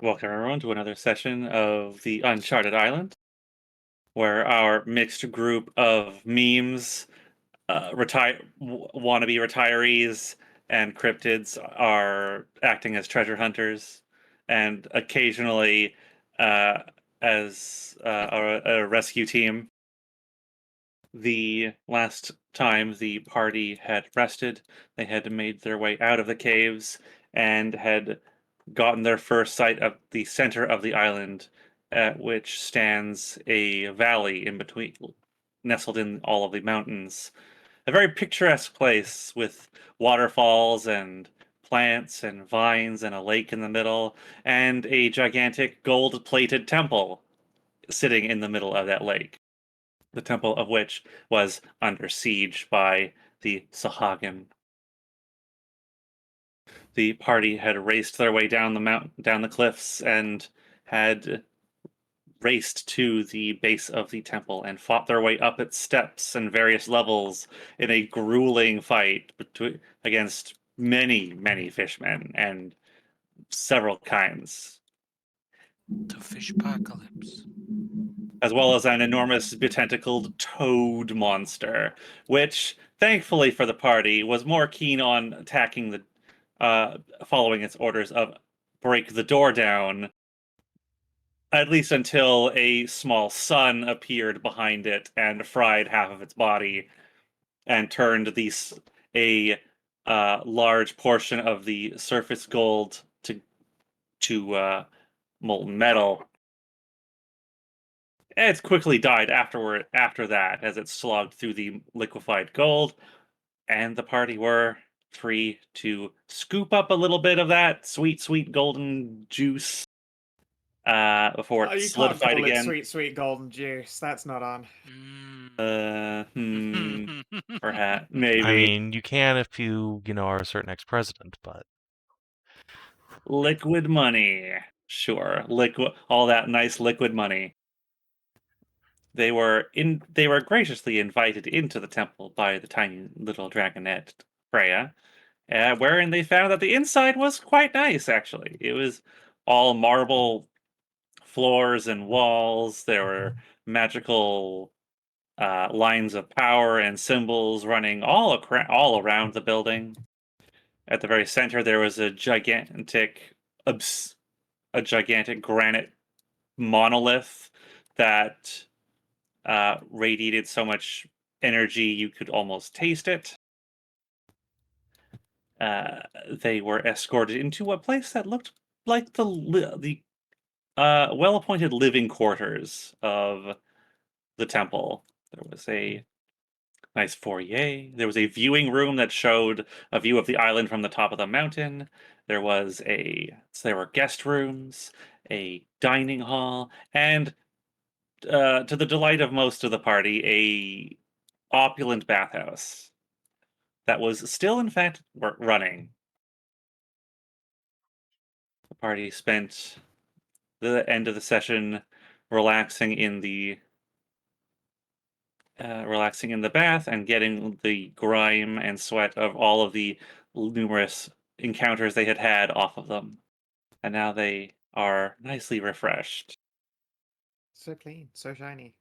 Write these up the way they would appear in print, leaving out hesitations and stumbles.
Welcome everyone to another session of the Uncharted Island, where our mixed group of memes, wannabe retirees, and cryptids are acting as treasure hunters, and occasionally uh, as a rescue team. The last time the party had rested, they had made their way out of the caves and had gotten their first sight of the center of the island, at which stands a valley in between, nestled in all of the mountains. A very picturesque place with waterfalls and plants and vines and a lake in the middle, and a gigantic gold plated temple sitting in the middle of that lake. The temple of which was under siege by the Sahagin. The party had raced their way down down the cliffs, and had raced to the base of the temple and fought their way up its steps and various levels in a grueling fight against many fishmen and several kinds, The fish apocalypse. as well as an enormous betentacled toad monster, which, thankfully for the party, was more keen on attacking following its orders of break the door down, at least until a small sun appeared behind it and fried half of its body and turned a large portion of the surface gold to molten metal. It quickly died after that, as it slogged through the liquefied gold, and the party were free to scoop up a little bit of that sweet golden juice before Oh, it you can't solidified call it again. sweet golden juice. That's not on. Perhaps, I maybe. mean, you can if you are a certain ex-president, but Liquid money. Sure. All that nice liquid money. They were graciously invited into the temple by the tiny little dragonette Freya, wherein they found that the inside was quite nice, actually. It was all marble floors and walls. There were magical lines of power and symbols running all around the building. At the very center, there was a gigantic granite monolith that radiated so much energy you could almost taste it. They were escorted into a place that looked like the well-appointed living quarters of the temple. There was a nice foyer. There was a viewing room that showed a view of the island from the top of the mountain. There were guest rooms, a dining hall, and to the delight of most of the party, a opulent bathhouse that was still, in fact, running. The party spent the end of the session relaxing in the bath and getting the grime and sweat of all of the numerous encounters they had had off of them. And now they are nicely refreshed. So clean, so shiny.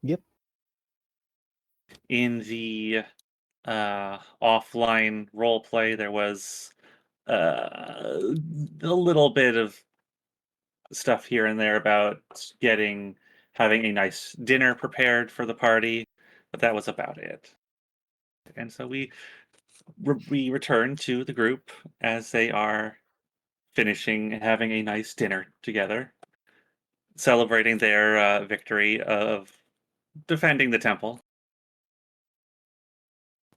Yep. In the offline roleplay, there was a little bit of stuff here and there about having a nice dinner prepared for the party, but that was about it. And so we return to the group as they are finishing having a nice dinner together, celebrating their victory of defending the temple,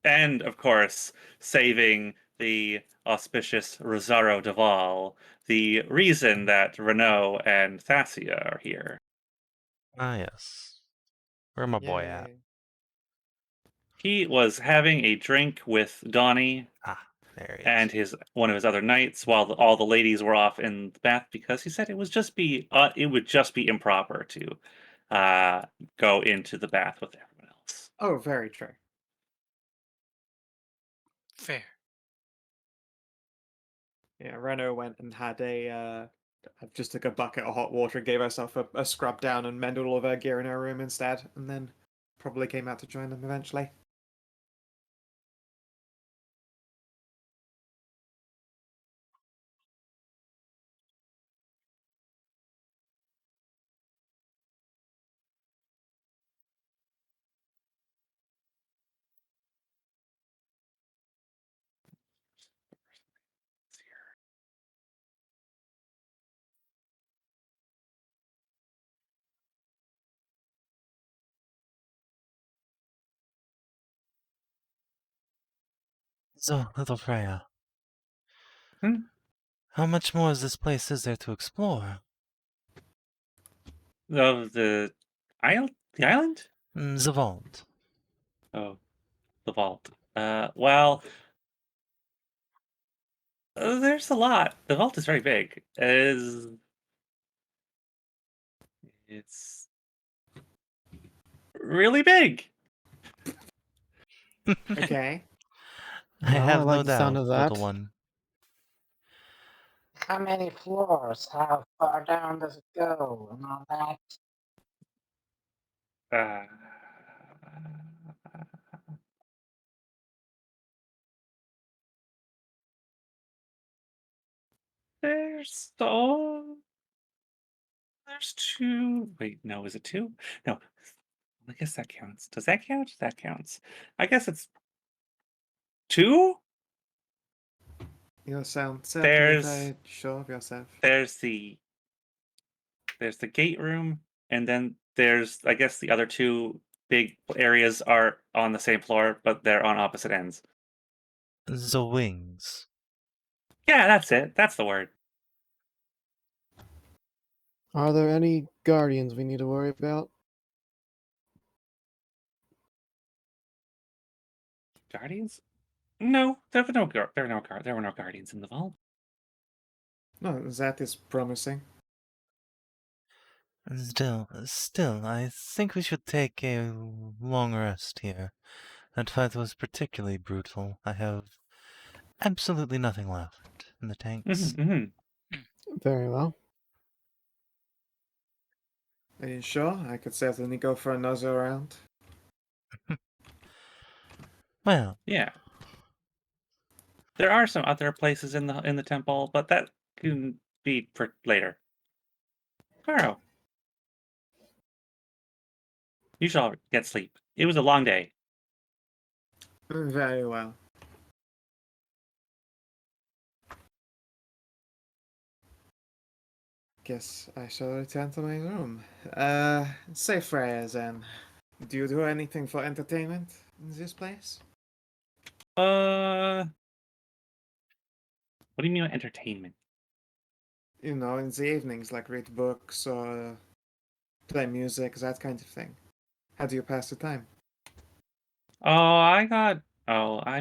and of course saving the auspicious Rosario Deval, the reason that Rennous and Thasia are here. ah, yes. Where my boy at? Yay. He was having a drink with Donny Ah, there he is. and one of his other knights while all the ladies were off in the bath, because he said it would just be improper to go into the bath with everyone else. Oh, very true. Fair. Yeah, Reno went and had just took a bucket of hot water, gave herself a scrub down, and mended all of her gear in her room instead, and then probably came out to join them eventually. So, little Freya, Hmm? how much more of this place is there to explore? Of the island? The island? The vault. Oh, the vault. Well, there's a lot. The vault is very big. It's really big. Okay. I Well, I have like no the sound doubt, of little that. one. How many floors? How far down does it go? And all that. Uh, there's there's two. Wait, no, is it two? No, I guess that counts. Does that count? That counts. I guess it's two. You sound certainly There's very sure of yourself. there's the gate room, and then there's, I guess, the other two big areas are on the same floor, but they're on opposite ends. The wings. Yeah, that's it. That's the word. Are there any guardians we need to worry about? Guardians? No, there were no there were no guardians in the vault. No, that is promising. Still, I think we should take a long rest here. That fight was particularly brutal. I have absolutely nothing left in the tanks. Hmm. Very well. Are you sure? I could certainly go for another round. Well, Yeah, there are some other places in the temple, but that can be for later. Tomorrow, you shall get sleep. It was a long day. Very well. Guess I shall return to my room. Say Freya then. Do you do anything for entertainment in this place? What do you mean by entertainment? You know, in the evenings, like read books or play music, that kind of thing. How do you pass the time? I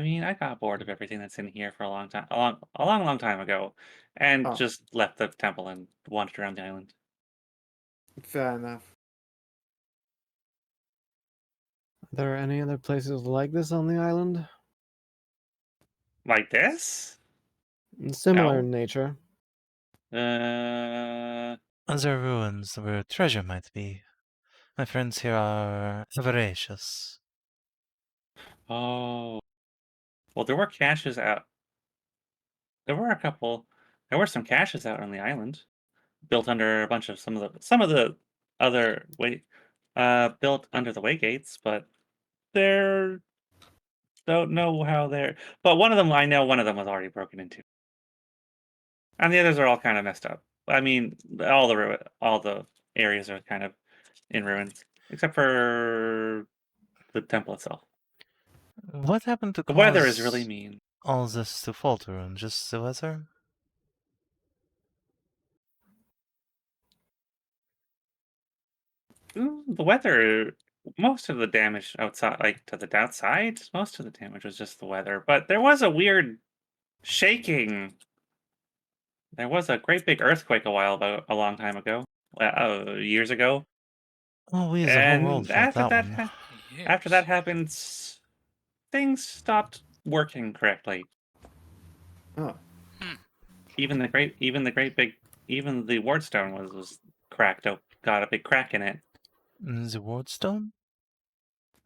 mean, I got bored of everything that's in here for a long time, long time ago, and Oh. just left the temple and wandered around the island. Fair enough. Are there any other places like this on the island? Like this? Similar No. in nature. other ruins where treasure might be. My friends here are avaricious. Oh. Well, there were caches out. There were a couple. There were some caches out on the island, built under a bunch of some of the other built under the way gates, but they're don't know how they're. But one of them, I know, one of them was already broken into, and the others are all kind of messed up. I mean, all the areas are kind of in ruins, except for the temple itself. What happened to The cause weather is really mean. all this to falter on? Just the weather? The weather, most of the damage outside, like to the outside, most of the damage was just the weather. But there was a weird shaking. There was a great big earthquake a long time ago, years ago, Oh, we as a whole world and felt that one. after that happened, things stopped working correctly. Oh, Even the wardstone was cracked. Got a big crack in it. The wardstone?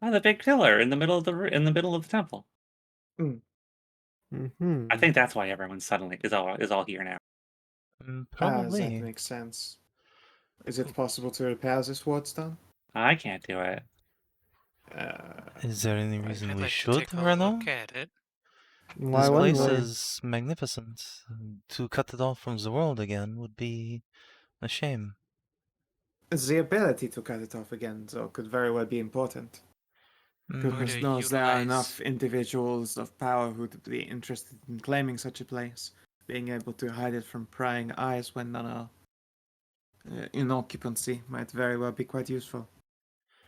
Oh, the big pillar in the middle of the temple. Mm-hmm. I think that's why everyone suddenly is all here now. That Probably. makes sense. Is it possible to repair this wardstone? I can't do it. Is there any I'd reason I'd we like to should, take a Rennous? look at it. Why This wouldn't place we? is magnificent. To cut it off from the world again would be a shame. The ability to cut it off again, though, could very well be important. Goodness Would knows there are utilize- enough individuals of power who'd be interested in claiming such a place, being able to hide it from prying eyes when none are in occupancy might very well be quite useful.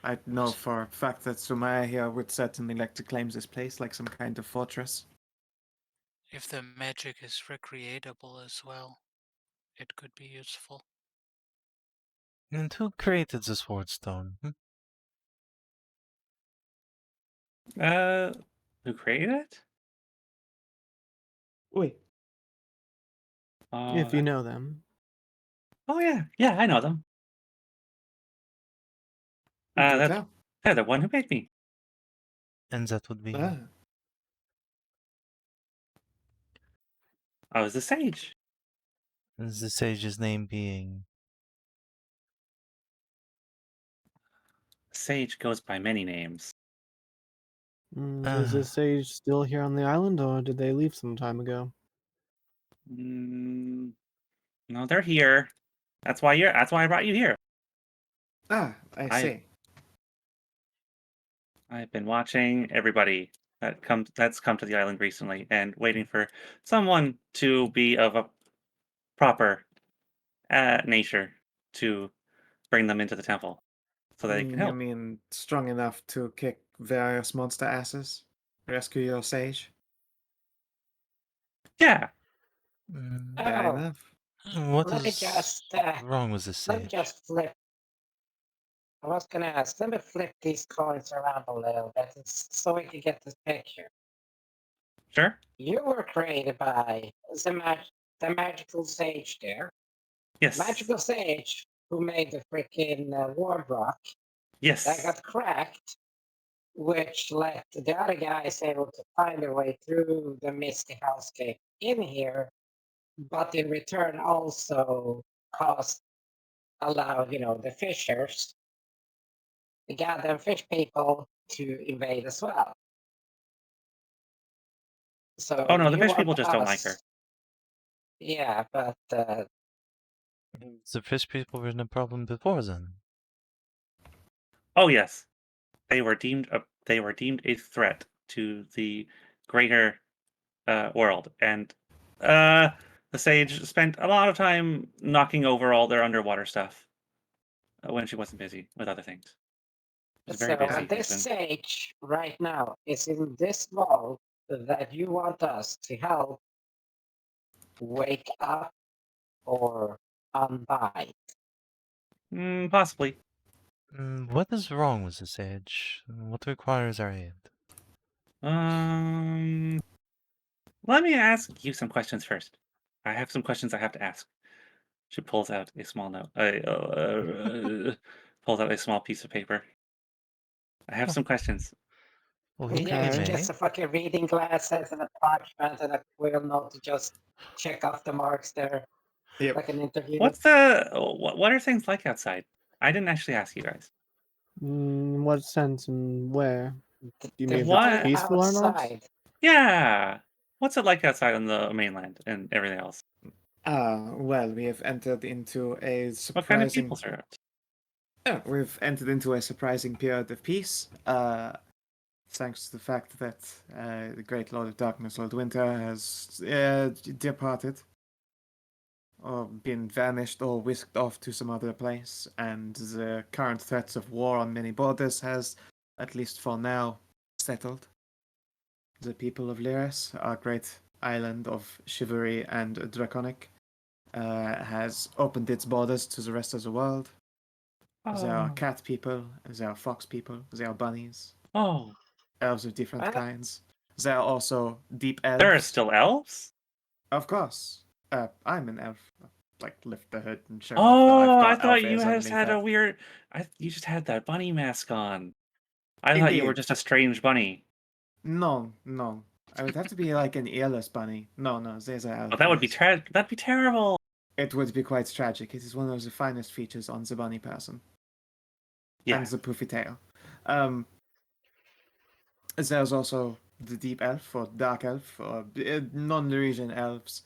I know for a fact that Sumire here would certainly like to claim this place like some kind of fortress. If the magic is recreatable as well, it could be useful. And who created this wardstone? Who created it? Wait, If you know them. Oh yeah, I know them. do That's tell. they're the one who made me. And that would be... Ah, I was the sage. The sage's name being... Sage goes by many names. Is this sage still here on the island, or did they leave some time ago? No, they're here. That's why I brought you here. I I- see. I've been watching everybody that's come to the island recently and waiting for someone to be of a proper nature to bring them into the temple so they can I help. mean, strong enough to kick various monster asses, rescue your sage. Yeah. Fair Oh, enough. What let me is just, wrong with this let me sage? just flip. I was gonna ask, let me flip these coins around a little bit so we can get this picture. Sure. You were created by the magical sage there. Yes. Magical sage who made the freaking ward rock Yes. that got cracked, which let the other guys able to find their way through the misty hellscape in here, but in return also allowed, the fishers, the goddamn fish people, to invade as well. So Oh no, the you fish want people just don't like her. us- Yeah, but The fish people were no problem before then. Oh yes, they were deemed a threat to the greater world, and the sage spent a lot of time knocking over all their underwater stuff when she wasn't busy with other things. She was very so busy. this sage right now is in this vault that you want us to help wake up or unbind. Possibly. What is wrong with this sage? What requires our aid? Let me ask you some questions first. I have some questions I have to ask. She pulls out a small note. Pulls out a small piece of paper. I have some questions. Well, Yeah, it's you may. just a fucking reading glasses and a parchment and a quill note to just check off the marks there, Yep. like an interview. What are things like outside? I didn't actually ask you guys. In what sense and where? Do you The mean if What? it's peaceful or not? outside. Yeah. What's it like outside on the mainland and everything else? Well, we have entered into a What kind of surprising. people are out? We've entered into a surprising period of peace. Thanks to the fact that the Great Lord of Darkness, Lord Winter, has departed, or been vanished, or whisked off to some other place, and the current threats of war on many borders has, at least for now, settled. The people of Lyris, our great island of chivalry and draconic, has opened its borders to the rest of the world. There are cat people, there are fox people, there are bunnies, Oh, elves of different What? kinds. There are also deep elves. there are still elves? Of course. I'm an elf. Like, lift the hood and show off that I've Oh, I got elf thought you ears just underneath had a that. weird. You just had that bunny mask on. I thought you were Indeed. just a strange bunny. No. I would have to be like an earless bunny. No, there's an elf Oh, that would be ears. that'd be terrible. It would be quite tragic. It is one of the finest features on the bunny person. Yeah. And the poofy tail. There's also the deep elf or dark elf or non-Norwegian elves.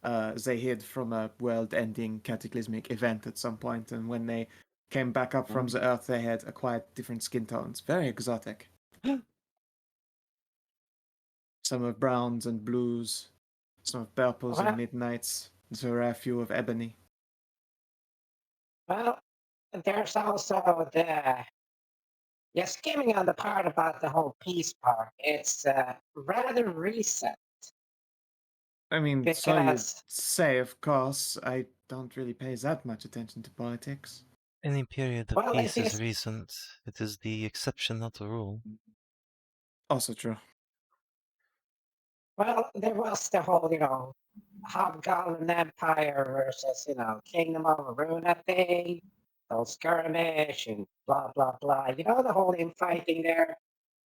They hid from a world-ending cataclysmic event at some point, and when they came back up from the earth, they had acquired different skin tones. Very exotic. Some of browns and blues, some of purples and Well, midnights. There's a rare few of ebony. well, there's also the skimming on the part about the whole peace part. It's rather recent I mean, so you because say, of course. I don't really pay that much attention to politics. Any period of well, it peace is is recent. It is the exception, not the rule. Also true. there was the whole Hobgoblin Empire versus Kingdom of Aruna thing, those skirmish and blah blah blah. You know the whole infighting there.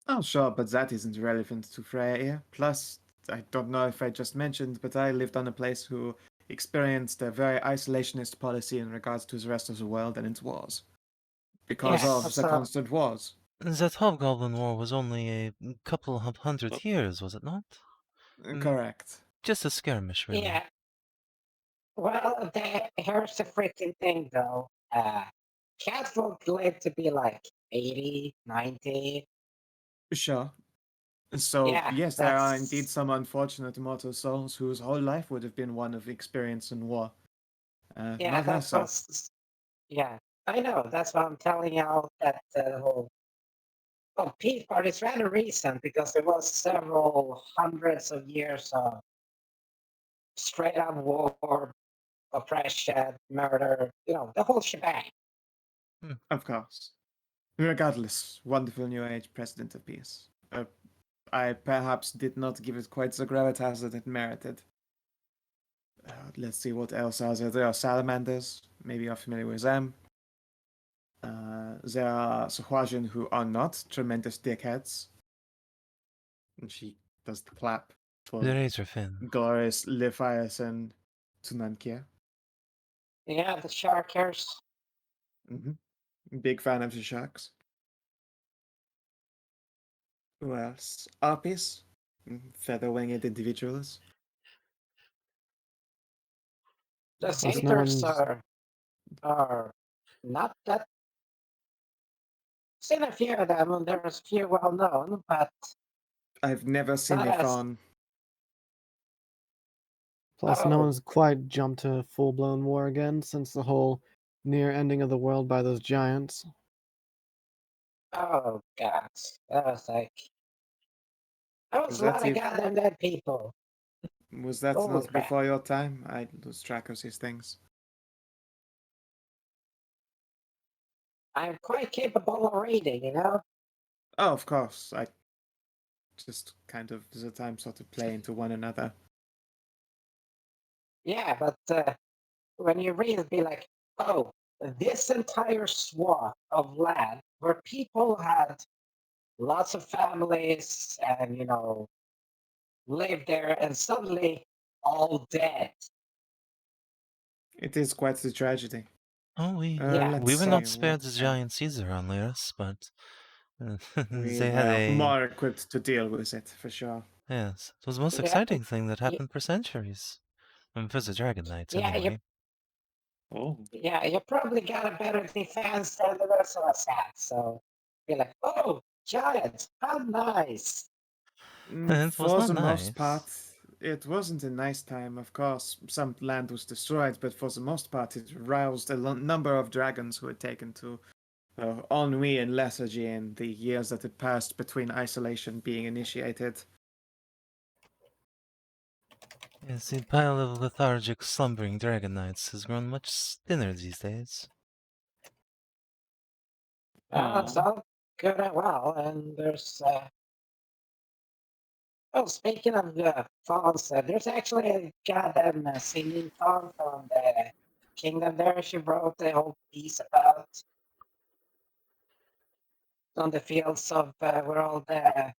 Oh, sure, but that isn't relevant to Freya. Plus, I don't know if I just mentioned, but I lived on a place who experienced a very isolationist policy in regards to the rest of the world and its wars. Because Yeah, of the so constant wars. That Hobgoblin War was only a couple of Oh. 100 years, was it not? Correct. Just a skirmish, really. yeah. Well, here's the freaking thing though. Catfolk lived to be like 80, 90. Sure. So, Yeah, yes, there are indeed that's some unfortunate immortal souls whose whole life would have been one of experience in war. yeah, Not less that's so. what's yeah. I know. That's what I'm telling y'all. That the whole peace part is rather recent because there was several hundreds of years of straight up war, oppression, murder. The whole shebang. Of course. Regardless, wonderful New Age President of Peace. I perhaps did not give it quite the gravitas that it merited. Let's see what else are there. There are salamanders. Maybe you're familiar with them. There are Sahuagin who are not tremendous dickheads. And she does the clap for The Razorfin. glorious Leviathan Tunankia. Yeah, the sharkers. Big fan of the sharks. Who else? Arpies. Feather-winged individuals. The Plus, no satyrs one's are not that. Seen a few of them, and there's a few well known, but I've never seen not a as. fawn. Plus, no Oh, one's quite jumped to full-blown war again since the whole near ending of the world by those giants. oh God, that was like. That was Was a lot that of if, goddamn dead people. was that Holy not crap. before your time? I lose track of these things. I'm quite capable of reading. Oh, of course. I just kind of the time sort of play into one another. Yeah, but when you read it, be like, oh, this entire swath of land where people had lots of families and, lived there and suddenly all dead. It is quite the tragedy. Oh, we Yeah, Let's were see not what spared the giants either on Lyris, but we they had were a more equipped to deal with it for sure. yes. It was the most Yeah, exciting thing that y- happened for centuries. For the Dragon Knights, yeah, anyway. Oh. you probably got a better defense than the rest of us had. So be like, oh, giants, how nice. It was For not the most part, nice. it wasn't a nice time. Of course, some land was destroyed, but for the most part, it roused a number of dragons who had taken to ennui and lethargy in the years that had passed between isolation being initiated. Yes, the pile of lethargic, slumbering Dragon Knights has grown much thinner these days. It's all good and well, and there's Oh, speaking of fonts, there's actually a goddamn singing font on the Kingdom there. She wrote a whole piece about on the fields of where all the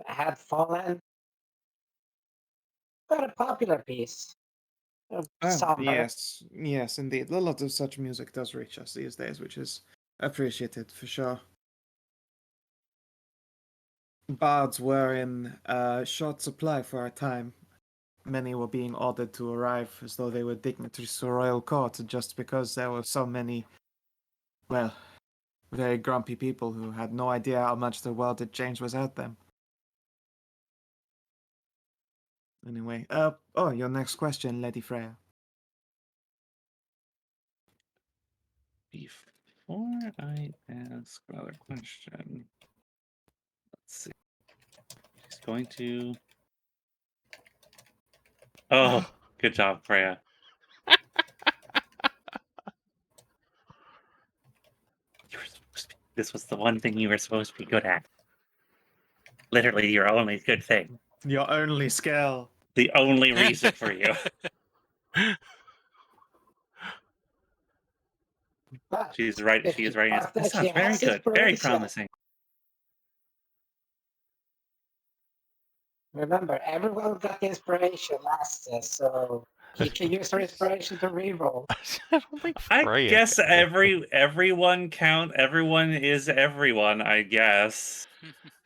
had fallen. Quite a popular piece. Somber. Yes, indeed. A lot of such music does reach us these days, which is appreciated for sure. Bards were in short supply for a time. Many were being ordered to arrive as though they were dignitaries to royal court just because there were so many, well, very grumpy people who had no idea how much the world had changed without them. Anyway, your next question, Lady Freya. Before I ask another question, let's see. She's going to. Oh, good job, Freya. This was the one thing you were supposed to be good at. Literally, your only good thing. Your only skill. The only reason for you. But She's right. if She is she, right. but This if she sounds very has good. Very inspiration, promising. remember, everyone got inspiration last, so you can use her inspiration to reroll. I don't think I Freya guess can do it. everyone count. Everyone is everyone. I guess.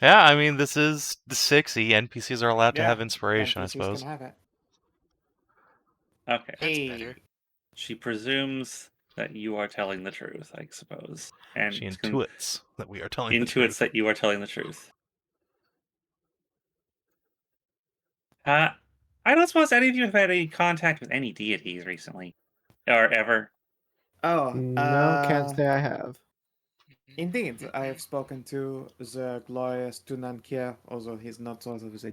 Yeah, I mean, this is the 6e. NPCs are allowed to have inspiration, I NPCs suppose. can have it. Okay. That's better. She presumes that you are telling the truth, I suppose, and She intuits that we are telling the intuits truth. that you are telling the truth. I don't suppose any of you have had any contact with any deities recently, or ever. Oh, No, can't say I have. Indeed, I have spoken to the glorious Tunankir, although he's not sort of a This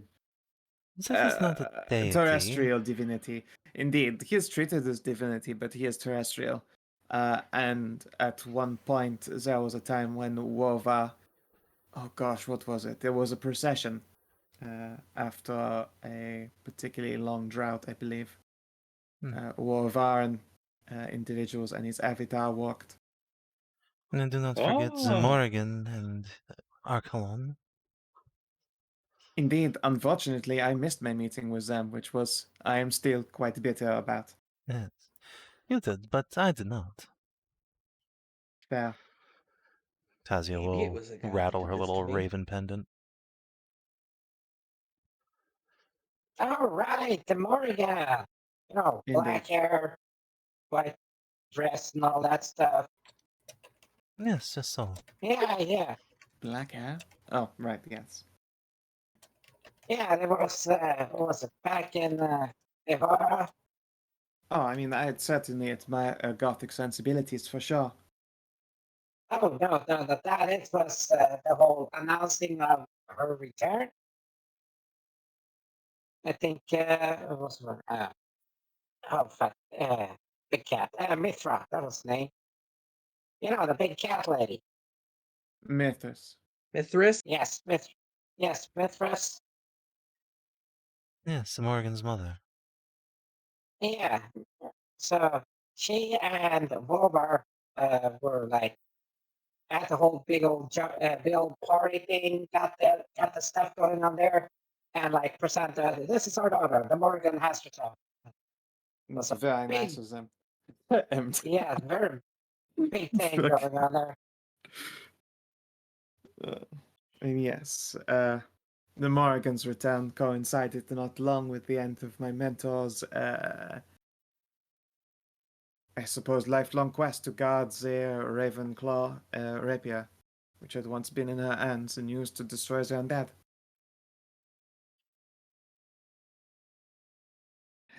is not a deity. terrestrial divinity. Indeed, he is treated as divinity, but he is terrestrial. And at one point, there was a time when Wova... Oh gosh, what was it? There was a procession after a particularly long drought, I believe. Wovaran individuals and his avatar walked. And do not forget Morgan and Archelon. Indeed, unfortunately, I missed my meeting with them, which I am still quite bitter about. Yes. You did, but I did not. Fair. Thasia Maybe will it was the guy who rattle did her this to little me. raven pendant. All right, the Morrigan. You know, black hair, white dress, and all that stuff. Yes, just so. Yeah. Black hair? Oh, right, yes. Yeah, there was, what was it, back in Hedrah? Oh, I mean, I had certainly admire gothic sensibilities for sure. Oh, no, that it was the whole announcing of her return. I think it was big cat, Mithra, that was the name. You know, the big cat lady. Mythos. Mithras? Yes, Mithras. Yes, Morgan's mother. Yeah. So she and Wilbur were like at the whole big old party thing, got the stuff going on there, and like presented, this is our daughter, the Morgan has returned. That's very nice of them. Yeah, very big thing going on there. Yes, the Morrigan's return coincided not long with the end of my mentor's, I suppose, lifelong quest to guard the Ravenclaw rapier, which had once been in her hands and used to destroy the undead.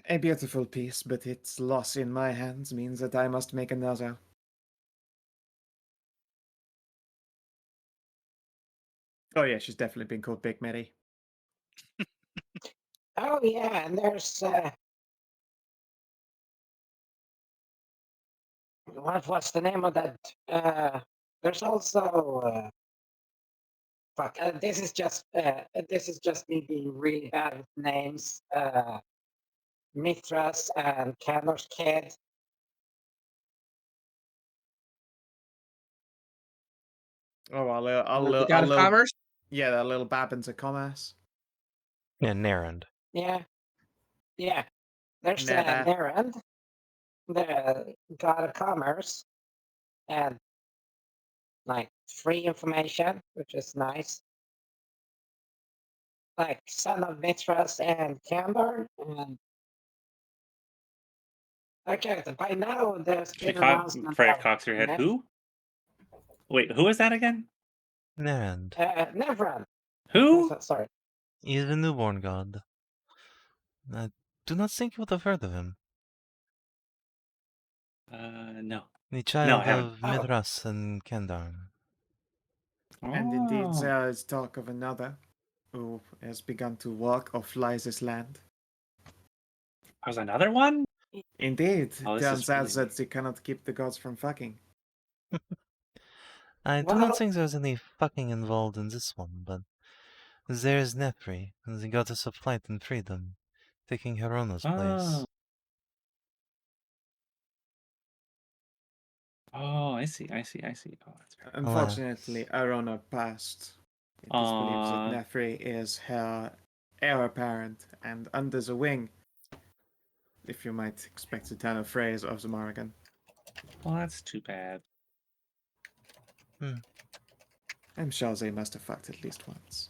A beautiful piece, but its loss in my hands means that I must make another. Oh yeah, she's definitely been called Big Mary. Oh yeah, and there's what's the name of that? There's also fuck. This is just me being really bad with names. Mithras and Candor's kid. Oh, The god of commerce. yeah, that little bab into commerce. Yeah, Narand. Yeah. There's Never. Nerand, the god of commerce, and like free information, which is nice. Like son of Mithras and Candor, and okay, by now there's been announcement Fred of cocks your head. Who? Wait, who is that again? Narand. Nevran. Who? Sorry. He is a newborn god. I do not think you would have heard of him. No. The I child haven't. of Mithras and Kandarn. And indeed, Oh. there is talk of another who has begun to walk or fly this land. There's another one? Indeed, Oh, this is turns out really- that they cannot keep the gods from fucking. I do Well- not think there's any fucking involved in this one, but there's Nepri, the goddess of flight and freedom, taking Herona's place. Oh, I see. Oh, that's right. Unfortunately, Arona passed. It is believed that Aw. Nefri is her heir apparent and under the wing, if you might expect the turn of phrase of the Morrigan. Well, that's too bad. I'm sure they must have fucked at least once.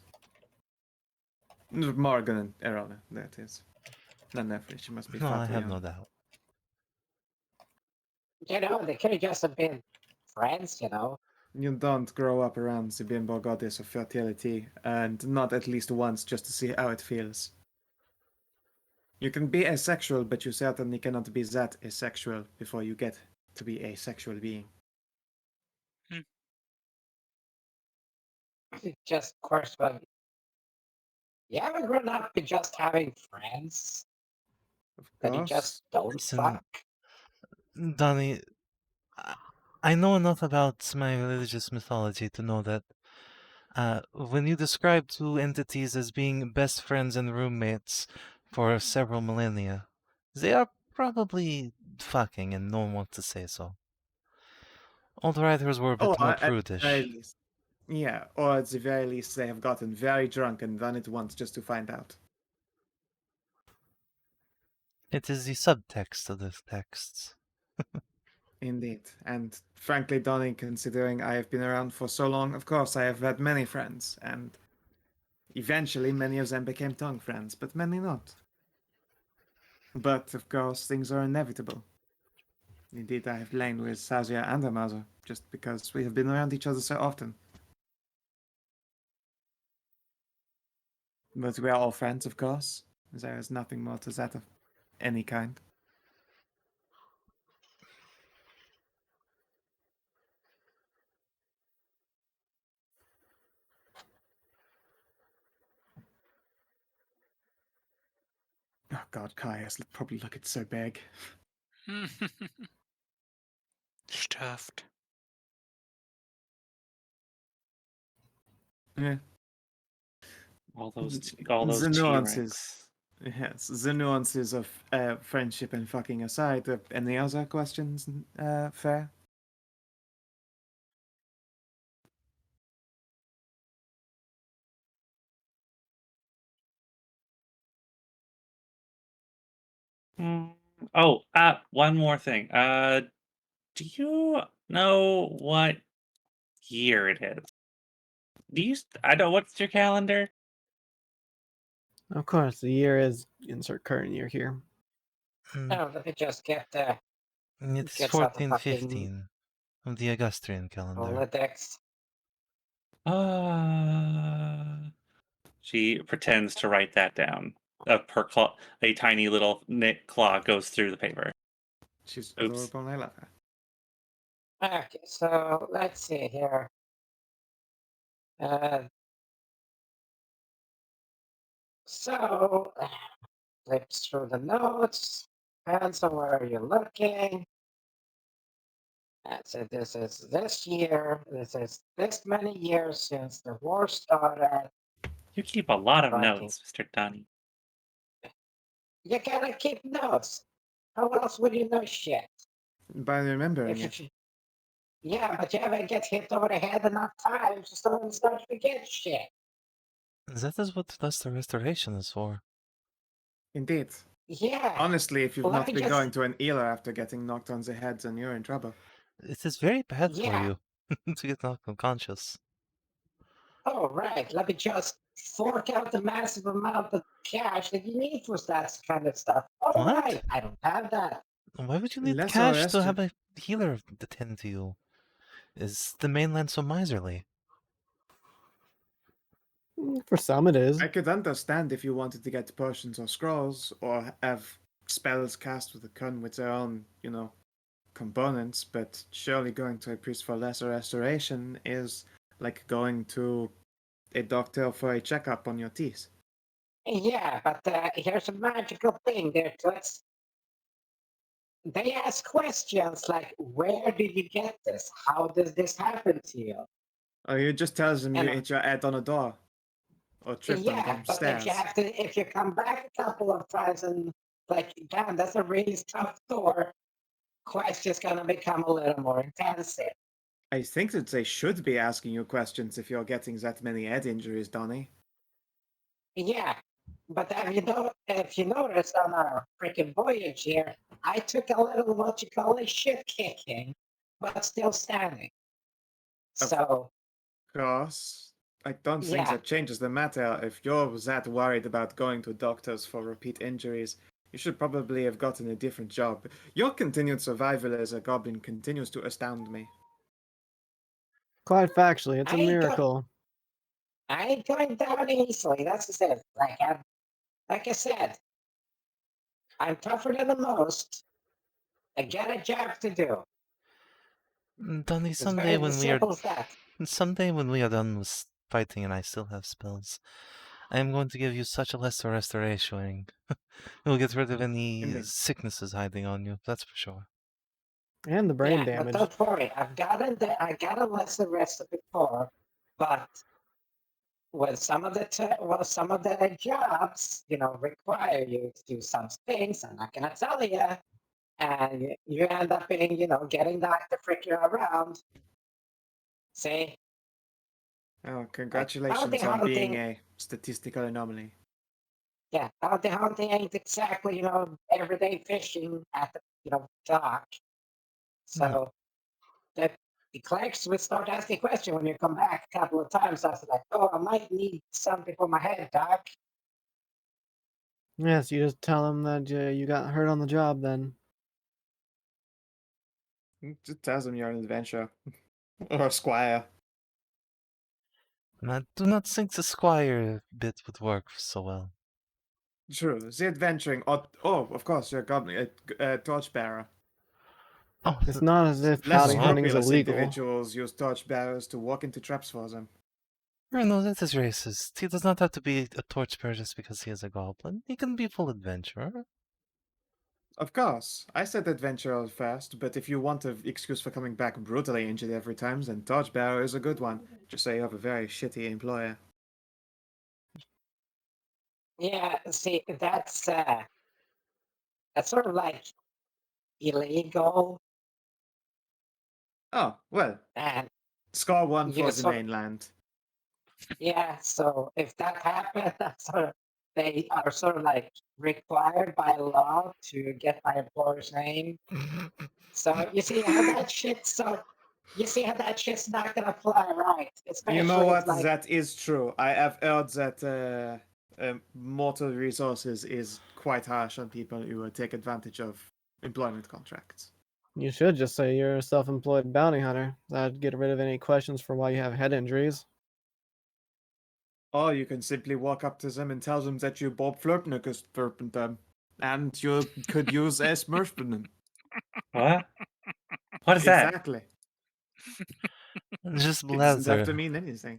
Morrigan and Arona, that is. Not Nefri, she must be No, far I too have young. no doubt. They could have just been friends, You don't grow up around the bimbo goddess of fertility, and not at least once just to see how it feels. You can be asexual, but you certainly cannot be that asexual before you get to be a sexual being. Just of course, but you haven't grown up with just having friends Of that you course. just don't Listen, fuck. Donny, I know enough about my religious mythology to know that when you describe two entities as being best friends and roommates for several millennia, they are probably fucking and no one wants to say so. Old writers were a bit more At the very prudish. least. Yeah, or at the very least they have gotten very drunk and done it once just to find out. It is the subtext of the texts. Indeed. And frankly, Donny, considering I have been around for so long, of course I have had many friends, and eventually many of them became tongue friends, but many not. But of course, things are inevitable. Indeed, I have lain with Thasia and her mother, just because we have been around each other so often. But we are all friends, of course. There is nothing more to that of any kind. Oh god, Kaia's probably looking so big. Stuffed. Yeah. All those The T-Rex. nuances. Yes, the nuances of friendship and fucking aside, any other questions, Fair? Oh, one more thing. Do you know what year it is? I don't. What's your calendar? Of course, the year is insert current year here. No, let me just get It's gets out the fucking 1415 of the Augustrian calendar. Rolodex. She pretends to write that down. Her claw, a tiny little knit claw goes through the paper. She's Oops. adorable and I love her. Okay, so let's see here. So flips through the notes. Depends on where you're looking. So this is this year. This is this many years since the war started. You keep a lot of Writing. notes, Mr. Donny. You gotta keep notes. How else would you know shit? By remembering If it. you, yeah, but you ever get hit over the head enough times, you start to forget shit. That is what Lesser Restoration is for. Indeed. Yeah. Honestly, if you've Let not me been just- going to an healer after getting knocked on the head, then you're in trouble. It is very bad for Yeah. you to get knocked unconscious. Oh, right. Let me just fork out the massive amount of cash that you need for that kind of stuff. All What? right. I don't have that. Why would you need Lesser cash to Restri- have a healer attend to you? Is the mainland so miserly? For some, it is. I could understand if you wanted to get potions or scrolls, or have spells cast with a con with their own, components, but surely going to a priest for lesser restoration is like going to a doctor for a checkup on your teeth. Yeah, but here's a magical thing there, Toots. They ask questions like, where did you get this? How does this happen to you? Or you just tells them you And, hit your head on a door. Or tripped on yeah, some but stairs. if you come back a couple of times and like, damn, that's a really tough door, questions gonna become a little more intensive. I think that they should be asking you questions if you're getting that many head injuries, Donny. Yeah, but if you noticed on our freaking voyage here, I took a little what you call a shit kicking, but still standing. So Of course, I don't think yeah, that changes the matter. If you're that worried about going to doctors for repeat injuries, you should probably have gotten a different job. Your continued survival as a goblin continues to astound me. Quite factually, it's a I ain't go- miracle. I ain't going down easily. That's just it. Like I said, I'm tougher than the most. I got a job to do. Donny, It's very simple as that. someday when we are done with fighting and I still have spells, I am going to give you such a lesser restoration. You'll get rid of any Indeed. sicknesses hiding on you, that's for sure. And the brain Yeah, damage. but don't worry. I got a lesson rest before, but when some of the jobs, require you to do some things, I'm not gonna tell you, and you end up being, getting knocked the frick around. See, Oh, bounty congratulations on being hunting. a statistical anomaly. Yeah, bounty hunting ain't exactly, everyday fishing at the, dock. So the clerks would start asking questions when you come back a couple of times. I was like, oh, I might need something for my head, doc. Yes, you just tell them that you got hurt on the job then. Just tells them you're an adventurer. Or a squire. And I do not think the squire bit would work so well. True, the adventuring. Oh, of course, you're a goblin, a torchbearer. Oh, It's not as if Less bounty hunting is scrupulous illegal. individuals use torchbearers to walk into traps for them. no, that is racist. He does not have to be a torchbearer just because he is a goblin. He can be a full adventurer. Of course, I said adventurer first, but if you want an excuse for coming back brutally injured every time, then torchbearer is a good one. Just say you have a very shitty employer. Yeah, see, that's sort of like illegal. Oh, well, And score one you for the sort- mainland. yeah, so if that happens, they are sort of like required by law to get my employer's name. So you see how that shit's not gonna fly, right? Especially You know what? like, That is true. I have heard that mortal resources is quite harsh on people who take advantage of employment contracts. You should just say you're a self-employed bounty hunter. That'd get rid of any questions for why you have head injuries. Or you can simply walk up to them and tell them that you Bob Flirtnicus them, and you could use a Smurfman. What? What is that? Exactly. Just It doesn't have to blather. mean anything.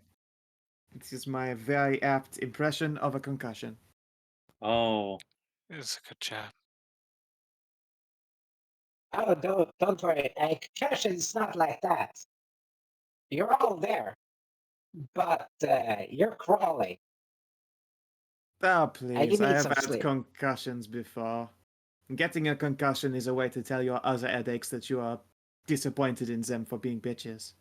It is my very apt impression of a concussion. Oh, It's a good job. Oh, don't worry. A concussion is not like that. You're all there, but you're crawling. Oh, You please. I need have some had sleep. concussions before. Getting a concussion is a way to tell your other headaches that you are disappointed in them for being bitches.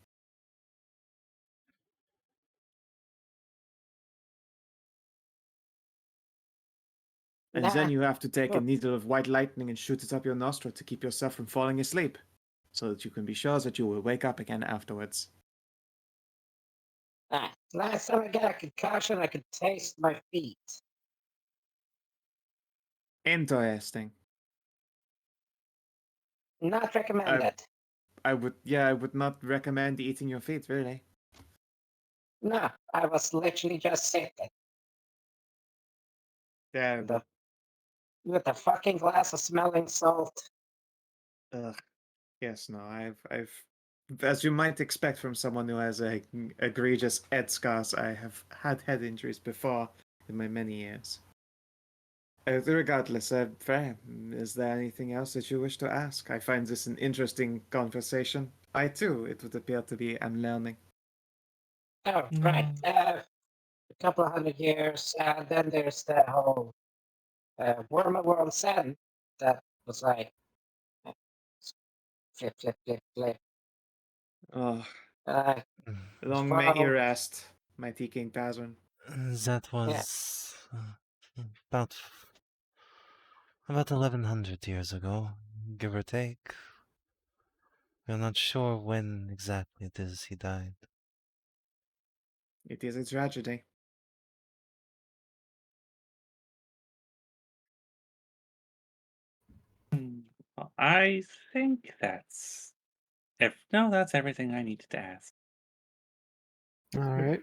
And then Nah. you have to take a Look. needle of white lightning and shoot it up your nostril to keep yourself from falling asleep, so that you can be sure that you will wake up again afterwards. Last time I got a concussion, I could taste my feet. Interesting. Not recommended. I would not recommend eating your feet, really. No, I was literally just sitting Yeah, but with a fucking glass of smelling salt. yes, no, I've, as you might expect from someone who has a egregious head scars, I have had head injuries before in my many years. Regardless, Freya, is there anything else that you wish to ask? I find this an interesting conversation. I too, it would appear to be, am learning. Oh, right. A couple of 100 years, and then there's the whole Worm World 7 that was like flip, flip, flip, flip. Oh, Uh, long may he Wow. rest, mighty King Pazrin. That was about 1100 years ago, give or take. We're not sure when exactly it is he died. It is a tragedy. Well, I think that's that's everything I needed to ask. All right.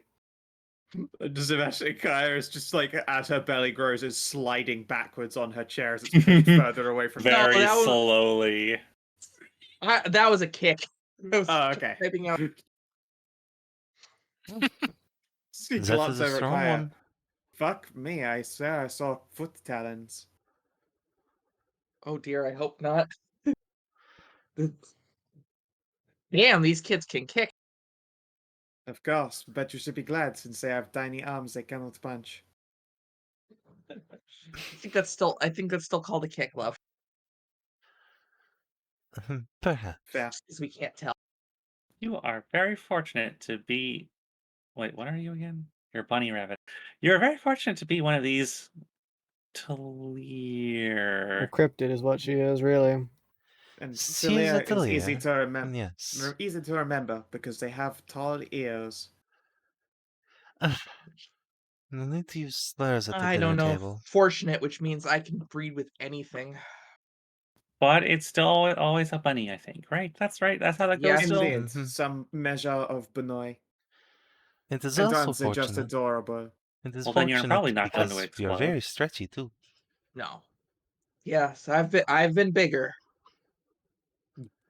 Just imagine Kaia is just like, as her belly grows, is sliding backwards on her chair as it's pulled further away from No, Very that was- slowly. That was a kick. I was Oh, okay. typing out. She That gloves is a over at strong Kaia. one. Fuck me, I swear I saw foot talons. Oh dear, I hope not. Damn, these kids can kick. Of course, but you should be glad since they have tiny arms they cannot punch. I think that's still called a kick, love. Perhaps. Fair. Because we can't tell. You are very fortunate to be. Wait, what are you again? You're a bunny rabbit. You're very fortunate to be one of these A Taeleer. cryptid is what she is, really. And She is a Taeleer is easy Taeleer, to remember. yes. Easy to remember because they have tall ears. No need to use slurs at the I dinner don't know. table. Fortunate, which means I can breed with anything. But it's still always a bunny, I think, right? That's right. That's how that goes Yes. still. Indeed, Mhm. some measure of Benoi. It is And also aren't they just fortunate. adorable? It is Well, then you're fortunate probably not going to because you're explode. very stretchy too. No. Yes, I've been bigger.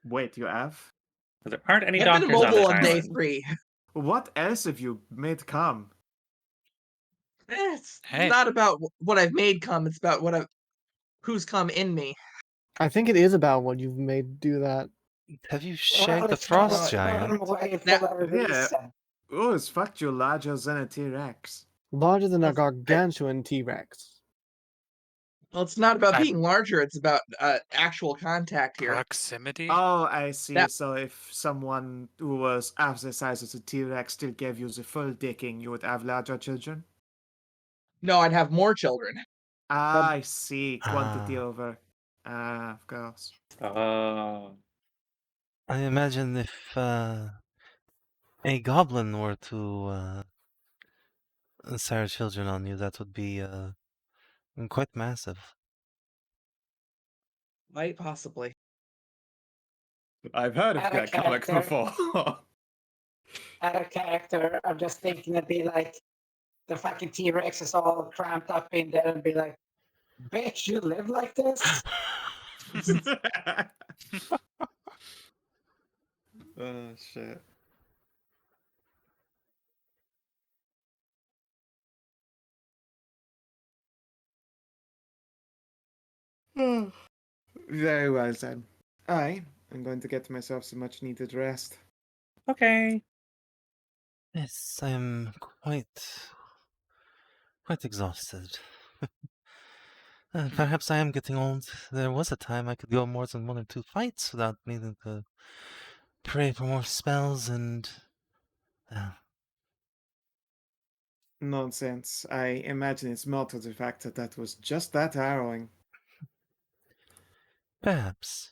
Wait, you have? 'Cause there aren't any I've been doctors on mobile this on day island. 3. What else have you made come? It's Hey. not about what I've made come. It's about who's come in me. I think it is about what you've made do that. Have you well, shagged the it's not frost a giant? way Now- for a Yeah. reason. Oh, it's fucked you larger than a T-Rex. Larger than a Well, gargantuan T-Rex. Well, it's not about I'm- being larger. It's about actual contact here. Proximity? Oh, I see. That- So if someone who was half the size of a T-Rex still gave you the full dicking, you would have larger children? No, I'd have more children. I see. Quantity Ah. over. Of course. Oh. I imagine if a goblin were to sire children on you, that would be quite massive. Might possibly. I've heard of that comic before. Out of character, I'm just thinking it'd be like the fucking T-Rex is all cramped up in there and be like, bitch, you live like this? Oh, shit. Very well then. I'm going to get myself some much needed rest. Okay. Yes, I'm quite exhausted. Perhaps I am getting old. There was a time I could go more than 1 or 2 fights without needing to pray for more spells and... Nonsense. I imagine it's more to the fact that that was just that harrowing. Perhaps.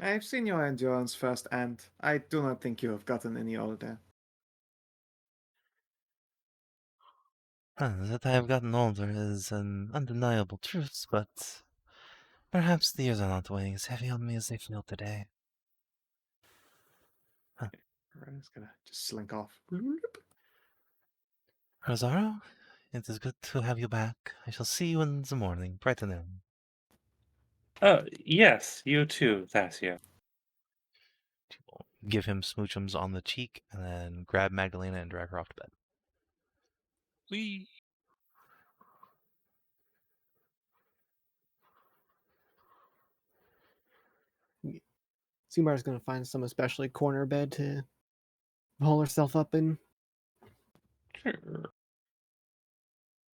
I've seen your endurance firsthand. I do not think you have gotten any older. That I have gotten older is an undeniable truth, but perhaps the years are not weighing as heavy on me as they feel today. Ren's gonna just slink off. Rosario, it is good to have you back. I shall see you in the morning, bright and early. Yes, you too, Thasia. Give him smoochums on the cheek, and then grab Magdalena and drag her off to bed. We Sumire's gonna find some especially corner bed to haul herself up in. Sure.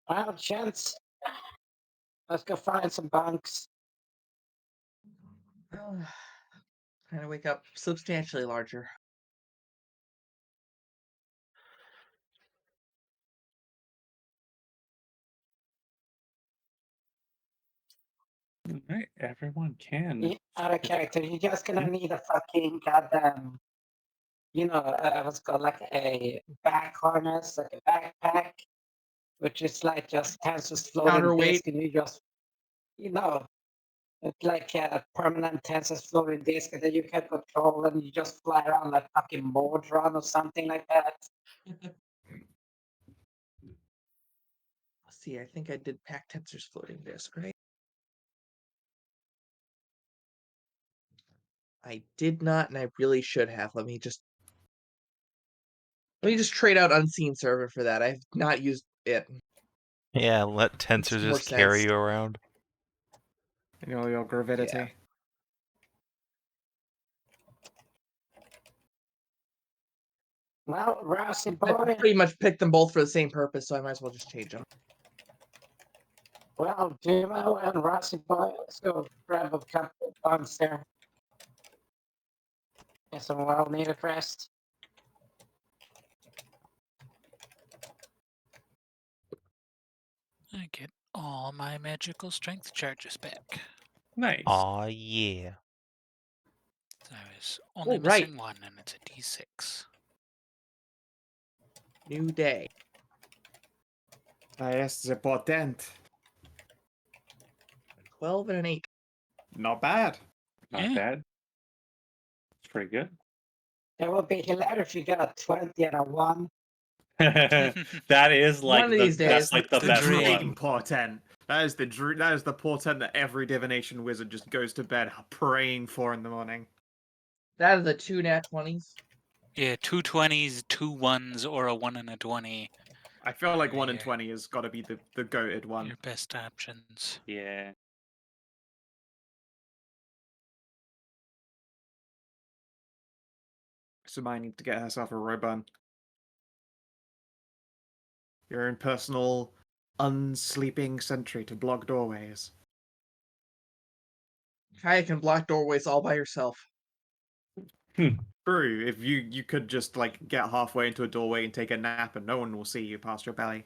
Well, gents, let's go find some bunks. Trying to wake up substantially larger. All right, everyone can. Out of character, you're just gonna need a fucking goddamn, what's called like a back harness, like a backpack, which is like just tensors floating Counterweight. disc, and you just, it's like a permanent tensors floating disc that you can control, and you just fly around like fucking Mordron or something like that. Let's see, I think I did pack Tensor's floating disk, right? I did not, and I really should have. Let me just trade out Unseen Server for that. I've not used it. Yeah, let Tensor Makes more just carry sense. you around. And all your gravidity. Yeah. Well, Rousey I boy, pretty much picked them both for the same purpose, so I might as well just change them. well, Dumo and Rousey boy, let's go grab a couple of bunks there. Get some well-needed rest. I get all my magical strength charges back. Nice. Aw, yeah. So I was only Oh, right. missing one, and it's a D6. New day. Yes, the potent. 12 and an 8. Not bad. Not Yeah. bad. It's pretty good. It would be hilarious if you got a 20 and a 1. That is like One of these that's days. like the The best dream. one. Portent. That is the portent that every divination wizard just goes to bed praying for in the morning. That is the 2 nat 20s. Yeah, 2 20s, 2 1s, or a 1 and a 20. I feel like 1 in Yeah. 20 has got to be the goated one. Your best options. Yeah. So I need to get herself a Roban. Your own personal unsleeping sentry to block doorways. Kaia can block doorways all by herself. True, if you could just like get halfway into a doorway and take a nap and no one will see you past your belly.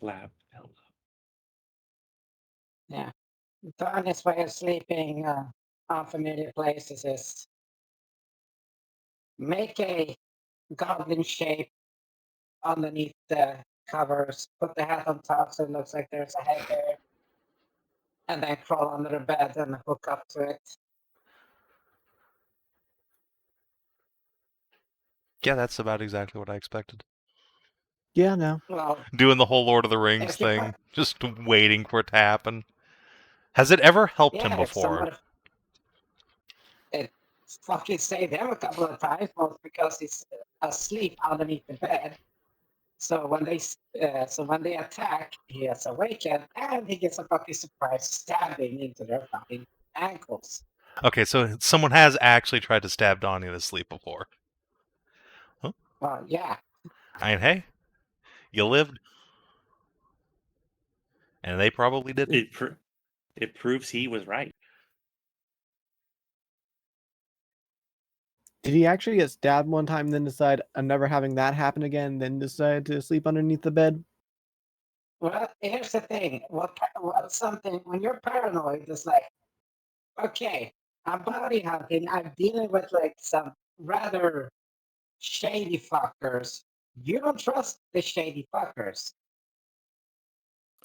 Lab pillow. Yeah. The honest way of sleeping unfamiliar places is make a goblin shape underneath the covers, put the hat on top so it looks like there's a head there, and then crawl under the bed and hook up to it. Yeah, that's about exactly what I expected. Yeah, no. Well, Doing the whole Lord of the Rings if you thing, put, just waiting for it to happen. Has it ever helped him yeah, if before? somebody it fucking saved him a couple of times, both because he's asleep underneath the bed. So when they attack, he is awakened and he gets a fucking surprise stabbing into their fucking ankles. Okay, so someone has actually tried to stab Donny to sleep before. Well, yeah. I mean, hey, you lived, and they probably didn't. It proves he was right. Did he actually get stabbed one time, then decide I'm never having that happen again, then decide to sleep underneath the bed? Well, here's the thing. Something when you're paranoid, it's like, okay, I'm bounty hunting. I'm dealing with like some rather shady fuckers. You don't trust the shady fuckers.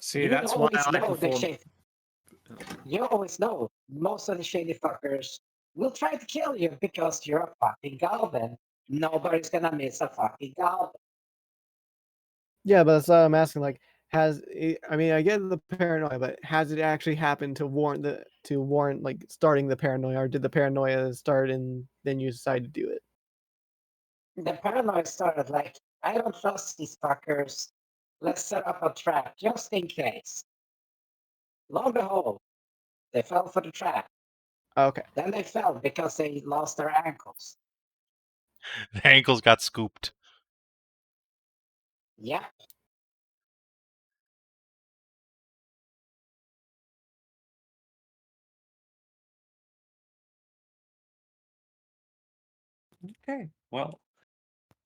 See, You that's why always I know the perform. shady. You always know most of the shady fuckers will try to kill you because you're a fucking goblin. Nobody's gonna miss a fucking goblin. Yeah, but that's what I'm asking. Like, I mean, I get the paranoia, but has it actually happened to warrant like starting the paranoia, or did the paranoia start and then you decide to do it? The paranoia started like, I don't trust these fuckers. Let's set up a trap just in case. Lo and behold, they fell for the trap. Okay. Then they fell because they lost their ankles. The ankles got scooped. Yeah. Okay. Well,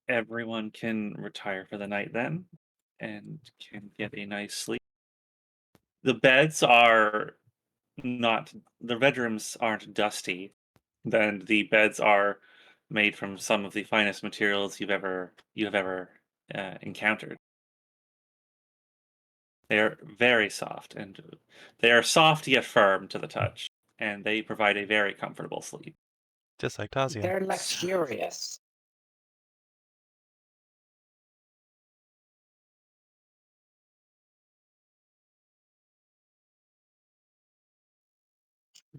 everyone can retire for the night then and can get a nice sleep. The beds are not the bedrooms aren't dusty. Then the beds are made from some of the finest materials you've ever encountered. They're very soft and they are soft yet firm to the touch, and they provide a very comfortable sleep. Just like Thasia. They're luxurious.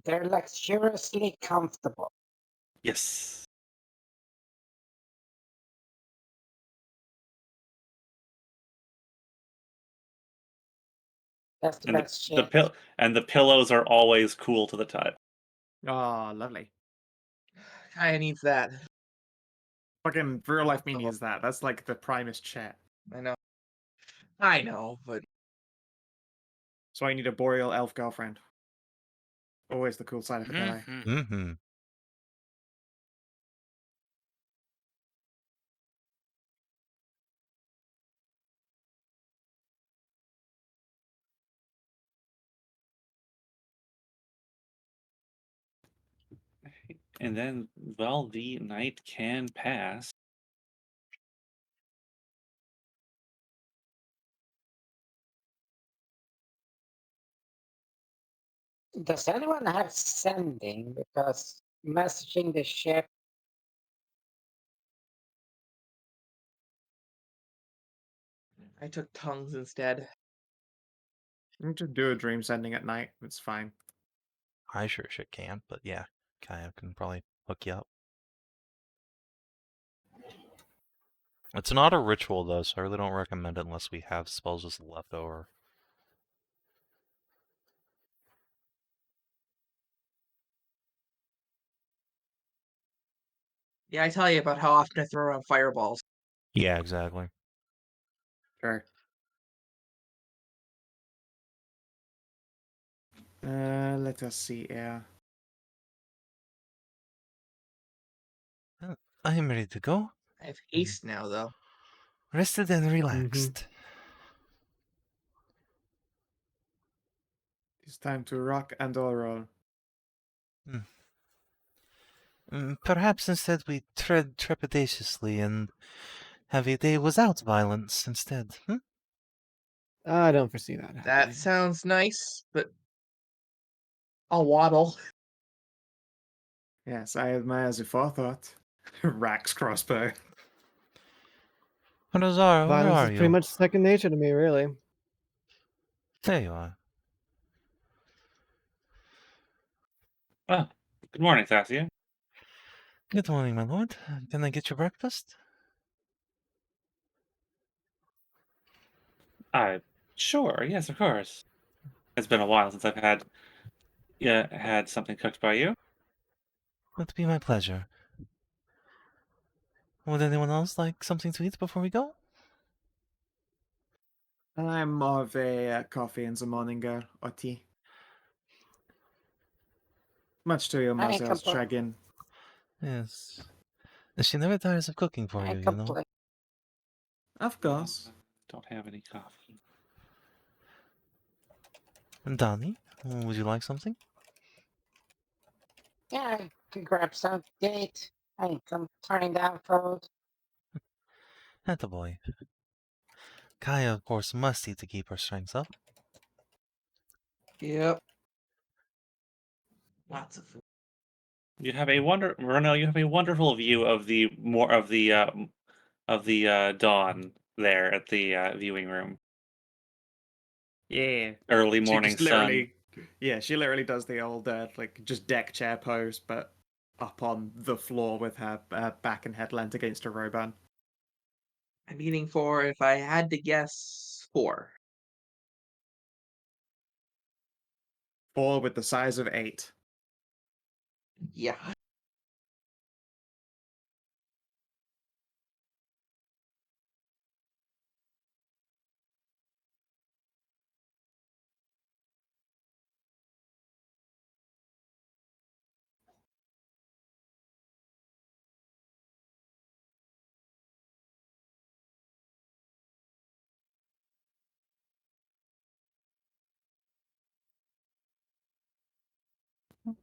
They're luxuriously comfortable. Yes. That's the And best the shit. the pillows are always cool to the touch. Oh, lovely. Kaia needs that. Fucking real life me Oh. needs that. That's like the primest chat. I know, but So I need a boreal elf girlfriend. Always the cool side of a Taeleer. Mhm. Mm-hmm. And then, well, the night can pass. Does anyone have sending? Because messaging the ship. I took tongues instead. You can just do a dream sending at night. It's fine. I sure shit can, but yeah, Kaia can probably hook you up. It's not a ritual though, so I really don't recommend it unless we have spells just left over. Yeah, I tell you about how often I throw around fireballs. Yeah, exactly. Sure. Let us see here. I am ready to go. I have haste now, though. Rested and relaxed. It's time to rock and roll. Perhaps instead we tread trepidatiously and have a day without violence instead. I don't foresee that That happening. sounds nice, but I'll waddle. Yes, I admire the forethought. Rax crossbow. Razar, where Violence are is you? pretty much second nature to me, really. There you are. Ah, good morning, Thasia. Good morning, my lord. Can I get your breakfast? Sure, yes, of course. It's been a while since I've had something cooked by you. It would be my pleasure. Would anyone else like something to eat before we go? I'm more of a coffee in the morning, or tea. Much to your I mother's compl- chagrin. Yes. She never tires of cooking for I you, you know. compl- Of course. Don't have any coffee. And Donny, would you like something? Yeah, I could grab some date. I come turning down food. Attaboy. Kaia, of course, must eat to keep her strength up. Yep. Lots of food. You have a Rennous, you have a wonderful view of the dawn there at the viewing room. Yeah. Early She morning just sun. literally, yeah, she literally does the old, like, just deck chair pose, but up on the floor with her back and headland against her robe on. I'm eating 4. If I had to guess, 4. 4 with the size of 8. Yeah.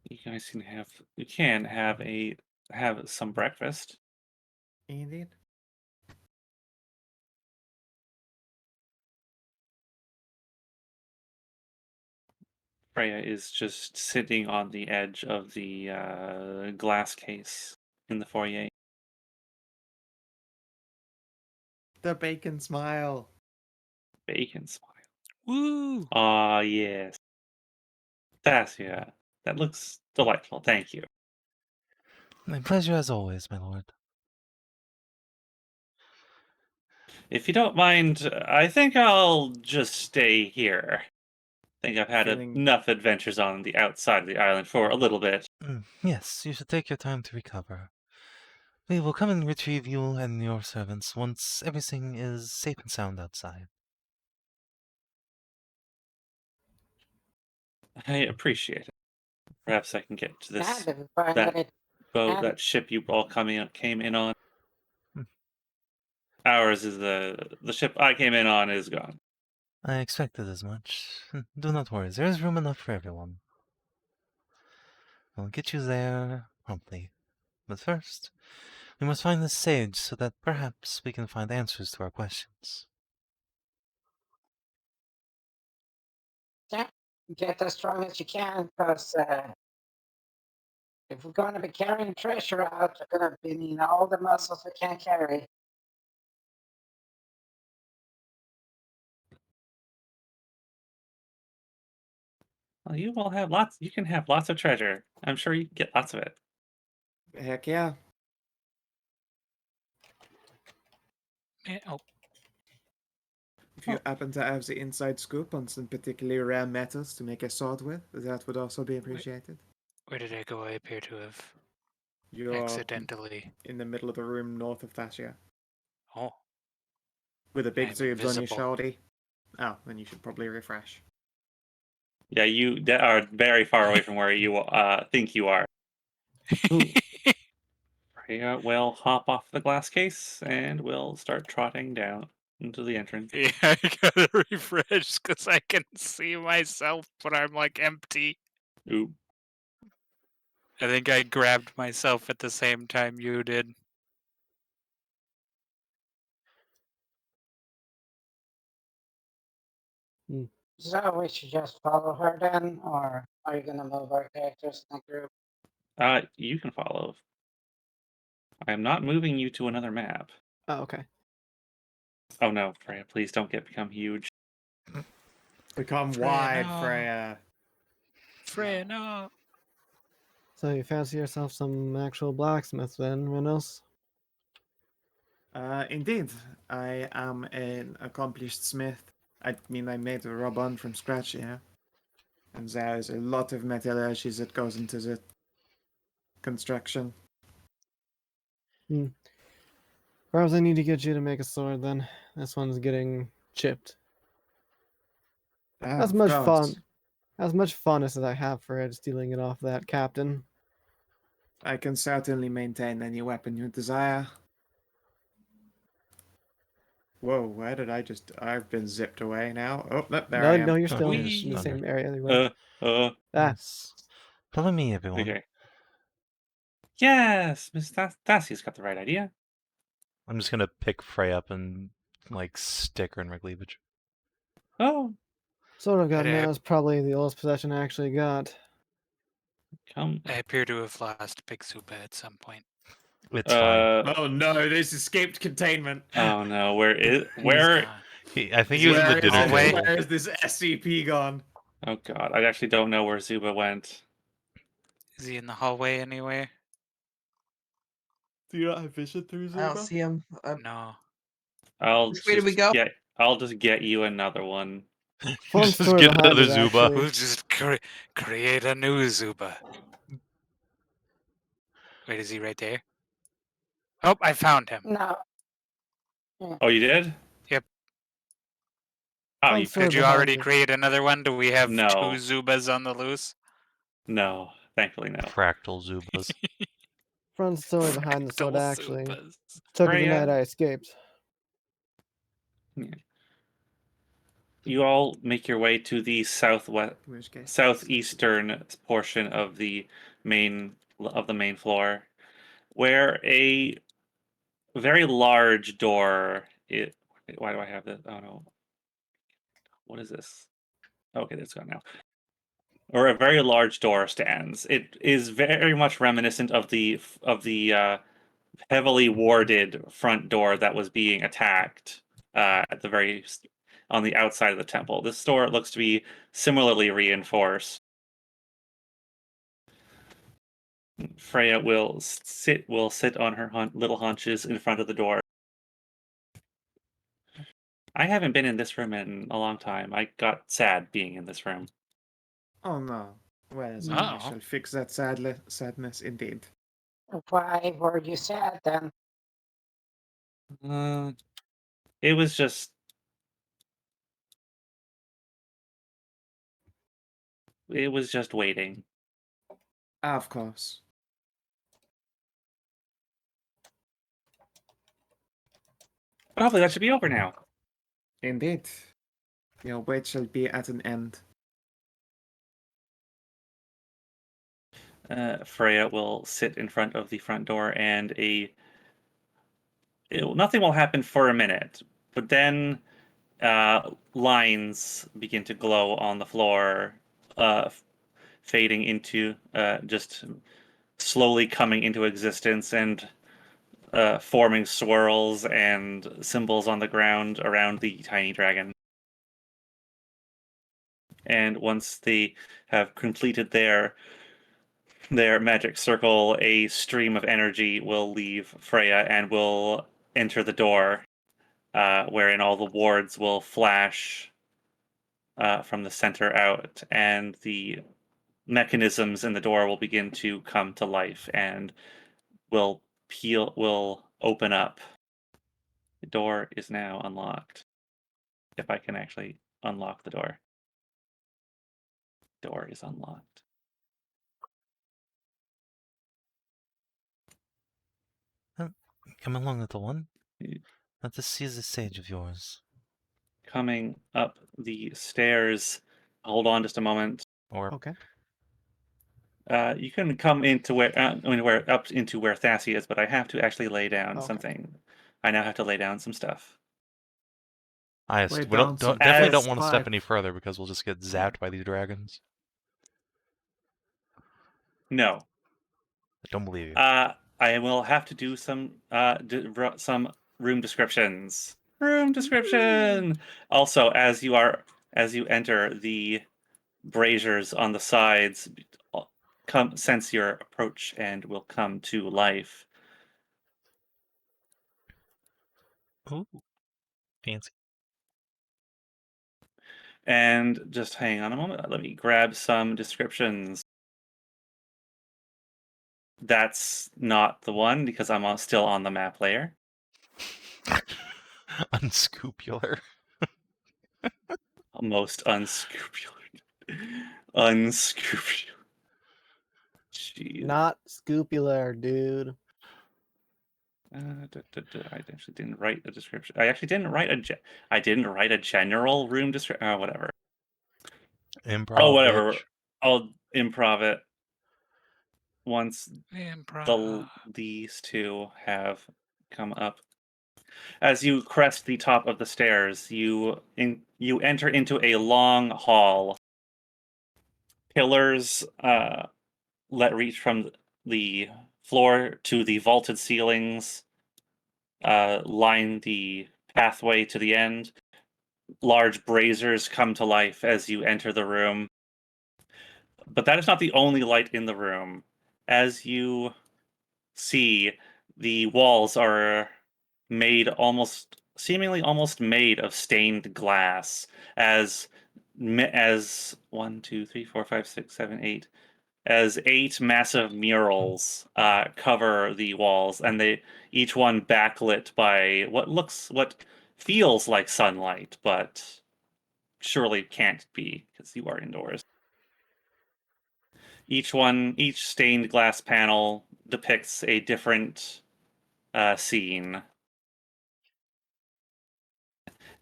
You guys can have some breakfast. Indeed. Freya is just sitting on the edge of the glass case in the foyer. The bacon smile. Bacon smile. Woo! Ah, yes. Thasia, that looks delightful. Thank you. My pleasure as always, my lord. If you don't mind, I think I'll just stay here. I think I've had Feeling- enough adventures on the outside of the island for a little bit. Yes, you should take your time to recover. We will come and retrieve you and your servants once everything is safe and sound outside. I appreciate it. Perhaps I can get to this Now that that it boat, and that ship you all came in on. Hmm. Ours is the ship I came in on is gone. I expected as much. Do not worry, there is room enough for everyone. I'll get you there promptly. But first, we must find the sage so that perhaps we can find answers to our questions. yeah, get as strong as you can, because if we're going to be carrying treasure out, we're going to be needing all the muscles we can carry. Well, you will have lots. You can have lots of treasure. I'm sure you can get lots of it. Heck yeah. Oh, If you happen to have the inside scoop on some particularly rare metals to make a sword with, that would also be appreciated. where did I go? I appear to have You're accidentally. in the middle of the room north of Thasia, Oh, with the big I'm tubes on your invisible. shoulder. Oh, then you should probably refresh. Yeah, you are very far away from where you think you are. Freya will hop off the glass case and will start trotting down into the entrance. Yeah, I gotta refresh because I can see myself, but I'm like empty. Ooh. I think I grabbed myself at the same time you did. So we should just follow her then, or are you going to move our characters in the group? You can follow. I am not moving you to another map. Oh, okay. Oh no, Freya, please don't become huge. Become Freya, wide, no. Freya. Freya, no. So you fancy yourself some actual blacksmith then, Rennous? Indeed, I am an accomplished smith. I mean, I made a robot from scratch, yeah. And there is a lot of metallurgy that goes into the construction. Perhaps I need to get you to make a sword then. This one's getting chipped. As Of much course. fun. As much fun as I have for it stealing it off that captain. I can certainly maintain any weapon you desire. Whoa, where did I just... I've been zipped away now. Oh, no, there I am. No, you're still in Whee! the same area. You Uh, were. uh, Ah, Yes. Follow me, everyone. okay. Yes, Miss Thasia's got the right idea. I'm just gonna pick Frey up and like stick her in my cleavage. Oh, sword I've got Hey, now is probably the oldest possession I actually got. come. I appear to have lost Big Zuba at some point. It's fine. Oh no, this escaped containment. Oh no, where is He's where? gone. I think Is he was he in the in the dinner hallway? table. Where is this SCP gone? Oh god, I actually don't know where Zuba went. Is he in the hallway anywhere? Do you not have vision through I don't see him. No. Which way do we go? I'll just get you another one. Fun Just story get behind another it, Zuba. actually. We'll just create a new Zuba. Wait, is he right there? Oh, I found him. No. Oh, you did? Yep. Oh, Fun you story Did you behind already it. create another one? Do we have No. 2 Zubas on the loose? No, thankfully no. Fractal Zubas. Fun story behind the sword, Fractal actually. Zubas. Took it the Freya. night I escaped. You all make your way to the southeastern portion of the main floor, where a very large door. Why do I have this? Oh no! What is this? Okay, that's gone now. Or a very large door stands. It is very much reminiscent of the heavily warded front door that was being attacked at the on the outside of the temple. This door looks to be similarly reinforced. Freya will sit on her little haunches in front of the door. I haven't been in this room in a long time. I got sad being in this room. Oh no. Well, then I Uh-oh. shall fix that sadness indeed. Why were you sad then? It was just waiting. Of course. But hopefully that should be over now. Indeed. Your wait shall be at an end. Freya will sit in front of the front door, and nothing will happen for a minute. But then lines begin to glow on the floor, fading into just slowly coming into existence and forming swirls and symbols on the ground around the tiny dragon. And once they have completed their magic circle, a stream of energy will leave Freya and will enter the door, wherein all the wards will flash from the center out, and the mechanisms in the door will begin to come to life and will open up. The door is now unlocked. If I can actually unlock the door. Door is unlocked. Come along, little one. Let us see the sage of yours. Coming up the stairs. Hold on just a moment. Or Okay. You can come into where up into where Thasia is, but I have to actually lay down Okay. something. I now have to lay down some stuff. I Lay we don't, down some definitely as don't want to step pipe. any further because we'll just get zapped by these dragons. No. I don't believe you. I will have to do some room descriptions. Room description. Also, as you enter, the braziers on the sides sense your approach and will come to life. Ooh, fancy. And just hang on a moment. Let me grab some descriptions. That's not the one because I'm still on the map layer. Unscrupular. Most unscrupulous. Unscrupulous. Jeez. Not scopular, dude. I actually didn't write a description. I actually didn't write I didn't write a general room description. Oh, whatever. Improv, Whatever. bitch. I'll improv it once Improv. these two have come up. As you crest the top of the stairs, you enter into a long hall. Pillars let reach from the floor to the vaulted ceilings, line the pathway to the end. Large braziers come to life as you enter the room. But that is not the only light in the room. As you see, the walls are seemingly almost made of stained glass, as 8 as 8 massive murals cover the walls, and they each one backlit by what feels like sunlight, but surely can't be because you are indoors. Each stained glass panel depicts a different scene.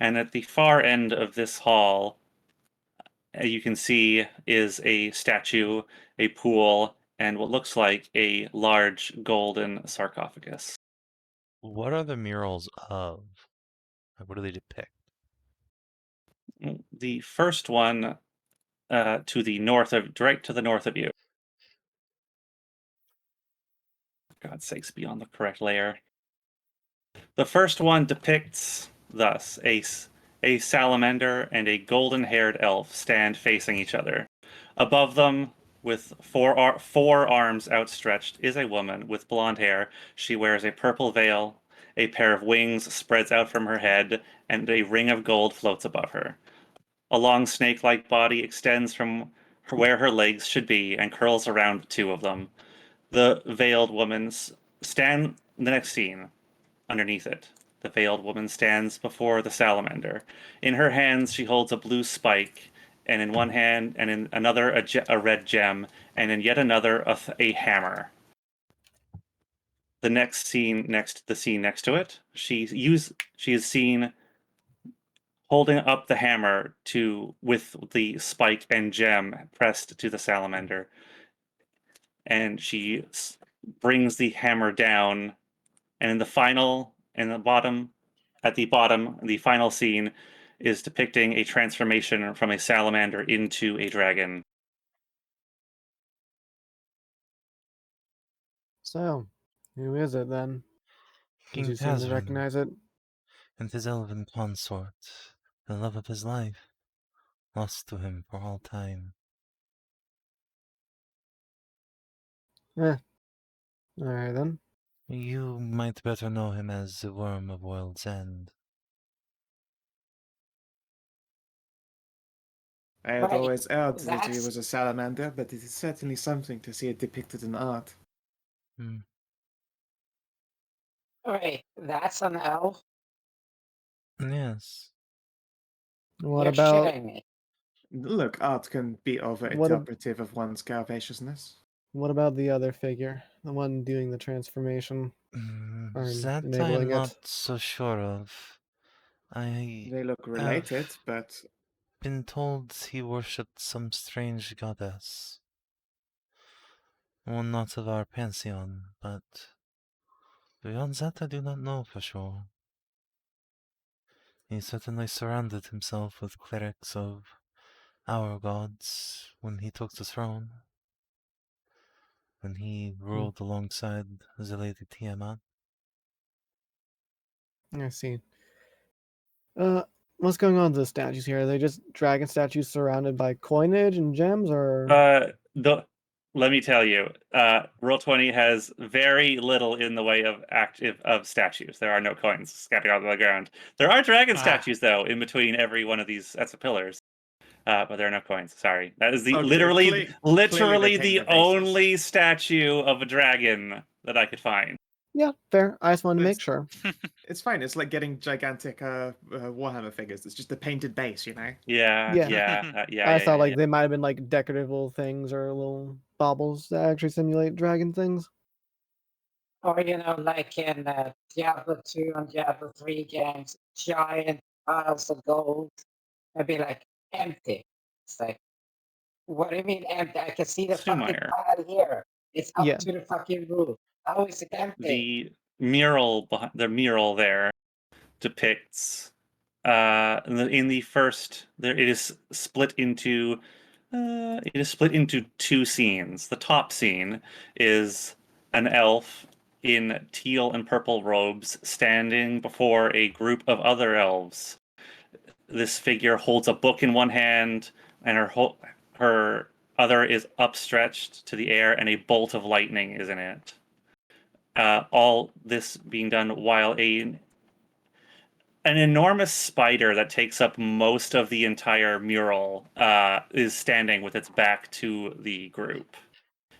And at the far end of this hall, you can see is a statue, a pool, and what looks like a large golden sarcophagus. What are the murals of? Like, what do they depict? The first one direct to the north of you. For God's sakes, be on the correct layer. The first one depicts thus a salamander and a golden-haired elf stand facing each other. Above them, with four arms outstretched, is a woman with blonde hair. She wears a purple veil, a pair of wings spreads out from her head, and a ring of gold floats above her. A long snake-like body extends from where her legs should be and curls around 2 of them. The veiled woman stand the next scene. Underneath it, the veiled woman stands before the salamander. In her hands, she holds a blue spike, and in one hand, and in another, a red gem, and in yet another, a hammer. The scene next to it, she is seen holding up the hammer with the spike and gem pressed to the salamander, and she brings the hammer down. And at the bottom, the final scene is depicting a transformation from a salamander into a dragon. So, who is it then? Did King you seem to Tazrin recognize it? and his elven consort, the love of his life, lost to him for all time. Alright then. You might better know him as the Worm of World's End. I had Right, always heard that he that's- was a salamander, but it is certainly something to see it depicted in art. Wait, that's an elf? Yes. What You're about shitting me. Look, art can be over-interpretive of one's curvaceousness. what about the other figure? The one doing the transformation or That I enabling am it? not so sure of. They look have related, but been told he worshipped some strange goddess. One not of our pantheon, but beyond that I do not know for sure. He certainly surrounded himself with clerics of our gods when he took the throne, when he ruled alongside the Lady Tiamat. I see. What's going on with the statues here? Are they just dragon statues surrounded by coinage and gems, or? Let me tell you, Roll20 has very little in the way of active of statues. There are no coins scattered out on the ground. There are dragon statues though in between every one of these sets of pillars. But there are no coins. Sorry, that is the Okay, literally clearly they take the the bases. only statue of a dragon that I could find. Yeah, fair. I just wanted to It's- make sure. It's fine. It's like getting gigantic Warhammer figures. It's just a painted base, you know. Yeah, Yeah. yeah. I thought like they might have been like decorative little things or little baubles that actually simulate dragon things. Or, like in Diablo 2 and Diablo 3 games, giant piles of gold. I'd be like, empty. It's like, what do you mean empty? I can see the fucking Sumire. pile here. It's up Yeah. to the fucking roof. How is it empty? The mural there depicts in the first there it is split into two scenes. The top scene is an elf in teal and purple robes standing before a group of other elves. This figure holds a book in one hand, and her other is upstretched to the air, and a bolt of lightning is in it. All this being done while an enormous spider that takes up most of the entire mural is standing with its back to the group.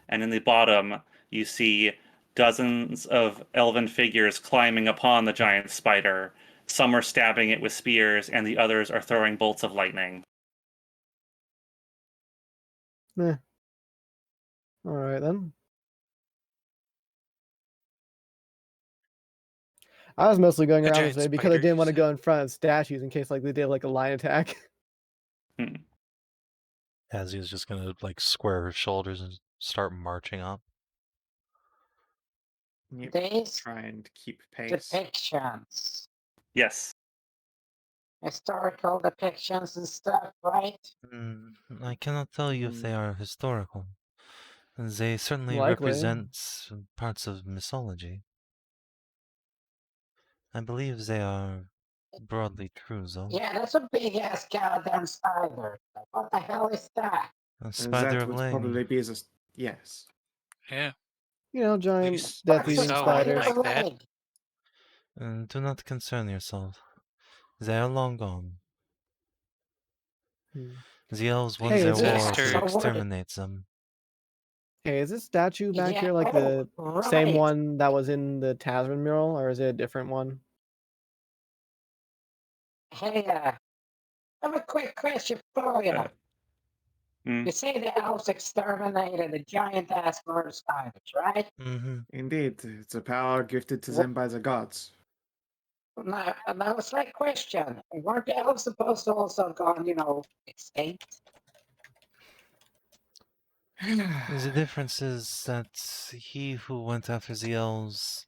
And in the bottom, you see dozens of elven figures climbing upon the giant spider. Some are stabbing it with spears, and the others are throwing bolts of lightning. All right then. I was mostly going A around giant this way because I spider, didn't you want to said? go in front of statues in case like they did like a line attack. Tazia's just gonna like square her shoulders and start marching up. Yep. These Try and keep pace. depictions, Yes. historical depictions and stuff, right? I cannot tell you if they are historical. They certainly Likely. represent parts of mythology. I believe they are broadly true, though. Yeah, that's a big ass goddamn spider. What the hell is that? A spider That of would Lang. probably be as yes. Yeah. You know, giant Least death-eating saw one spiders. like that. Do not concern yourself. They are long gone. The elves won Hey, their is war this- to So what- exterminate them. Hey, is this statue back Yeah, here like the right. same one that was in the Tasman mural, or is it a different one? Hey, I have a quick question for you. Hmm. You say the elves exterminated the giant ass murder spiders, right? Mm-hmm. Indeed, it's a power gifted to Wha- them by the gods. Now, that was my question. Weren't the elves supposed to also have gone, extinct? The difference is that he who went after the elves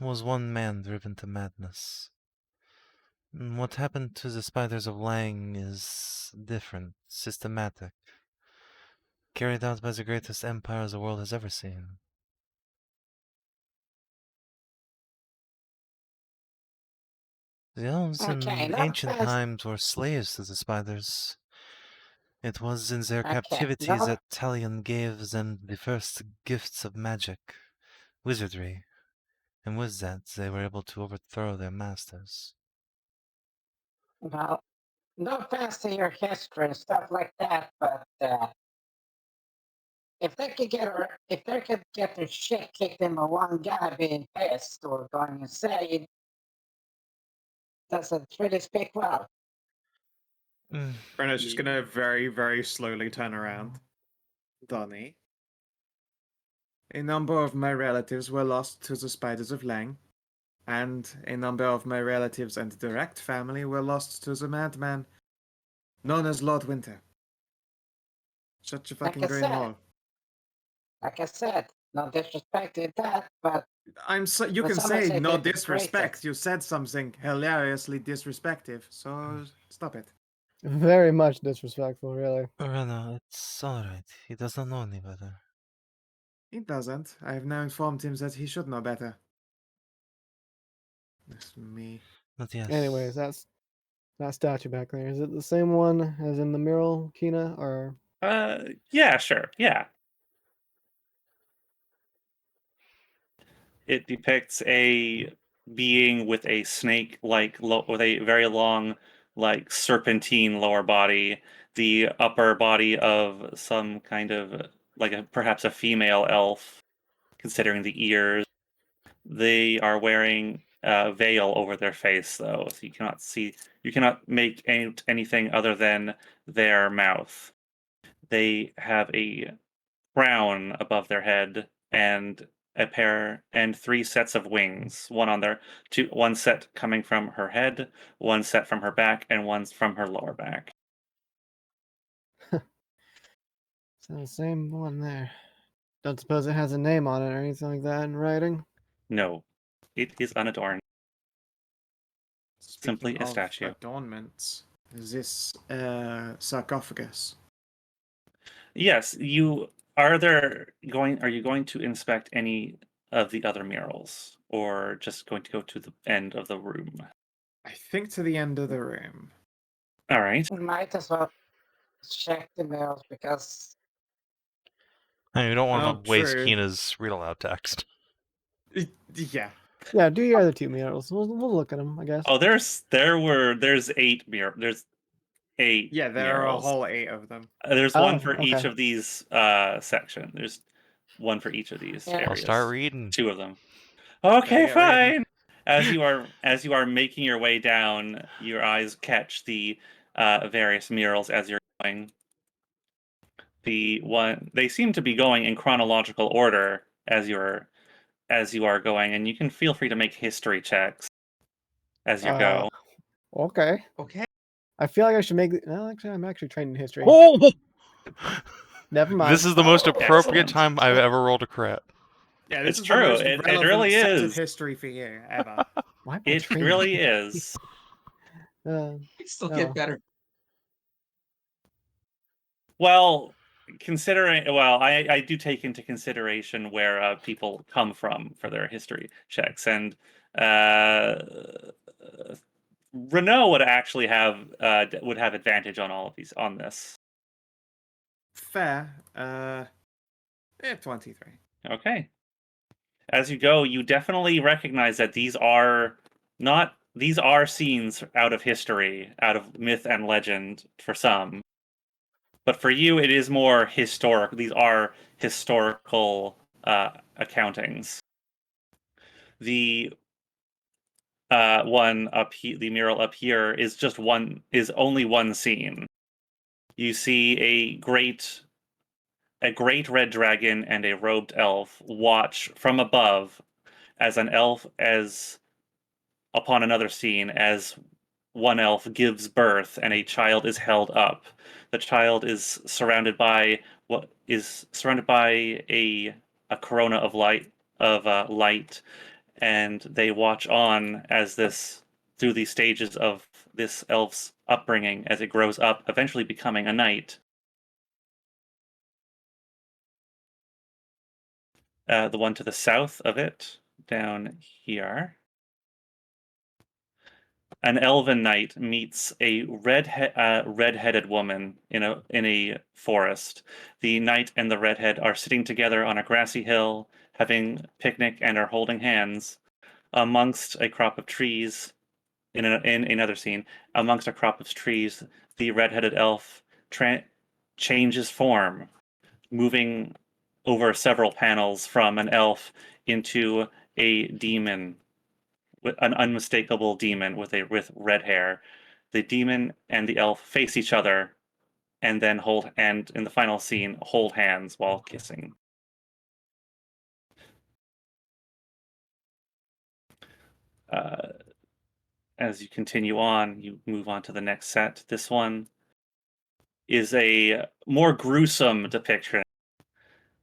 was one man driven to madness. What happened to the spiders of Lang is different, systematic, carried out by the greatest empire the world has ever seen. The elves Okay, in not ancient fast. times were slaves to the spiders. It was in their Okay, captivity no. that Talion gave them the first gifts of magic, wizardry, and with that they were able to overthrow their masters. Well, no offense to your history and stuff like that, but if they could get their shit kicked in by one guy being pissed or going insane, doesn't really speak well. Rennous just gonna very, very slowly turn around. Donny. A number of my relatives were lost to the spiders of Lang, and a number of my relatives and direct family were lost to the madman known as Lord Winter. Shut your Like fucking I green said. hole. Like I said, no disrespect to that, but You When can somebody say say no they're the disrespect. greatest- You said something hilariously disrespective, so stop it. Very much disrespectful, really. Rennous, it's alright. He does not know any better. He doesn't. I have now informed him that he should know better. That's me. But yes. Anyways, that's that statue back there. Is it the same one as in the mural, Kina, or Yeah, sure. Yeah. It depicts a being with a snake-like, with a very long, like serpentine lower body, the upper body of some kind of perhaps a female elf, considering the ears. They are wearing a veil over their face, though, so you cannot make anything other than their mouth. They have a crown above their head and three sets of wings. One set coming from her head, one set from her back, and one from her lower back. so the same one there? Don't suppose it has a name on it or anything like that in writing? No, it is unadorned. Simply Speaking a of statue. adornments, is this sarcophagus? Yes, are you going to inspect any of the other murals, or just going to go to the end of the room? I think to the end of the room. All right. We might as well check the mails because I mean, you don't want Oh, to waste true. Kina's read aloud text. Yeah. Yeah, do your other two murals. We'll look at them, I guess. Oh, there's 8 there's 8 Yeah, there are a murals. whole 8 of them. There's Oh, one for each okay. of these sections. There's one for each of these Yeah. areas. I'll start reading. 2 of them. Okay, get reading. fine. As you are making your way down, your eyes catch the various murals as you're going. They seem to be going in chronological order as you are going, and you can feel free to make history checks as you go. Okay. Okay. I feel like I should make. Well, actually, I'm actually trained in history. Oh! Never mind. This is the most Oh, appropriate excellent. time I've ever rolled a crit. Yeah, this It's is true. the most It relevant really set is. of history for you ever. Why am I It trained? really is. It still Oh. get better. Well, I do take into consideration where people come from for their history checks, and Rennous would actually would have advantage on all of these on this. Fair. 23. Okay. As you go, you definitely recognize that these are scenes out of history, out of myth and legend for some. But for you, it is more historic. These are historical accountings. The the mural up here is only one scene. You see a great red dragon and a robed elf watch from above as upon another scene as one elf gives birth and a child is held up. The child is surrounded by a corona of light, and they watch on as this through the stages of this elf's upbringing as it grows up, eventually becoming a knight. The one to the south of it, down here. An elven knight meets a red-headed woman in a forest. The knight and the redhead are sitting together on a grassy hill, having picnic, and are holding hands amongst a crop of trees. In another scene, amongst a crop of trees, the red-headed elf changes form, moving over several panels from an elf into a demon, an unmistakable demon with red hair. The demon and the elf face each other, and then in the final scene hold hands while kissing. As you continue on, you move on to the next set. This one is a more gruesome depiction.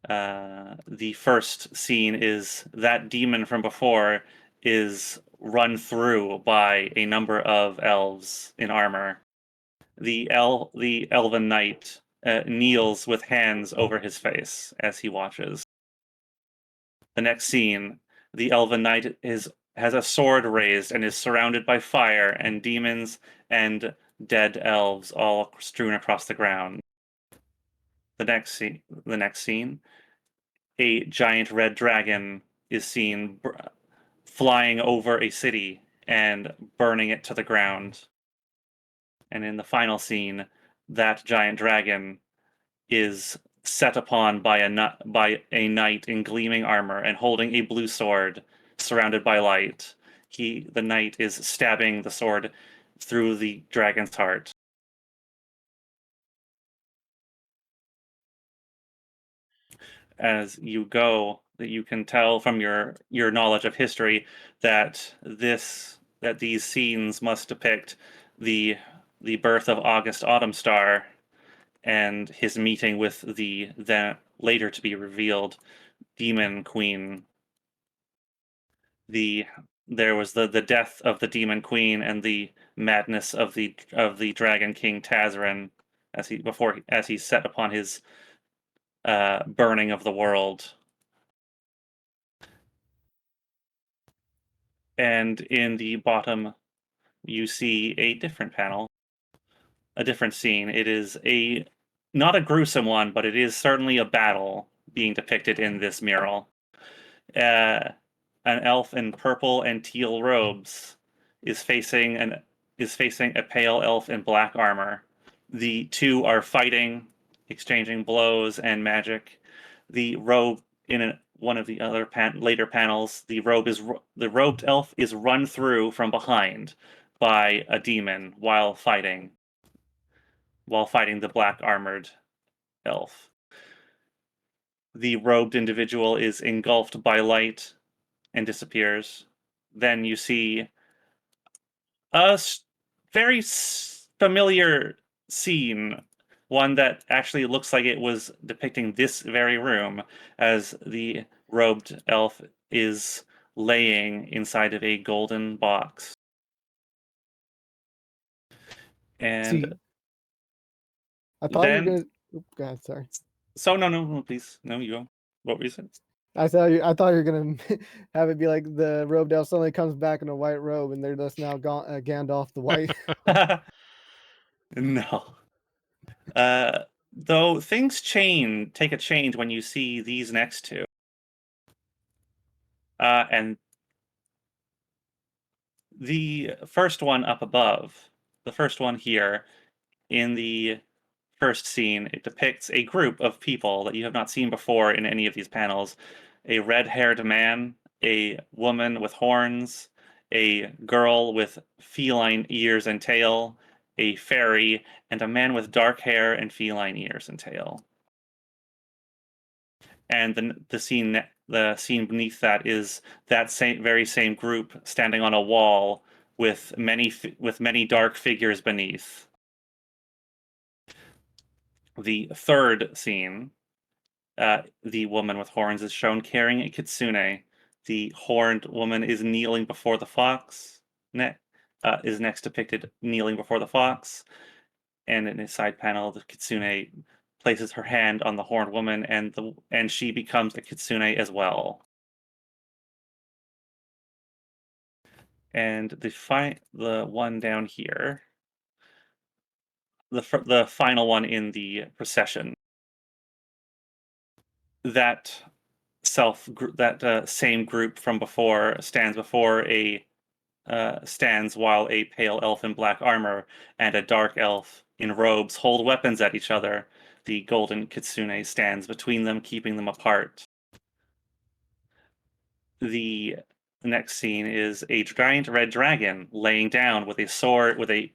The first scene is that demon from before is run through by a number of elves in armor. The elven knight kneels with hands over his face as he watches. The next scene, the elven knight has a sword raised and is surrounded by fire and demons and dead elves all strewn across the ground. The next scene, a giant red dragon is seen flying over a city and burning it to the ground. And in the final scene, that giant dragon is set upon by a knight in gleaming armor and holding a blue sword, surrounded by light. The knight is stabbing the sword through the dragon's heart. As you go, that you can tell from your knowledge of history that these scenes must depict the birth of August Autumnstar and his meeting with the then later to be revealed Demon Queen. There was the death of the Demon Queen and the madness of the Dragon King Tazrin as he set upon his burning of the world. And in the bottom, you see a different panel, a different scene. It is not a gruesome one, but it is certainly a battle being depicted in this mural. An elf in purple and teal robes is facing a pale elf in black armor. The two are fighting, exchanging blows and magic. The robe in one of the other later panels, the robed elf is run through from behind by a demon while fighting the black armored elf. The robed individual is engulfed by light and disappears. Then you see a very familiar scene, one that actually looks like it was depicting this very room, as the robed elf is laying inside of a golden box. And See, I thought you were then, gonna. Go ahead, sorry. so no, please, no, you go. What were you saying? I thought you were gonna have it be like the robed elf suddenly comes back in a white robe, and they're just now Gandalf the White. No. Though things take a change when you see these next two. And the first one up above, the first one here in the first scene, it depicts a group of people that you have not seen before in any of these panels. A red-haired man, a woman with horns, a girl with feline ears and tail, a fairy, and a man with dark hair and feline ears and tail. And the scene beneath that is that very same group standing on a wall with many dark figures beneath. The third scene, the woman with horns is shown carrying a kitsune. The horned woman is kneeling before the fox. Is next depicted kneeling before the fox, and in a side panel, the kitsune places her hand on the horned woman, and she becomes a kitsune as well. And the one down here, the final one in the procession, that same group from before stands while a pale elf in black armor and a dark elf in robes hold weapons at each other. The golden kitsune stands between them, keeping them apart. The next scene is a giant red dragon laying down with a sword, with a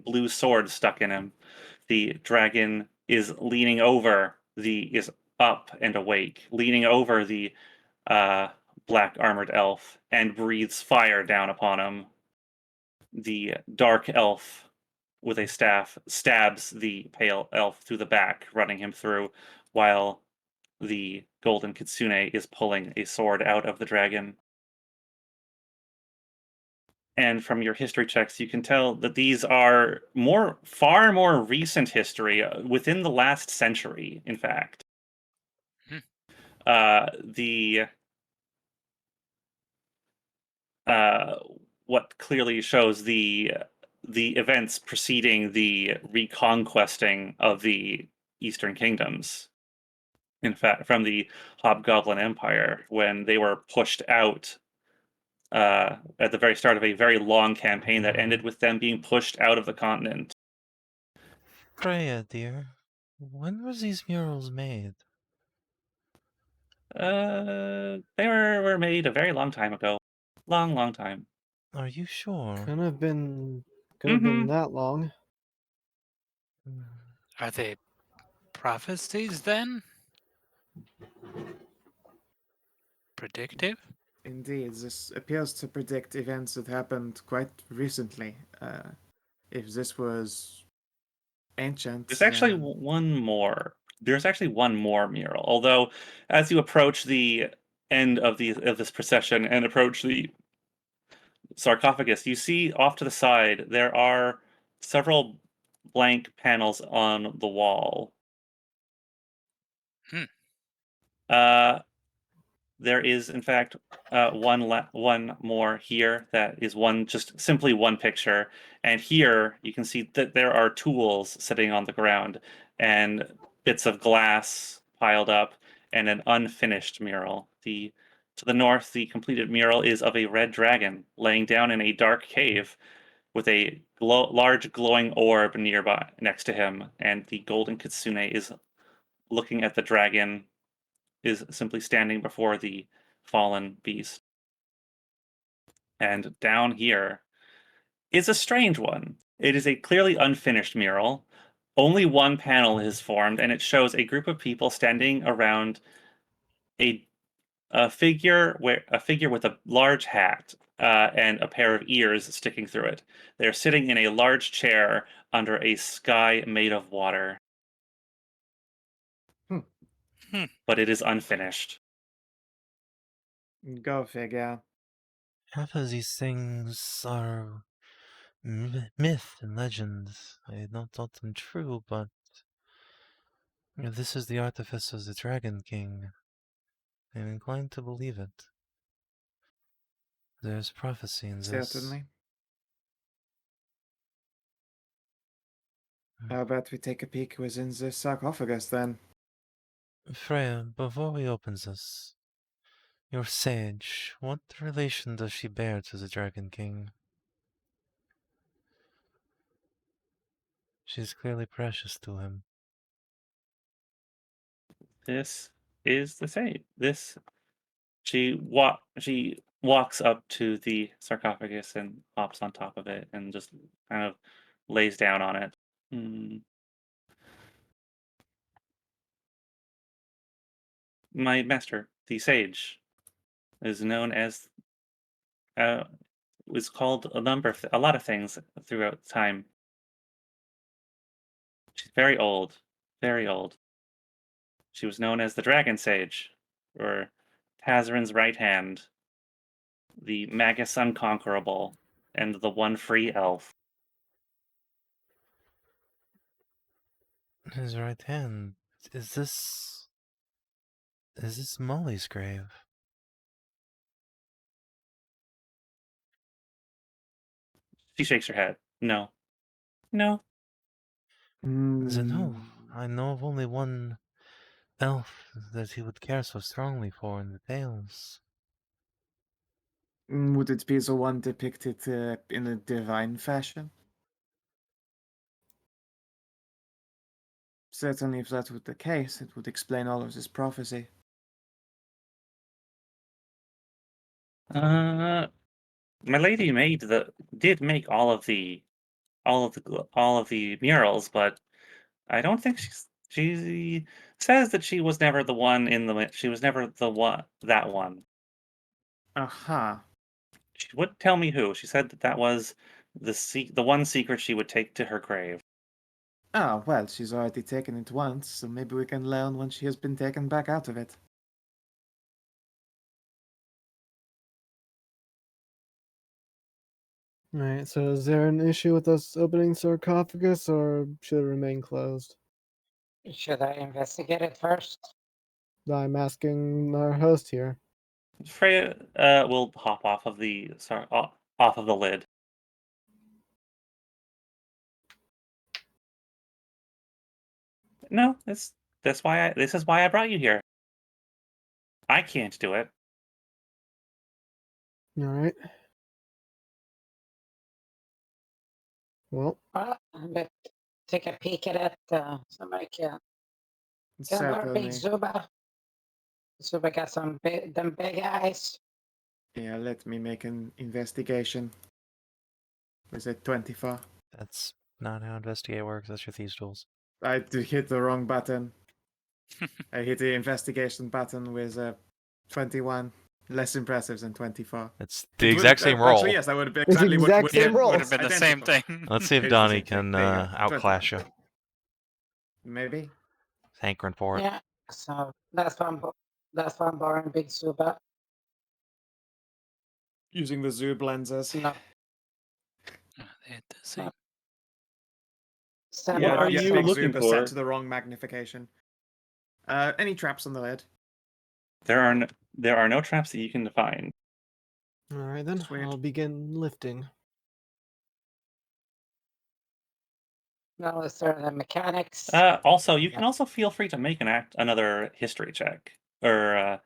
blue sword stuck in him. The dragon is is up and awake, leaning over the black armored elf and breathes fire down upon him. The dark elf with a staff stabs the pale elf through the back, running him through, while the golden kitsune is pulling a sword out of the dragon. And from your history checks, you can tell that these are far more recent history, within the last century, in fact. The what clearly shows the events preceding the reconquesting of the Eastern Kingdoms. In fact, from the Hobgoblin Empire, when they were pushed out at the very start of a very long campaign that ended with them being pushed out of the continent. Freya, dear, when were these murals made? They were made a very long time ago. Long time. Are you sure? Couldn't have been that long. Are they prophecies then? Predictive? Indeed, this appears to predict events that happened quite recently. If this was ancient, There's actually then one more. There's actually one more mural. Although, as you approach the end of this procession and approach the sarcophagus, you see off to the side there are several blank panels on the wall. Hmm. There is, in fact, one more here that is just simply one picture. And here you can see that there are tools sitting on the ground and bits of glass piled up and an unfinished mural. To the north, the completed mural is of a red dragon laying down in a dark cave with a large glowing orb nearby next to him, and the golden kitsune is looking at the dragon, is simply standing before the fallen beast. And down here is a strange one. It is a clearly unfinished mural. Only one panel is formed, and it shows a group of people standing around a figure with a large hat and a pair of ears sticking through it. They're sitting in a large chair under a sky made of water. But it is unfinished. go figure. Half of these things are myth and legends. I don't thought them true, but if this is the Artificer of the Dragon King, I'm inclined to believe it. There's prophecy in this. Certainly. How about we take a peek within the sarcophagus then? Freya, before we open this, your sage, what relation does she bear to the Dragon King? She's clearly precious to him. This is the same. She walks up to the sarcophagus and hops on top of it and just kind of lays down on it. My master, the sage, is known as was called a lot of things throughout time. She's very old, very old. She was known as the Dragon Sage, or Tazarin's right hand, the Magus Unconquerable, and the One Free Elf. His right hand. Is this Molly's grave? She shakes her head. No. No. No, I know of only one elf that he would care so strongly for in the tales. Would it be the one depicted in a divine fashion? Certainly, if that were the case, it would explain all of this prophecy. My lady did make all of the murals, but I don't think she says that she was never the one she was never that one. Aha. She would tell me who. She said that was the one secret she would take to her grave. Ah, well, she's already taken it once, so maybe we can learn when she has been taken back out of it. Alright, so is there an issue with us opening sarcophagus, or should it remain closed? Should I investigate it first? I'm asking our host here. Freya will hop off of the lid. No, this is why I brought you here. I can't do it. All right. Well, But take a peek at it. Somebody can. Don't worry, Big Certainly. Zuba. Zuba got them big eyes. Yeah, let me make an investigation. Was it 24? That's not how investigate works. That's your thieves' tools. I did hit the wrong button. I hit the investigation button with 21. Less impressive than 24. It's It the would- exact same roll. Actually, yes, that would have been It's the exactly exact what same Yeah, roll. would have been the same Identical. thing. Let's see if It's the Donny same thing. can There you go. outclass you. Maybe. Hankering for it. Yeah. So that's why I'm borrowing Big Zuba. Using the Zoob lenses. No. They hit the same. Seven What are yeah, you Big looking Zoob is set for? to the wrong magnification. Any traps on the lid? There are no traps that you can find. all right then. Sweet. I'll begin lifting. No, is there the mechanics? Also, you can also feel free to make another history check, or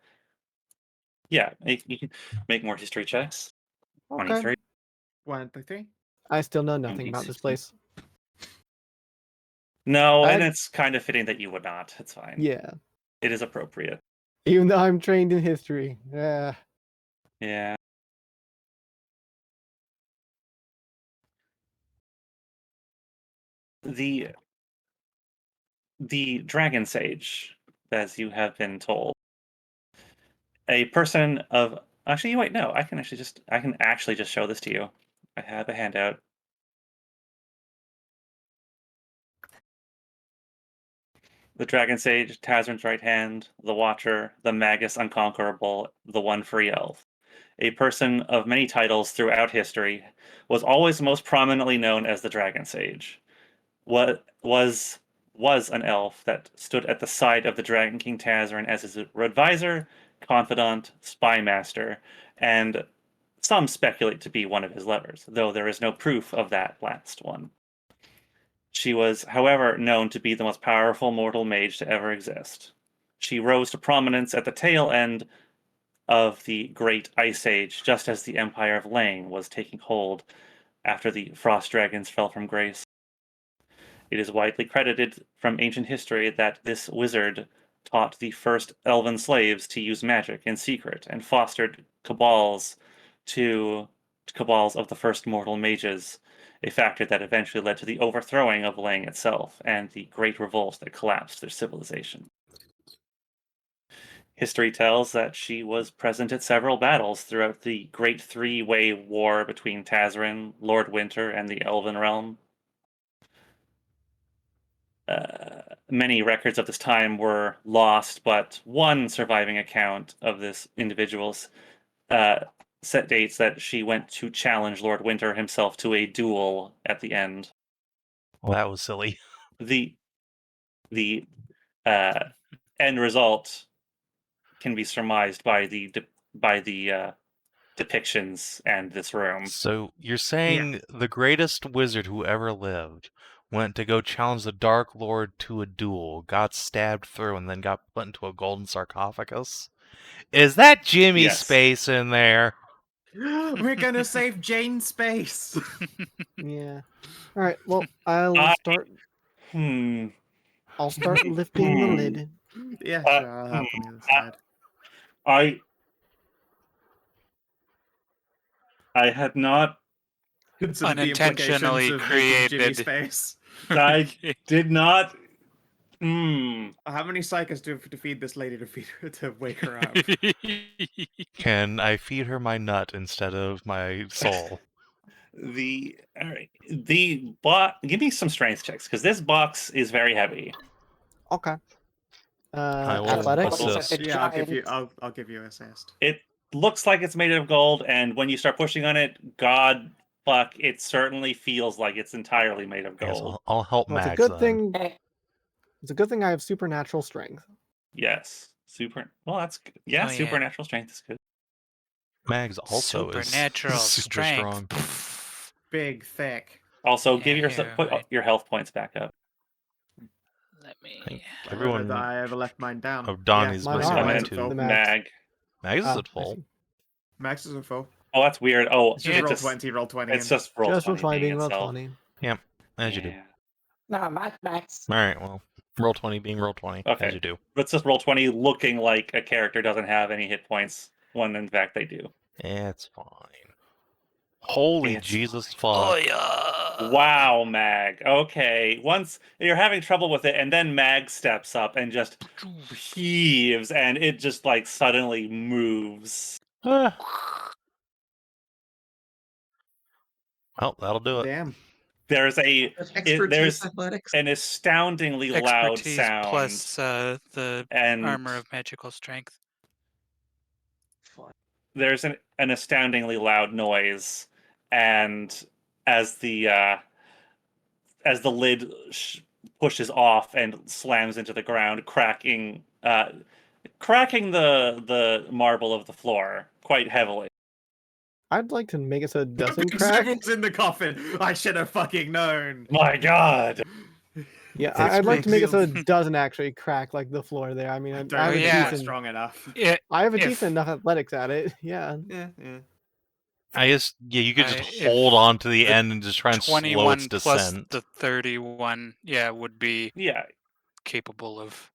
yeah, you can make more history checks. Okay. 23. 1, 2, 3. I still know nothing about this place. No, and I- it's kind of fitting that you would not. It's fine. Yeah. It is appropriate. Even though I'm trained in history. Yeah. Yeah. The Dragon Sage, as you have been told, a person of actually wait, no, I can actually just show this to you. I have a handout. The Dragon Sage, Tazrin's right hand, the Watcher, the Magus Unconquerable, the One Free Elf. A person of many titles throughout history, was always most prominently known as the Dragon Sage. What was an elf that stood at the side of the Dragon King Tazrin as his advisor, confidant, spy master, and some speculate to be one of his lovers, though there is no proof of that last one. She was, however, known to be the most powerful mortal mage to ever exist. She rose to prominence at the tail end of the Great Ice Age, just as the Empire of Lane was taking hold after the Frost Dragons fell from grace. It is widely credited from ancient history that this wizard taught the first elven slaves to use magic in secret and fostered cabals of the first mortal mages, a factor that eventually led to the overthrowing of Lang itself and the great revolt that collapsed their civilization. History tells that she was present at several battles throughout the Great Three-Way War between Tazrin, Lord Winter, and the Elven Realm. Many records of this time were lost, but one surviving account of this individual's set dates that she went to challenge Lord Winter himself to a duel at the end. Well, that was silly. The end result can be surmised by the depictions and this room. So you're saying the greatest wizard who ever lived went to go challenge the Dark Lord to a duel, got stabbed through, and then got put into a golden sarcophagus? Is that Jimmy Yes. Space in there? We're gonna save Jane Space. Yeah. All right. Well, I'll I- start. Hmm. I'll start lifting the Hmm. lid. Yeah, sure. I'll help on the other side. I had not. Consider the implications Unintentionally of making Jimmy created. Space. I did not. Hmm. How many psychos do to feed this lady to wake her up? Can I feed her my nut instead of my soul? All right. The box. Give me some strength checks because this box is very heavy. Okay. I will Athletics. assist. Yeah, I'll give you assist. It looks like it's made of gold, and when you start pushing on it, it certainly feels like it's entirely made of Yes, gold. I'll help Well, it's a Mags good then. thing. Hey, It's a good thing I have supernatural strength. Yes. Well, that's good. Yeah, Oh, yeah. supernatural strength is good. Mags also is Supernatural super strong. strength. Big, thick. Also, Yeah, give yourself you're put right. your health points back up. Let I think me. everyone. Whether I ever left mine down. Oh, Donny's mine missing are. I mine meant too. The max. Mag. Mags is Oh, at I full. see. Max is a full. Oh, that's weird. Oh, It's just Yeah. roll 20, roll 20. It's and- just roll Just 20 roll 20 being roll itself. 20. As you do. Yeah. No, Max. All right. Well, roll 20 being roll 20 as Okay. you do. Let's just roll 20 looking like a character doesn't have any hit points, when in fact they do. It's fine. Holy It's Jesus Oh fuck! yeah. Wow, Mag. Okay. Once you're having trouble with it, and then Mag steps up and just heaves, and it just like suddenly moves. Ah. Well, that'll do it. Damn. There's Expertise there's athletics. an astoundingly loud Expertise sound, plus the and armor of magical strength. Fun. there's an astoundingly loud noise, and as the lid pushes off and slams into the ground, cracking the marble of the floor quite heavily. I'd like to make it so it doesn't crack. Savin's in the coffin. I should have fucking known. My God! Yeah, It's I'd like to make it so big. it doesn't actually crack like the floor there. I mean, I I don't have a think yeah. I'm decent, strong enough. I have a If- decent enough athletics at it. Yeah. Yeah. I just you could just if hold on to the the end and just try and slow 21 its plus descent. the 31, would be Yeah, capable of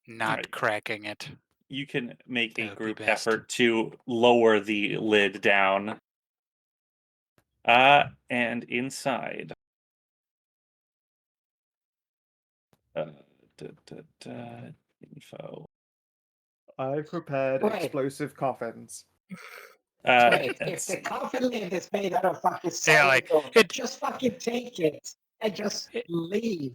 not Right. cracking it. you can make That a would be group best. effort to lower the lid down. And inside. Info. I prepared Wait. explosive coffins. Wait, if It's- the coffin lid is made out of fucking Yeah, solid like, gold, it- just fucking take it and just leave.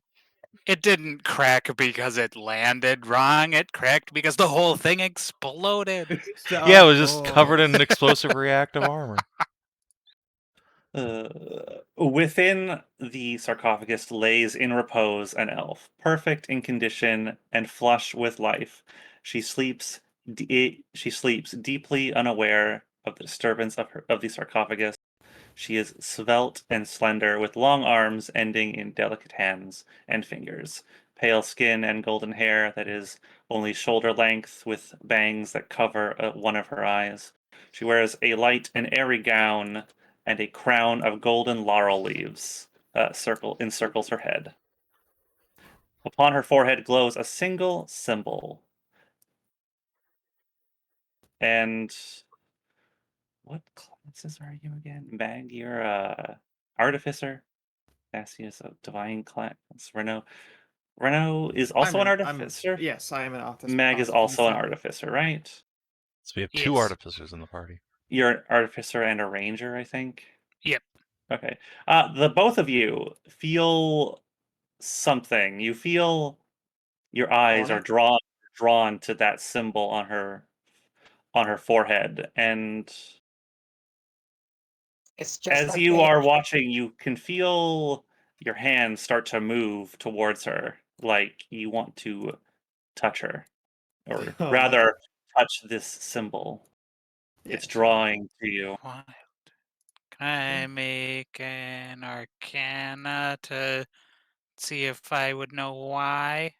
It didn't crack because it landed wrong. It cracked because the whole thing exploded. Yeah, it was just covered in explosive reactive armor. Within the sarcophagus lays in repose an elf, perfect in condition and flush with life. She sleeps deeply unaware of the disturbance of the sarcophagus. She is svelte and slender, with long arms ending in delicate hands and fingers, pale skin and golden hair that is only shoulder length, with bangs that cover one of her eyes. She wears a light and airy gown, and a crown of golden laurel leaves encircles her head. Upon her forehead glows a single symbol. And what classes are you again? Mag, you're Artificer. Thasia is a divine class. Rennous is also an artificer. Yes, I am an artist. Mag is also an artificer. artificer, right? So we have two Yes. artificers in the party. You're an artificer and a ranger, I think. Yep. Okay. The both of you feel something. You feel your eyes are drawn to that symbol on her forehead, and It's just as like you are watching, you can feel your hands start to move towards her, like you want to touch her, or Oh, rather, touch this symbol. Yeah. It's drawing to you. Wild. Can I make an arcana to see if I would know why?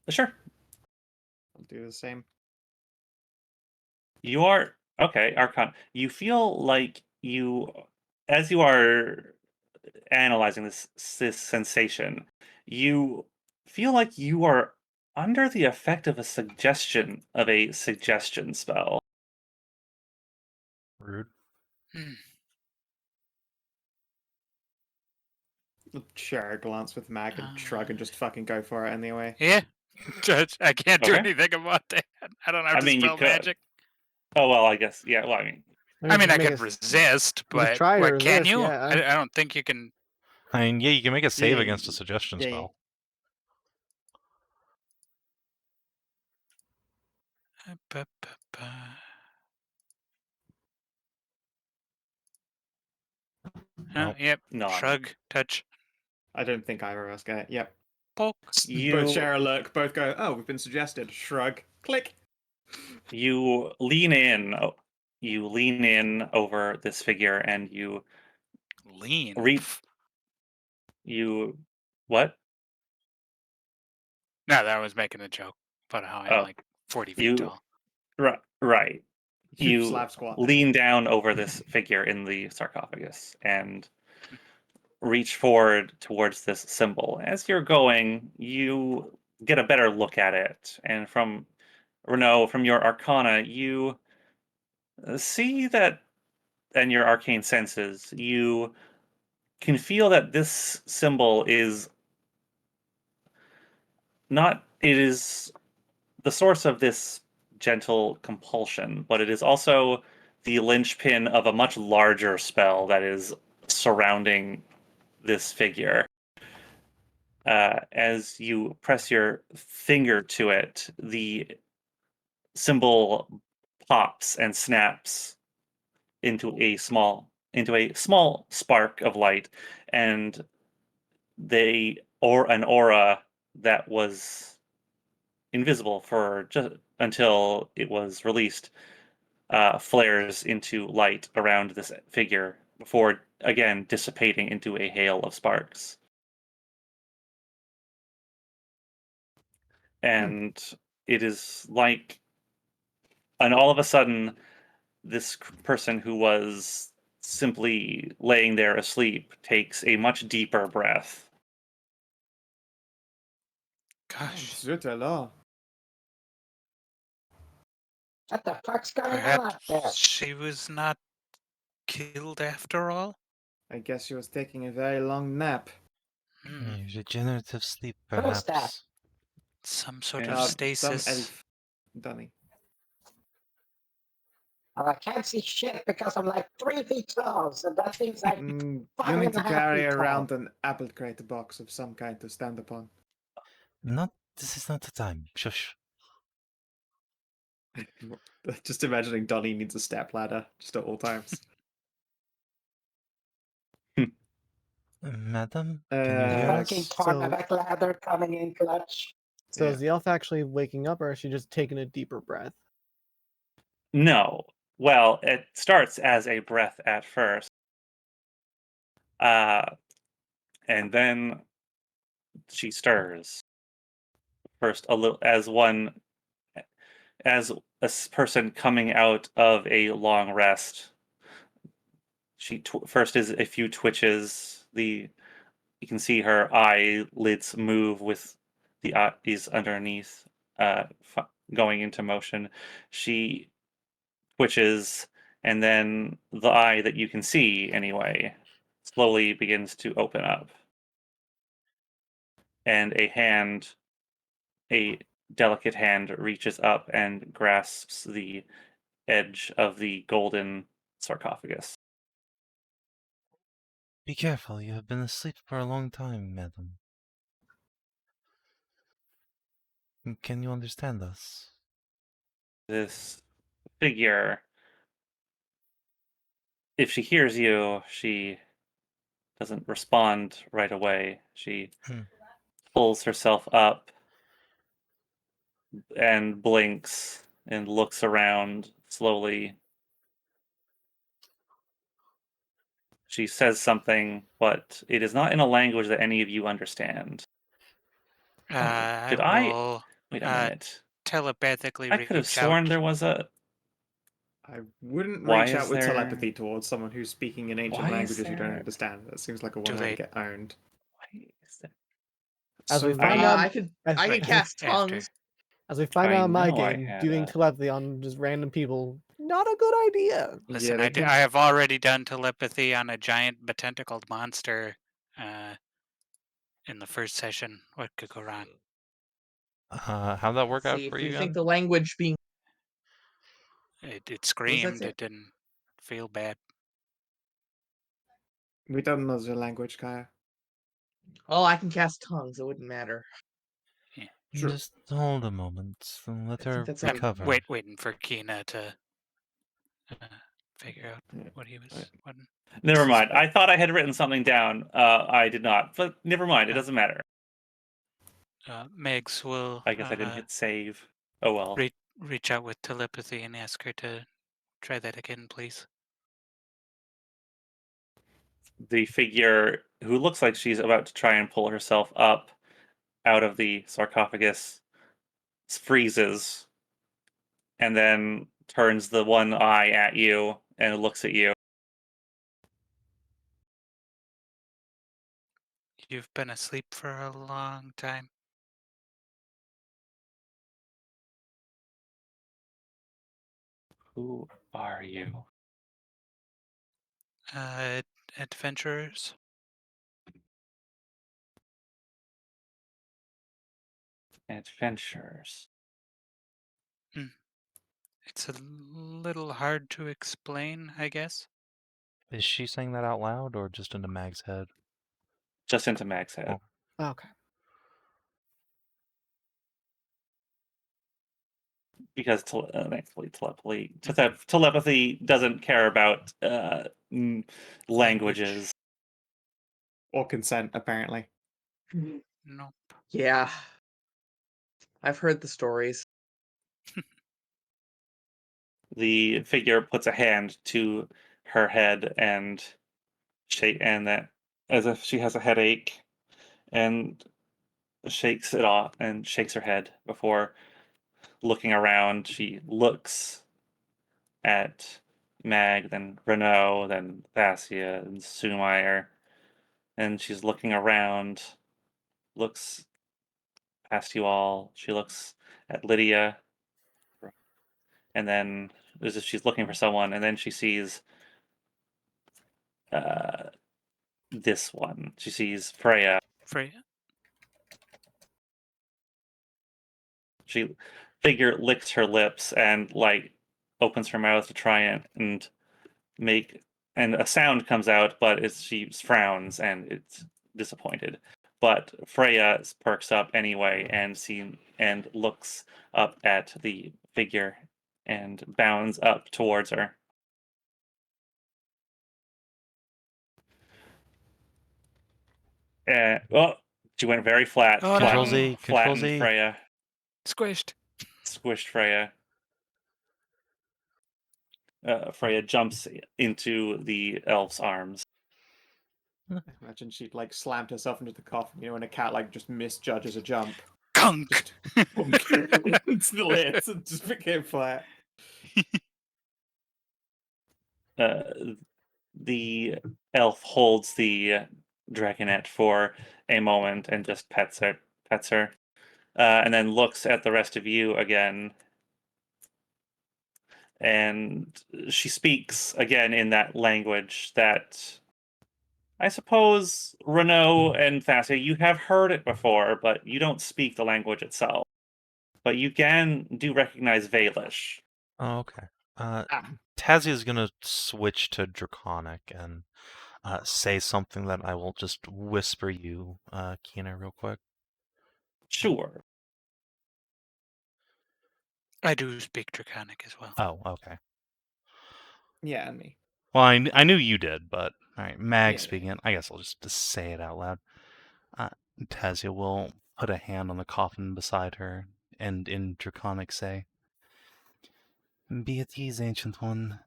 Sure. I'll do the same. You are okay, Archon. You feel like as you are analyzing this sensation, you feel like you are under the effect of a suggestion spell. Rude. Share a glance with Mag and shrug and just fucking go for it anyway. Yeah. Judge, I can't do Okay. anything about that. I don't have I to mean, you spell could. magic. Oh well, I guess yeah. Well, I mean, I mean, just I make could it- resist, you could but try to what, can resist, you? yeah. I don't think you can. I mean, yeah, you can make a save Yeah, against a suggestion yeah, spell. Nope. Yep. none. Shrug. Touch. I don't think either of us get it. Yep. Poke. Both share a look, both go, oh, we've been suggested. Shrug. Click. You lean in. You lean in over this figure, and you Lean. you what? No, that was making a joke about how I'm Oh, like 40 feet you tall. right. You slap squat. lean down over this figure in the sarcophagus and reach forward towards this symbol. As you're going, you get a better look at it, and from Rennous, from your arcana, you see that, and your arcane senses, you can feel that this symbol is not, it is the source of this gentle compulsion, but it is also the linchpin of a much larger spell that is surrounding this figure. As you press your finger to it, the symbol pops and snaps into a small spark of light, and an aura that was invisible for just until it was released flares into light around this figure before again dissipating into a hail of sparks. And it is like, and all of a sudden, this person who was simply laying there asleep takes a much deeper breath. Gosh, Zut alors. What the fuck's going on up there? perhaps she was not killed after all? I guess she was taking a very long nap. Hmm. Regenerative sleep, Who's that? perhaps. Some sort Yeah. of Some stasis. elf. Donny. Well, I can't see shit because I'm like 3 feet tall, so that seems like You five need to and a half carry feet tall. around an apple crate box of some kind to stand upon. This is not the time. Shush. Just imagining Donny needs a step ladder just at all times. Madam, can you hear Fucking us? tornadic ladder coming in clutch. So Yeah. is the elf actually waking up, or is she just taking a deeper breath? No. Well, it starts as a breath at first. And then she stirs. First, a little, as a person coming out of a long rest. She first is a few twitches. You can see her eyelids move with the eyes underneath, going into motion. She twitches, and then the eye that you can see anyway slowly begins to open up, and a delicate hand reaches up and grasps the edge of the golden sarcophagus. Be careful, you have been asleep for a long time, madam. Can you understand us? This figure, if she hears you, she doesn't respond right away. She pulls herself up and blinks and looks around slowly. She says something, but it is not in a language that any of you understand. I Did I? will Wait a minute. telepathically I could have reach sworn out. there was a. I wouldn't Why reach out is with there- telepathy towards someone who's speaking in ancient Why is languages you don't there- understand. That seems like a Too one way to late. get owned. Why is there... As we So find I- out, I could Wait, cast after. tongues. as we find I out in my know I game, had doing a- telepathy on just random people, not a good idea. Listen, they I can- have already done telepathy on a giant tentacled monster in the first session. What could go wrong? How'd that work out See, for if you you think again? the language being It screamed. say? It didn't feel bad. We don't know the language, Kaia. oh, I can cast tongues. It wouldn't matter. Sure. Just hold a moment and let I think her that's how- recover. Waiting for Kina to figure out Yeah. what he was. Right. What, Never mind. I thought I had written something down. I did not. But never mind. It doesn't matter. Megs will I guess I didn't hit save. Oh well. reach out with telepathy and ask her to try that again, please. The figure, who looks like she's about to try and pull herself up out of the sarcophagus, freezes and then turns the one eye at you and looks at you. You've been asleep for a long time. Who are you? Adventurers? Adventurers. It's a little hard to explain, I guess. Is she saying that out loud or just into Mag's head? Just into Mag's head. Oh. Okay. Because thankfully telepathy doesn't care about languages. Or consent, apparently. Nope. Yeah. I've heard the stories. The figure puts a hand to her head and that as if she has a headache, and shakes it off and shakes her head before looking around. She looks at Mag, then Rennous, then Thasia, and Sumire, and she's looking around, looks past you all. She looks at Lydia, and then as if she's looking for someone, and then she sees this one. She sees Freya. Freya? She figure licks her lips and like opens her mouth to try and make, and a sound comes out, but she frowns and it's disappointed. But Freya perks up anyway and looks up at the figure and bounds up towards her. Oh, she went very flat. Oh, no. Flattened, Control Z. Freya. Squished. Squished Freya. Freya jumps into the elf's arms. I imagine she'd like slammed herself into the coffin, when a cat like just misjudges a jump. Kunk! Just into the lids and just became flat. The elf holds the dragonette for a moment and just pets her, and then looks at the rest of you again. And she speaks again in that language that I suppose Rennous and Thasia, you have heard it before, but you don't speak the language itself. But you do recognize Valish. Oh, okay. Tasia's gonna switch to Draconic and say something that I will just whisper you, Kina, real quick. Sure. I do speak Draconic as well. Oh, okay. Yeah, and me. Well, I knew you did, but all right, Mag Yeah. speaking it. I guess I'll just say it out loud. Tasia will put a hand on the coffin beside her and in Draconic say, "Be at ease, Ancient One.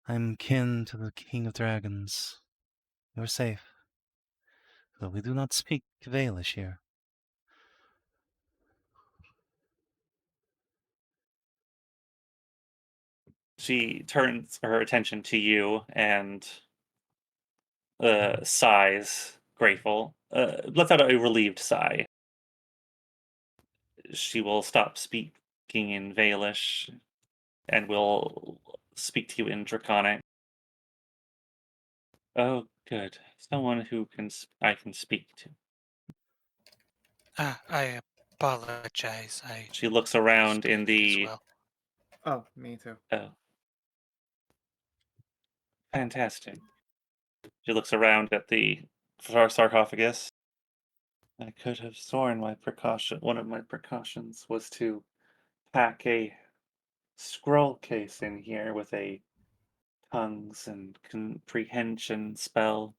I'm kin to the King of Dragons. You're safe. Though we do not speak Valish here." She turns her attention to you and sighs, grateful. Lets out a relieved sigh. She will stop speaking in Valish and will speak to you in Draconic. Oh, good. Someone who I can speak to. I apologize. She looks around in speak as the. well. Oh, me too. Oh. Fantastic. She looks around at the sarcophagus. I could have sworn one of my precautions was to pack a scroll case in here with a tongues and comprehension spell.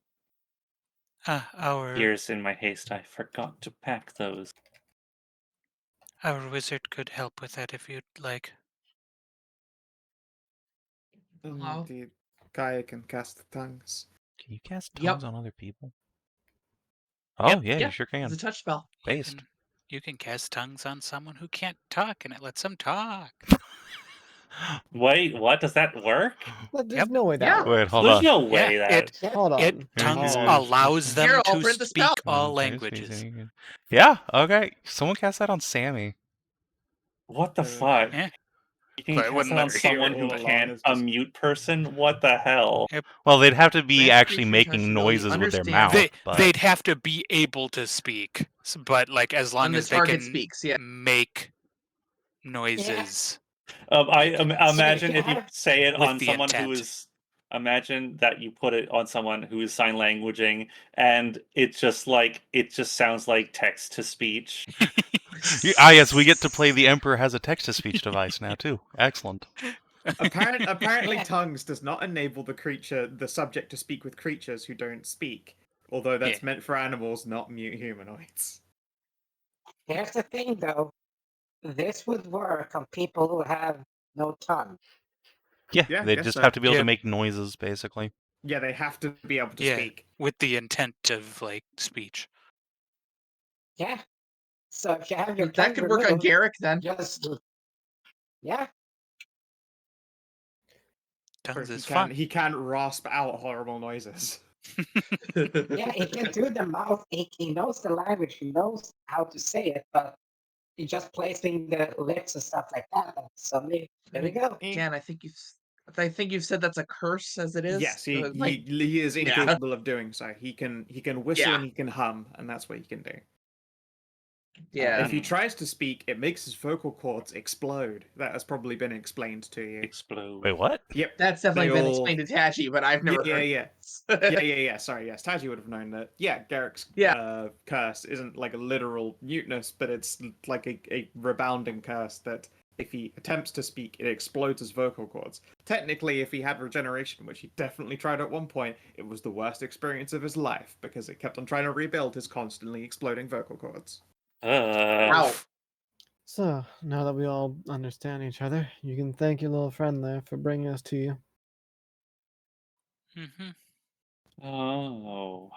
Our Years in my haste, I forgot to pack those. Our wizard could help with that if you'd like. Hello? Indeed. Kaia can cast tongues. Can you cast Yep. tongues on other people? Oh, yeah, you sure It's can. a touch spell. Based. You can cast tongues on someone who can't talk, and it lets them talk. Wait, what? Does that work? There's Yep. no way that Yeah. works. Wait, hold There's on. no way Yeah, that. Yeah. Hold It on. tongues Hold on. allows them Here, I'll to print the spell. speak all languages. Yeah, okay. Someone cast that on Sammy. What the Uh, fuck? Yeah. You can But I cast wouldn't that on let her hear someone it, who but- can't It's just- unmute person? What the hell? Well, they'd have to be Grant actually creatures has making ability noises with their understand- mouth. but... They'd have to be able to speak, but like as long When the as they target can speaks, yeah. make noises. I They can imagine if you have- say it with on the someone who intent. is. Imagine that you put it on someone who is sign languaging, and it just sounds like text to speech. Yes, we get to play The Emperor has a text-to-speech device now, too. Excellent. Apparently, Yeah. tongues does not enable the subject to speak with creatures who don't speak. Although that's Yeah. meant for animals, not mute humanoids. Here's the thing, though. This would work on people who have no tongue. Yeah, Yeah, they guess just so. have to be able Yeah. to make noises, basically. Yeah, they have to be able to Yeah. speak. With the intent of like speech. Yeah. So if you have your That tongue could work on removed, Garrick then. just yeah. Or Tongues he is can fun. he can rasp out horrible noises. Yeah, he can do the mouth. He knows the language. He knows how to say it, but he just placing the lips and stuff like that. And suddenly, there we go. Again, I think you've said that's a curse as it is. Yes, he, So it might- he is Yeah. incapable of doing so. He can whistle Yeah. and he can hum, and that's what he can do. Yeah. If he tries to speak, it makes his vocal cords explode. That has probably been explained to you. Explode. Wait, what? Yep. That's definitely They been all- explained to Taji, but I've never heard Yeah. this. Yeah. Sorry, yes. Taji would have known that. Yeah, Garrick's curse isn't like a literal muteness, but it's like a rebounding curse that if he attempts to speak, it explodes his vocal cords. Technically, if he had regeneration, which he definitely tried at one point, it was the worst experience of his life because it kept on trying to rebuild his constantly exploding vocal cords. Ow. So, now that we all understand each other, you can thank your little friend there for bringing us to you. Mm-hmm. Oh.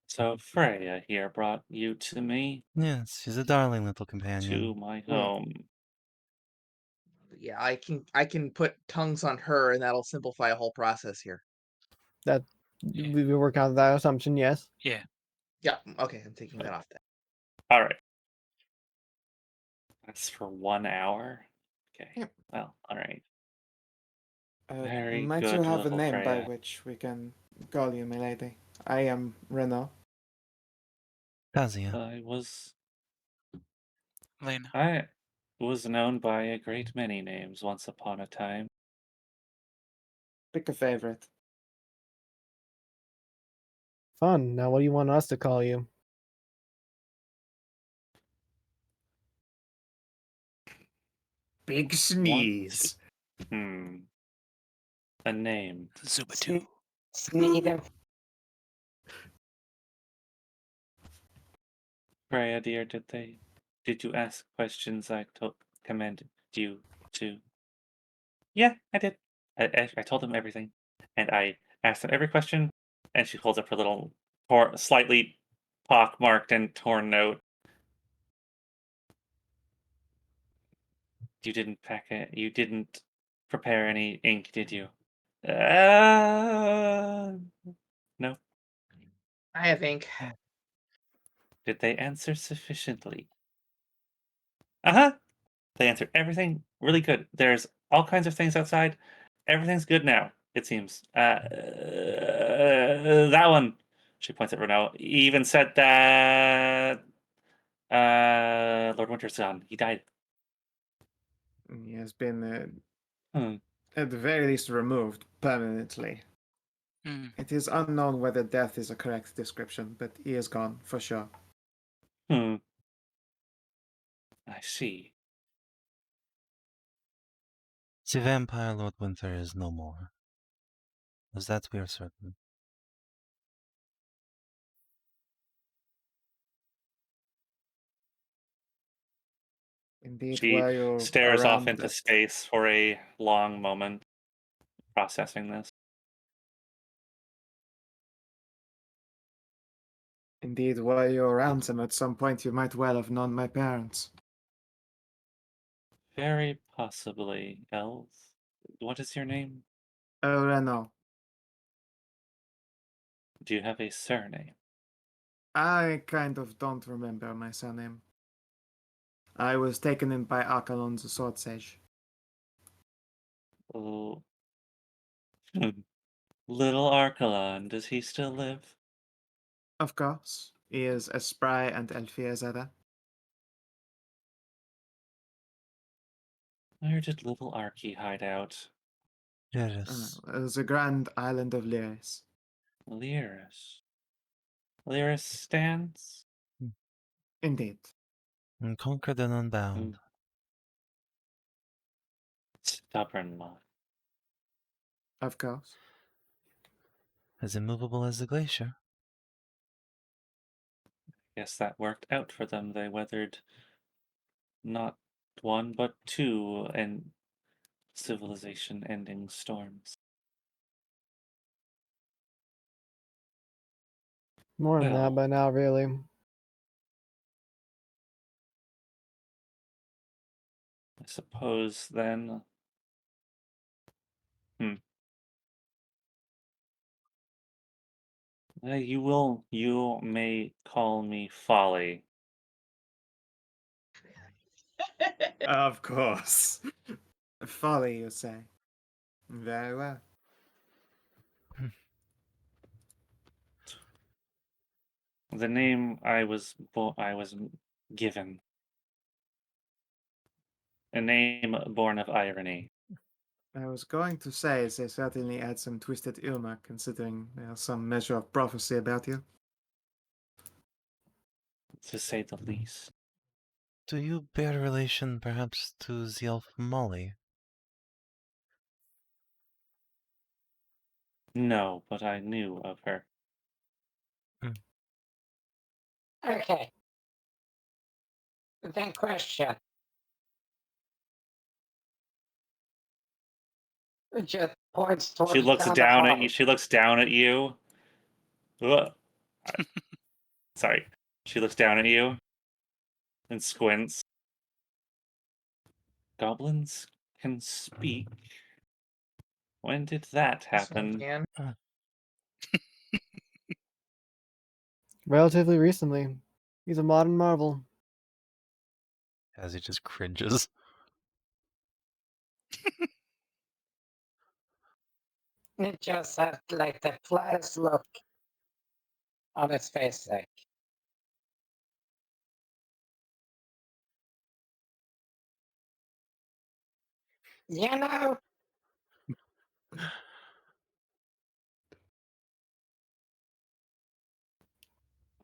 So Freya here brought you to me, Yes, she's a darling little companion. to my Yeah. home. Yeah, I can put tongues on her, and that'll simplify a whole process here. That Yeah. we work out that assumption, yes. Yeah. Yeah. Okay, I'm taking that off then. All right. That's for 1 hour. Okay. Yep. Well, all right. Very Might good, you have a little name by Freya. which we can call you, milady? I am Rennous. Thasia. Lena. I was known by a great many names once upon a time. Pick a favorite. Fun. Now, what do you want us to call you? Big sneeze. A name. Zubatu. Sneed him. Freya, dear, did you ask questions I commanded you to? Yeah, I did. I told them everything, and I asked them every question. And she holds up her little, slightly pockmarked and torn note. You didn't pack it. You didn't prepare any ink, did you? No. I have ink. Did they answer sufficiently? Uh-huh. They answered everything really good. There's all kinds of things outside. Everything's good now, it seems. That one, she points at Rennous, even said that Lord Winter's gone. He died. He has been, Hmm. at the very least, removed permanently. Mm. It is unknown whether death is a correct description, but he is gone, for sure. I see. The vampire Lord Winter is no more. Of that we are certain. Indeed, She while you're stares off around into that- space for a long moment, processing this. Indeed, while you're around them, at some point you might well have known my parents. Very possibly, elves. What is your name? Oh, Rennous. Do you have a surname? I kind of don't remember my surname. I was taken in by Archelon the Sword Sage. Oh. Little Archelon, does he still live? Of course, he is as spry and elfy as ever. Where did little Archie hide out? Yes. The grand island of Lyris. Lyris. Lyris stands? Indeed. And conquered and unbound. Stubborn one. Of course. As immovable as the glacier. Guess that worked out for them. They weathered not one but two and civilization-ending storms. More than Well. that by now, really. I suppose then. You may call me Folly. Of course. Folly, you say. Very well. The name I was given. A name born of irony. I was going to say they certainly add some twisted humor, considering there's some measure of prophecy about you. To say the least. Do you bear relation, perhaps, to the elf Molly? No, but I knew of her. Okay. Then question. It just points towards She looks the down at hall. you. She looks down at you. Ugh. Sorry. She looks down at you and squints. Goblins can speak. When did that This one happen? can. Relatively recently. He's a modern marvel. As he just cringes. It just has like the flattest look on his face, like. You know,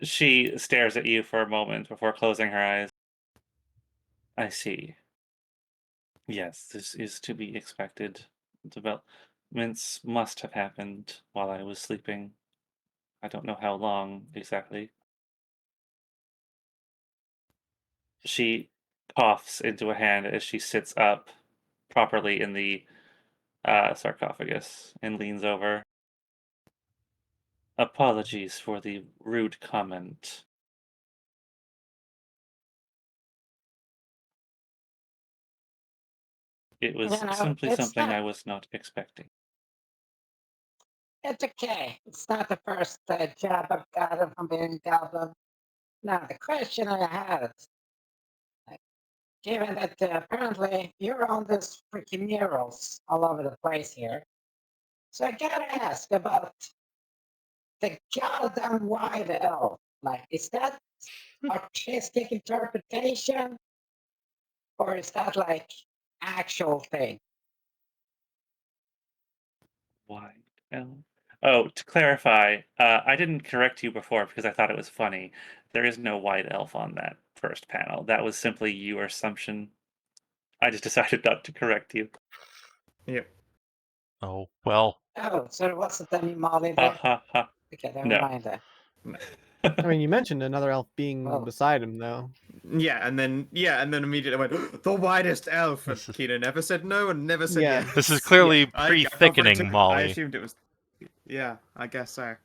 She stares at you for a moment before closing her eyes. I see. Yes, this is to be expected. Developments must have happened while I was sleeping. I don't know how long exactly. She coughs into a hand as she sits up properly in the sarcophagus and leans over. Apologies for the rude comment. It was You know, simply it's something not- I was not expecting. it's okay. It's not the first job I've gotten from being Goblin. Now, the question I have, given that apparently you're on this freaking murals all over the place here, so I gotta ask about the goddamn white elf. Like, is that artistic interpretation, or is that like actual thing? White elf. Oh, to clarify, I didn't correct you before because I thought it was funny. There is no white elf on that first panel. That was simply your assumption. I just decided not to correct you. Yep. Oh, well. Oh, so it wasn't any Molly Ha there? ha ha. Okay, never No. mind that. I mean, you mentioned another elf being Well- beside him, though. Yeah, and then immediately went the widest elf. And This is- Kina never said no and never said Yeah. yes. This is clearly Yeah, I pre-thickening, I Molly. assumed it was. Yeah, I guess so.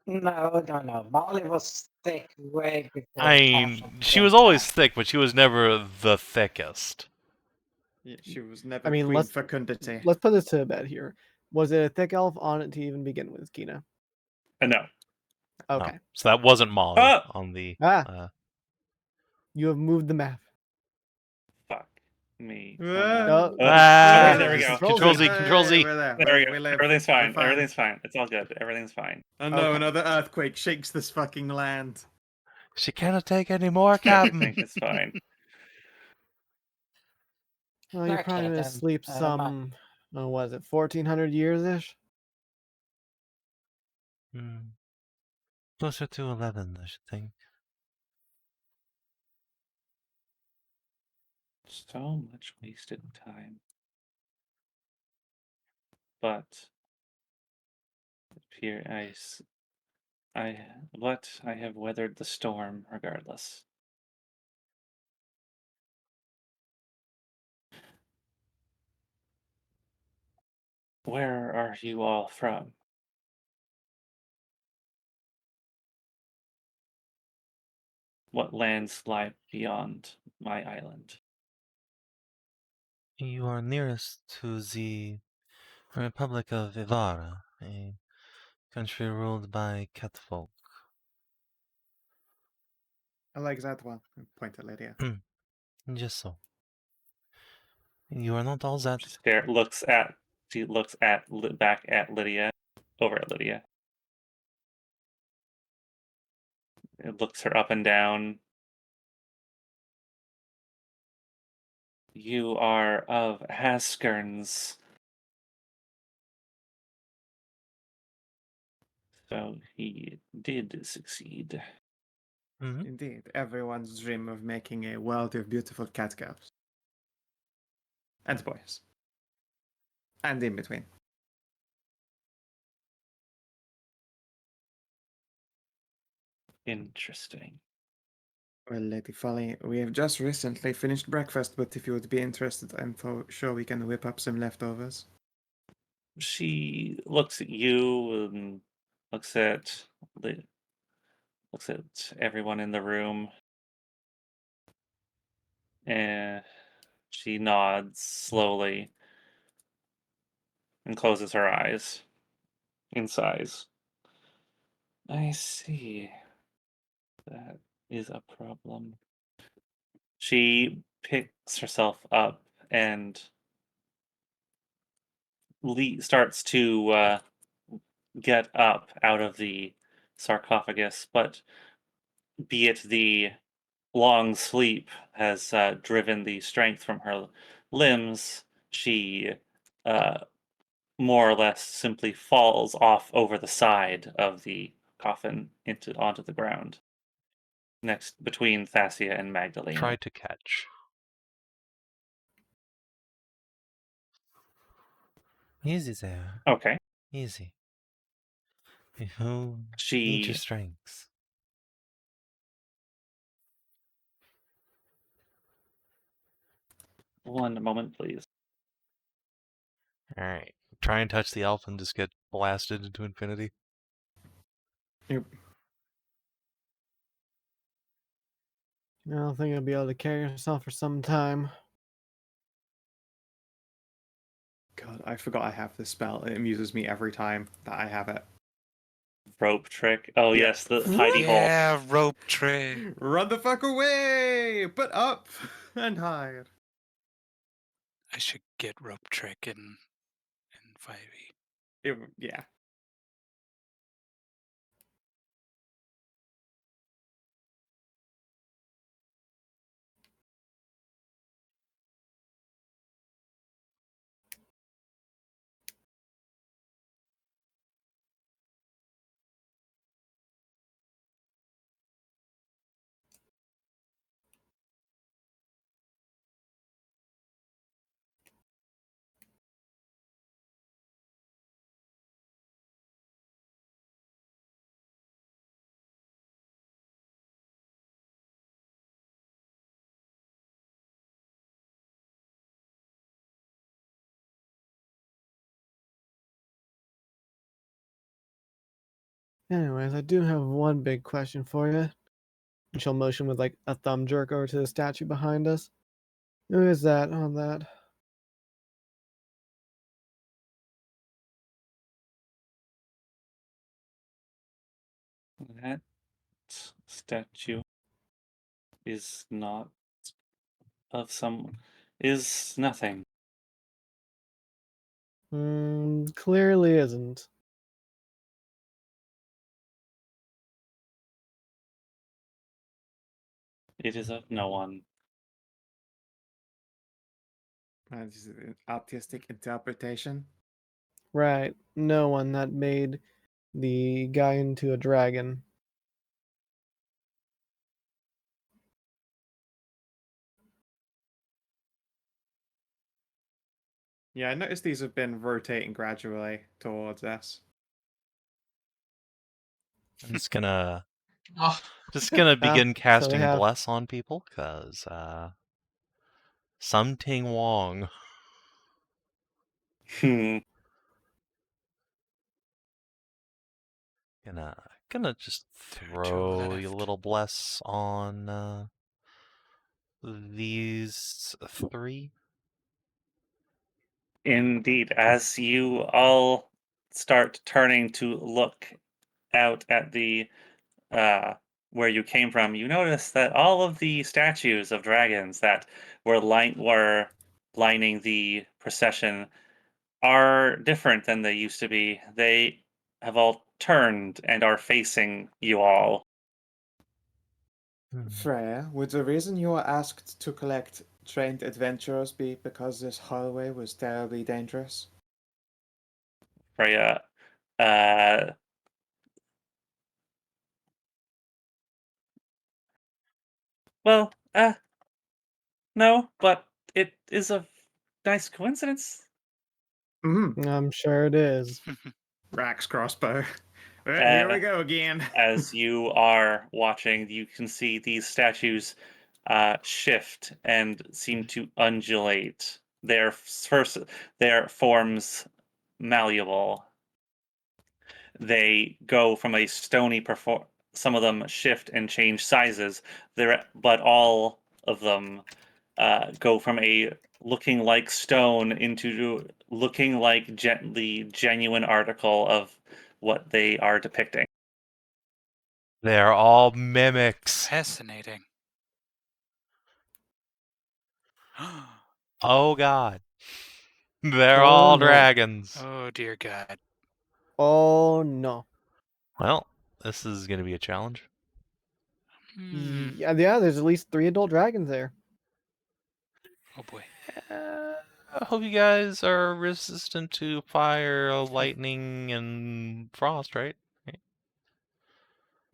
No. Molly was thick way before. I Tasha mean, she came was always back. thick, but she was never the thickest. Yeah, she was never I mean, queen let's fecundity. put this to bed here. Was it a thick elf on it to even begin with, Kina? No. No. Okay. So that wasn't Molly Ah! on the. You have moved the map. Fuck me. Oh, Okay, there we go. Control Z, Hey, Control Z. We're there. There we go. We live. Everything's We're fine. Everything's fine. It's all good. Everything's fine. Oh no, Okay. another earthquake shakes this fucking land. She cannot take any more, Captain. Everything is fine. Well, you're Okay, probably gonna then, sleep some. Oh, was it 1400 years ish? Closer to 11, I should think. So much wasted time. But here I have weathered the storm regardless. Where are you all from? What lands lie beyond my island? You are nearest to the Republic of Ivara, a country ruled by Catfolk. I like that one. Point at Lydia. Just so. You are not all that. She looks back at Lydia, over at Lydia. It looks her up and down. You are of Haskerns. So he did succeed. Indeed, everyone's dream of making a world of beautiful catgirls. And boys. And in between. Interesting. Well, Lady Folly, we have just recently finished breakfast, but if you would be interested, I'm sure we can whip up some leftovers. She looks at you and looks at everyone in the room. And she nods slowly and closes her eyes in sighs. I see. That is a problem. She picks herself up and starts to get up out of the sarcophagus, but be it the long sleep has driven the strength from her limbs, she more or less simply falls off over the side of the coffin onto the ground, next between Thasia and Magdalena. Try to catch. Easy there. Okay. Easy. You need She your strengths. one moment, please. Alright. Try and touch the elf and just get blasted into infinity. Yep. I don't think I'll be able to carry yourself for some time. God, I forgot I have this spell. It amuses me every time that I have it. Rope trick. Oh Yeah. yes, the hidey hole. Yeah, rope trick. Run the fuck away! But up and hide. I should get rope trick in 5e. Yeah. Anyways, I do have one big question for you. And she'll motion with like a thumb jerk over to the statue behind us. Who is that on that? That statue is not is nothing. Clearly isn't. It is of no one. This is an artistic interpretation. Right. No one that made the guy into a dragon. Yeah, I noticed these have been rotating gradually towards us. I'm just Oh, gonna begin So they casting have. bless on people, cause something wrong. Hmm. Gonna just They're to throw a left. little bless on these three. Indeed, as you all start turning to look out at the where you came from, you notice that all of the statues of dragons that were lining the procession are different than they used to be. They have all turned and are facing you all. Freya, would the reason you were asked to collect trained adventurers be because this hallway was terribly dangerous? Freya, uh, well, no, but it is a nice coincidence. Mm-hmm. I'm sure it is. Rax crossbow. Here we go again. As you are watching, you can see these statues shift and seem to undulate. Their forms malleable. They go from a stony some of them shift and change sizes. But all of them go from a looking like stone into looking like the genuine article of what they are depicting. They're all mimics. Fascinating. Oh god. They're Oh, all no. dragons. Oh dear God. Oh no. Well, this is gonna be a challenge. Yeah, there's at least 3 adult dragons there. Oh boy. I hope you guys are resistant to fire, lightning, and frost, right?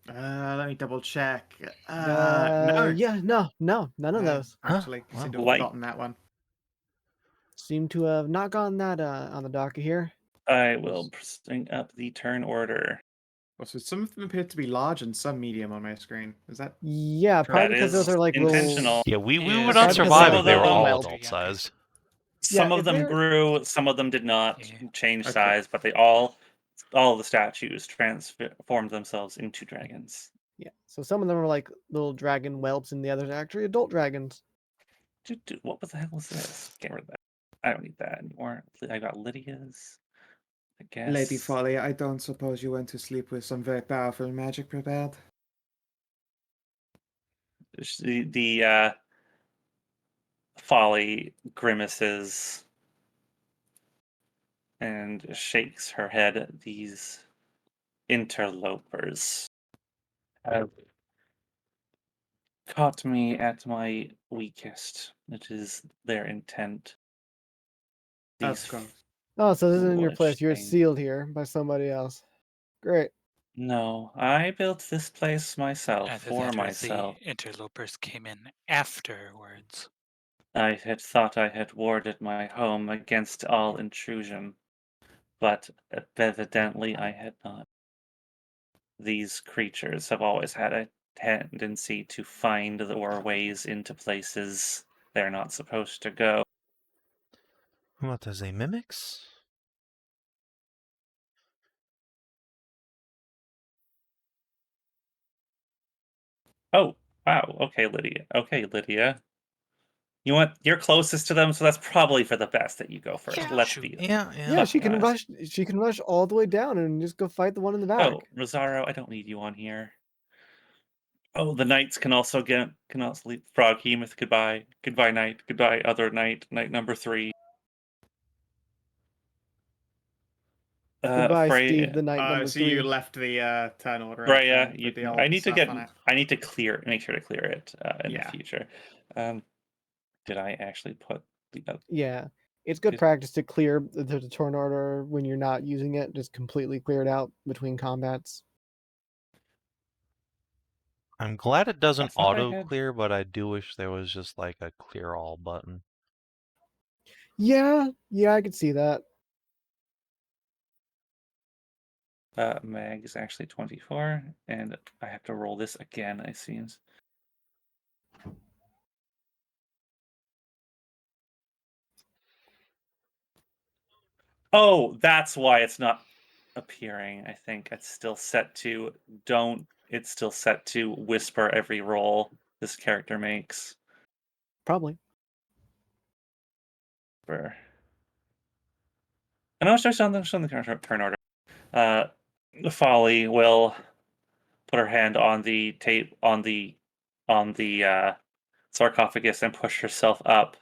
Let me double check. No. Yeah, no, none of those. Actually, Huh? seem to have Light. forgotten that one. Seem to have not gotten that on the docket here. I will bring up the turn order. So some of them appear to be large and some medium on my screen. Is that Yeah, probably That because those is are like intentional. Yeah, we Yeah, would some not of them survive are if they were all younger. adult-sized. Some Yeah, of if them they're- grew, some of them did not Yeah. change Okay. size, but they all the statues transformed themselves into dragons. yeah. So some of them are like little dragon whelps, and the others are actually adult dragons. What the hell was this? Get rid of that. I don't need that anymore. I got Lydia's. I guess. Lady Folly? I don't suppose you went to sleep with some very powerful magic prepared? The Folly grimaces and shakes her head at these interlopers. Have caught me at my weakest. It is their intent. These Of course. Oh, so this isn't your foolish place. You're things. sealed here by somebody else. Great. No, I built this place myself Either for that or myself. the interlopers came in afterwards. I had thought I had warded my home against all intrusion, but evidently I had not. These creatures have always had a tendency to find the ways into places they're not supposed to go. What are they, mimics? Oh, wow. Okay, Lydia. Okay, Lydia. You want you're closest to them, so that's probably for the best that you go first. Yeah, Let's shoot. be Yeah, Yeah, she fucking can honest. rush. She can rush all the way down and just go fight the one in the back. Oh, Rosario, I don't need you on here. Oh, the knights can also leave Froghemoth. Goodbye. Goodbye, knight. Goodbye, other knight. Knight number 3. Goodbye, Steve, Freya. the knight number So 3. you left the turn order up Freya, there you with the can. old I need to stuff on it. make sure to clear it in the Yeah. future. Did I actually put the? Yeah, it's good Did- practice to clear the turn order when you're not using it. Just completely clear it out between combats. I'm glad it doesn't thought I auto had- clear, but I do wish there was just like a clear all button. Yeah, I could see that. Mag is actually 24, and I have to roll this again. I seems. Oh, that's why it's not appearing. I think it's still set to It's still set to whisper every roll this character makes. Probably. And I was just on the turn order. Folly will put her hand on the tape on the sarcophagus and push herself up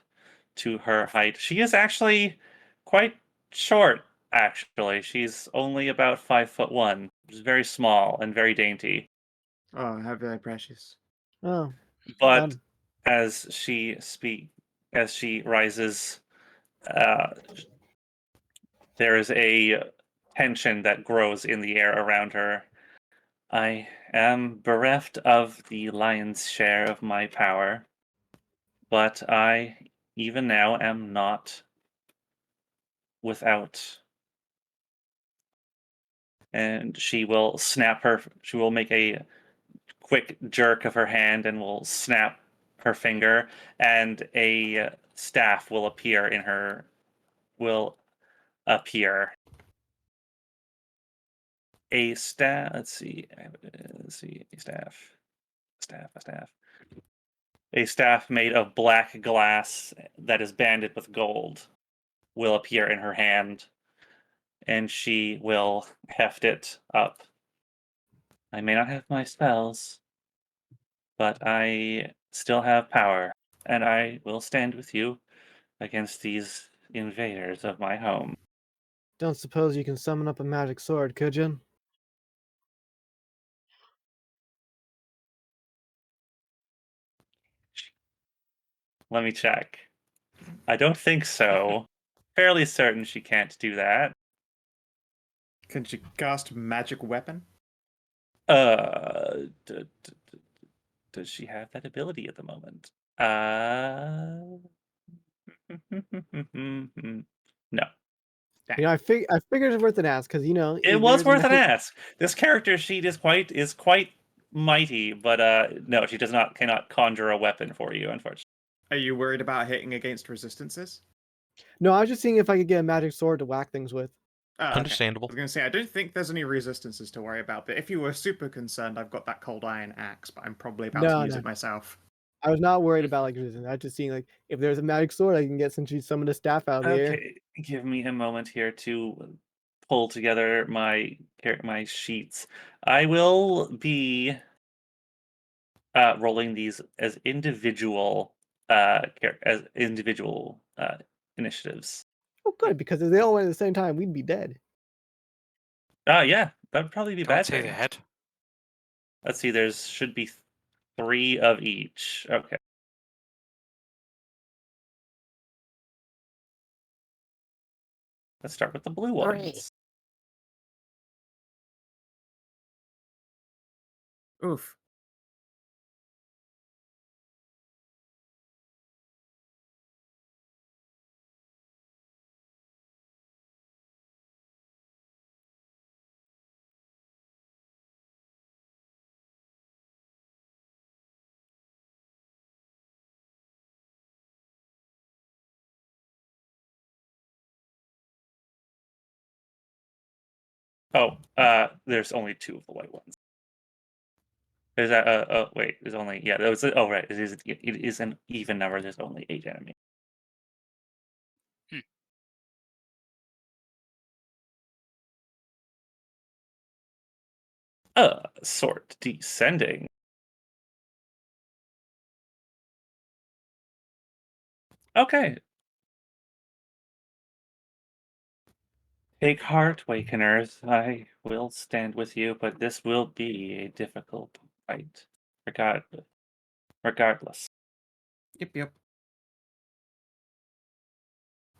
to her height. She is actually quite short. Actually, she's only about 5'1". She's very small and very dainty. Oh, how very precious. Oh, But fun. as she rises, uh, there is a tension that grows in the air around her. I am bereft of the lion's share of my power, but I, even now, am not without. And she will make a quick jerk of her hand and will snap her finger, and a staff will appear. A staff. Let's see. A staff. A staff made of black glass that is banded with gold will appear in her hand, and she will heft it up. I may not have my spells, but I still have power, and I will stand with you against these invaders of my home. Don't suppose you can summon up a magic sword, could you? Let me check. I don't think so. Fairly certain she can't do that. Can she cast magic weapon? Does she have that ability at the moment? No. I figured it's worth an ask because It was worth an ask. This character sheet is quite mighty, but no, she cannot conjure a weapon for you, unfortunately. Are you worried about hitting against resistances? No, I was just seeing if I could get a magic sword to whack things with. Oh, okay. Understandable. I was going to say, I don't think there's any resistances to worry about, but if you were super concerned, I've got that cold iron axe, but I'm probably about to use it myself. I was not worried about like resistance. I was just seeing like if there's a magic sword I can get since you summoned a staff out of the air. Okay, give me a moment here to pull together my sheets. I will be rolling these as individual initiatives. Oh, good, because if they all went at the same time, we'd be dead. Yeah, that would probably be a Don't bad say thing. that. Let's see, there should be 3 of each. Okay. Let's start with the blue ones. Oof. Oh, there's only 2 of the white ones. Is that oh wait, there's only that was oh right, it is an even number, there's only 8 enemies. Sort descending. Okay. Take heart, Wakeners. I will stand with you, but this will be a difficult fight. Regardless. Yep.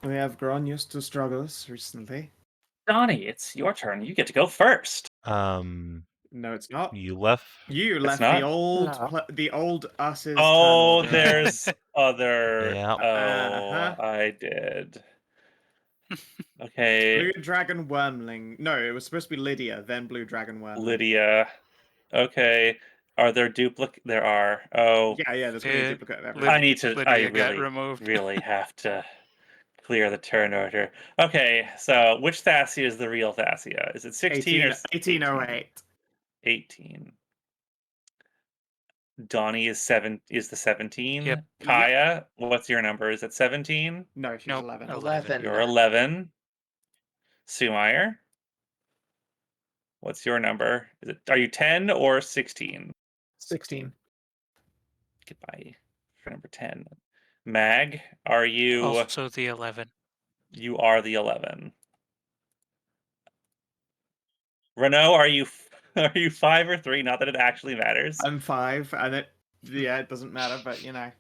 We have grown used to struggles recently. Donny, it's your turn. You get to go first. No, it's not. You left. You It's left not? the old us's turn Oh, order. there's other. Yeah. Uh-huh. I did. Okay, Blue Dragon Wormling. No, it was supposed to be Lydia, then Blue Dragon Wormling. Lydia. Okay, are there duplicate? There are. Oh, Yeah, there's gonna be a duplicate of everything. I need to. I Lydia got really, removed. really have to clear the turn order. Okay, so which Thasia is the real Thasia? Is it 16 or 1808. 18. Donny is the 17. Yep. Kaia, what's your number? Is it 17? No, she's Nope, 11. 11. You're 11. Sumire, what's your number? Are you 10 or 16? 16. Goodbye for number 10. Mag, are you? Also the 11. You are the 11. Rennous, are you? Are you 5 or 3? Not that it actually matters. I'm 5, and it doesn't matter, but you know.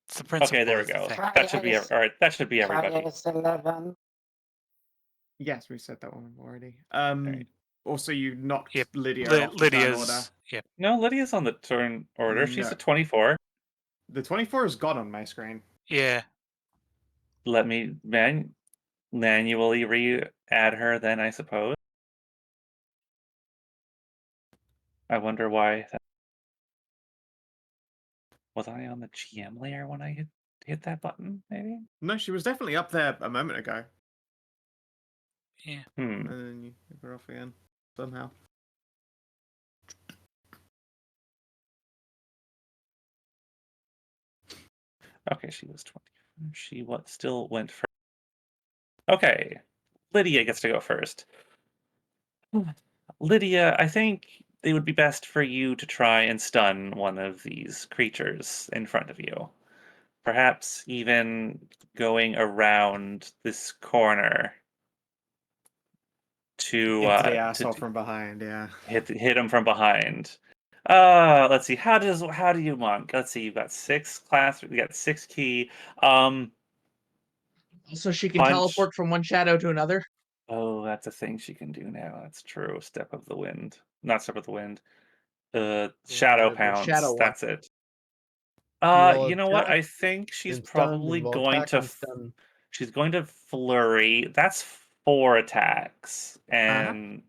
It's the principle. Okay, there we of the go. thing. That should be all right. That should be everybody. Kaia is 11. Yes, we said that one already. Right. Also, you knocked Yep. Lydia off the turn order. Lydia's. Yep. No, Lydia's on the turn order. She's No. a 24. The 24 is gone on my screen. Yeah. Let me manually re-add her then, I suppose. I wonder why. Was I on the GM layer when I hit that button, maybe? No, she was definitely up there a moment ago. Yeah. And then you took her off again, somehow. Okay, she was 20. She still went first. Okay, Lydia gets to go first. Lydia, I think it would be best for you to try and stun one of these creatures in front of you. Perhaps even going around this corner to Into the asshole from behind, yeah. hit him from behind. Let's see. How do you monk? Let's see. You've got 6 class. You got 6 key. So she can Punch. teleport from one shadow to another. Oh, that's a thing she can do now. That's true. Step of the wind. Not step of the wind. Shadow the pounce. shadow one. That's it. roll You know what? attack I think she's and stun, and probably roll going attack to. and stun. She's going to flurry. That's 4 attacks, and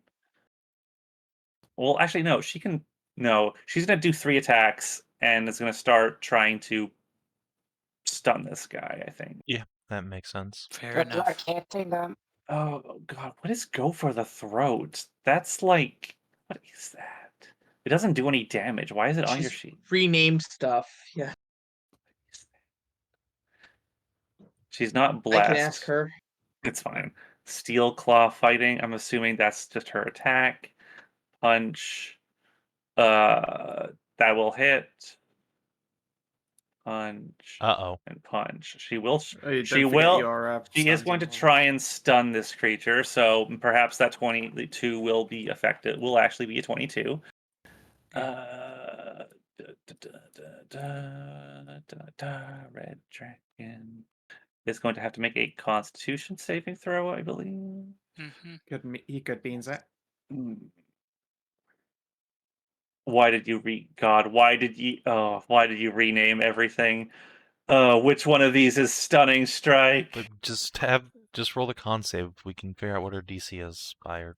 well, actually, no. She can. No, she's going to do 3 attacks, and is going to start trying to stun this guy. I think. Yeah, that makes sense. Fair Good enough. luck hitting them. Oh God, what is go for the throat? That's like, what is that? It doesn't do any damage. Why is it on your She's sheet? renamed stuff. Yeah, She's not I blessed. can ask her. It's fine. Steel claw fighting. I'm assuming that's just her attack. Punch. That will hit. Punch. Uh-oh. And punch. She will. Don't She forget will. your, She is stuns going to on one. try and stun this creature. So perhaps that 22 will be effective. Will actually be a 22. Red dragon is going to have to make a Constitution saving throw, I believe. Mm-hmm. He could beans it. Why did you why did you rename everything? Which one of these is stunning strike? But just roll the con save. We can figure out what her DC is by her.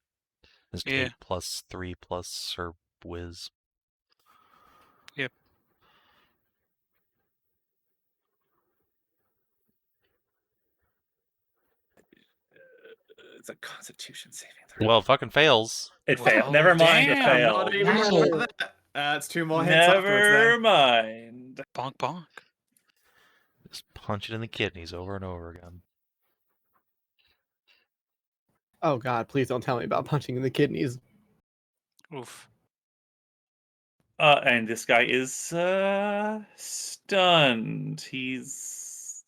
Is Yeah. 8 plus 3 plus her whiz. Yep. It's a Constitution saving throw. Well, it fucking fails. It failed. Oh, Never mind. It damn. failed. Not even Wow. sure of that. It's 2 more hits afterwards Never then. mind. Bonk bonk. Just punch it in the kidneys over and over again. Oh God, please don't tell me about punching in the kidneys. Oof. And this guy is stunned. He's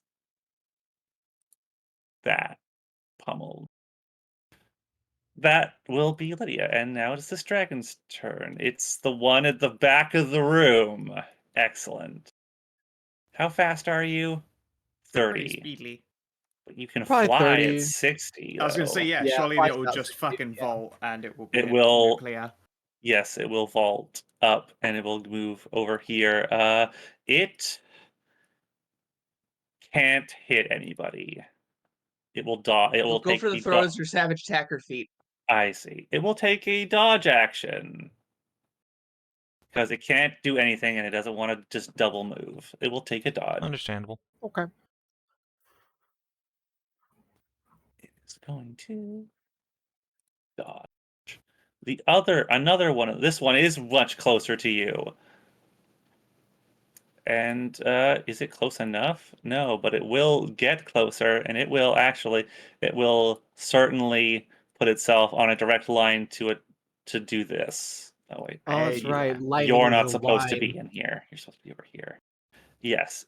that pummeled. That will be Lydia, and now it's this dragon's turn. It's the one at the back of the room. Excellent. How fast are you? Pretty 30. speedily. But you can Probably fly 30. at 60, I was going to say, though. yeah, Yeah, surely flies it will about just 60, fucking yeah. vault and it will be It a will- near clear. Yes, it will vault up, and it will move over here. It can't hit anybody. It will dodge. It Well, will go take for the the throws or savage attacker feat. I see. It will take a dodge action. Because it can't do anything and it doesn't want to just double move. It will take a dodge. Understandable. Okay. It's going to dodge. Another one. This one is much closer to you. And is it close enough? No, but it will get closer, and it will certainly put itself on a direct line to it to do this. Oh wait, Oh, that's Yeah. right. Lightning you're is not a supposed to line. be in here. You're supposed to be over here. Yes.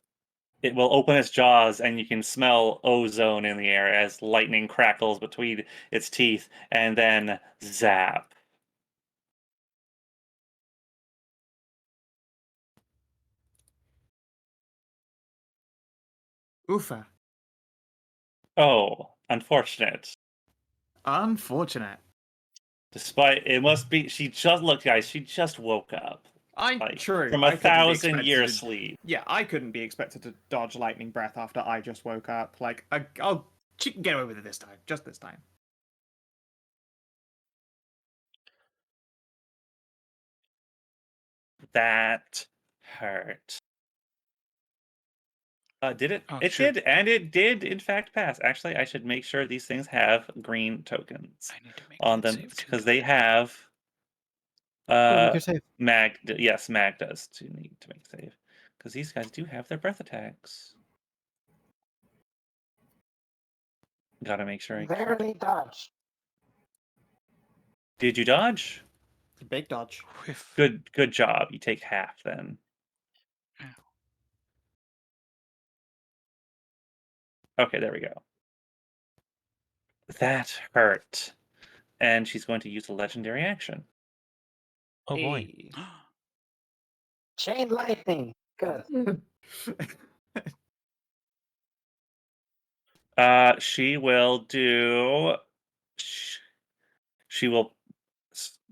It will open its jaws, and you can smell ozone in the air as lightning crackles between its teeth, and then zap. Oofa. Oh, unfortunate. Unfortunate. Despite it must be she just look, guys. She just woke up. True. From I a couldn't be 1,000 expected year to- sleep. Yeah, I couldn't be expected to dodge lightning breath after I just woke up. Like, she can get away with it this time. Just this time. That hurt. Did it? Oh, It shoot. did, and it did in fact pass. Actually, I should make sure these things have green tokens I need to make on that them save too. because they have. Make your save. Mag does to need to make a save because these guys do have their breath attacks. Gotta make sure. Barely dodge. Did you dodge? Big dodge. Whiff. Good job. You take half then. Yeah. Okay, there we go. That hurt, and she's going to use a legendary action. Oh boy. Hey. Chain lightning. Good. She will do. She will.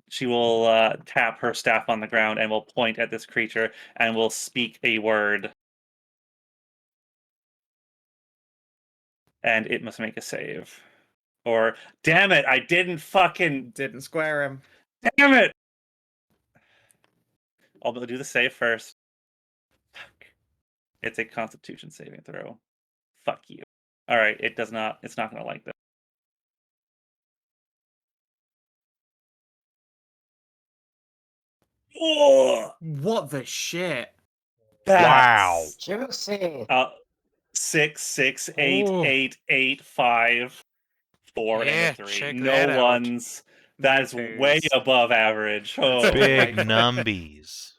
She will tap her staff on the ground and will point at this creature and will speak a word. And it must make a save. Or, damn it, I didn't fucking. Didn't square him. Damn it! I'll do the save first. Fuck. It's a constitution saving throw. Fuck you. Alright, it's not gonna like this. Oh, What the shit? Wow. Juicy. 6, 6, 8, Oh. 8, 8, 5, 4, Yeah, and a 3. check No that out. ones. That is way Twos. above average. Oh, Big Like- numbies.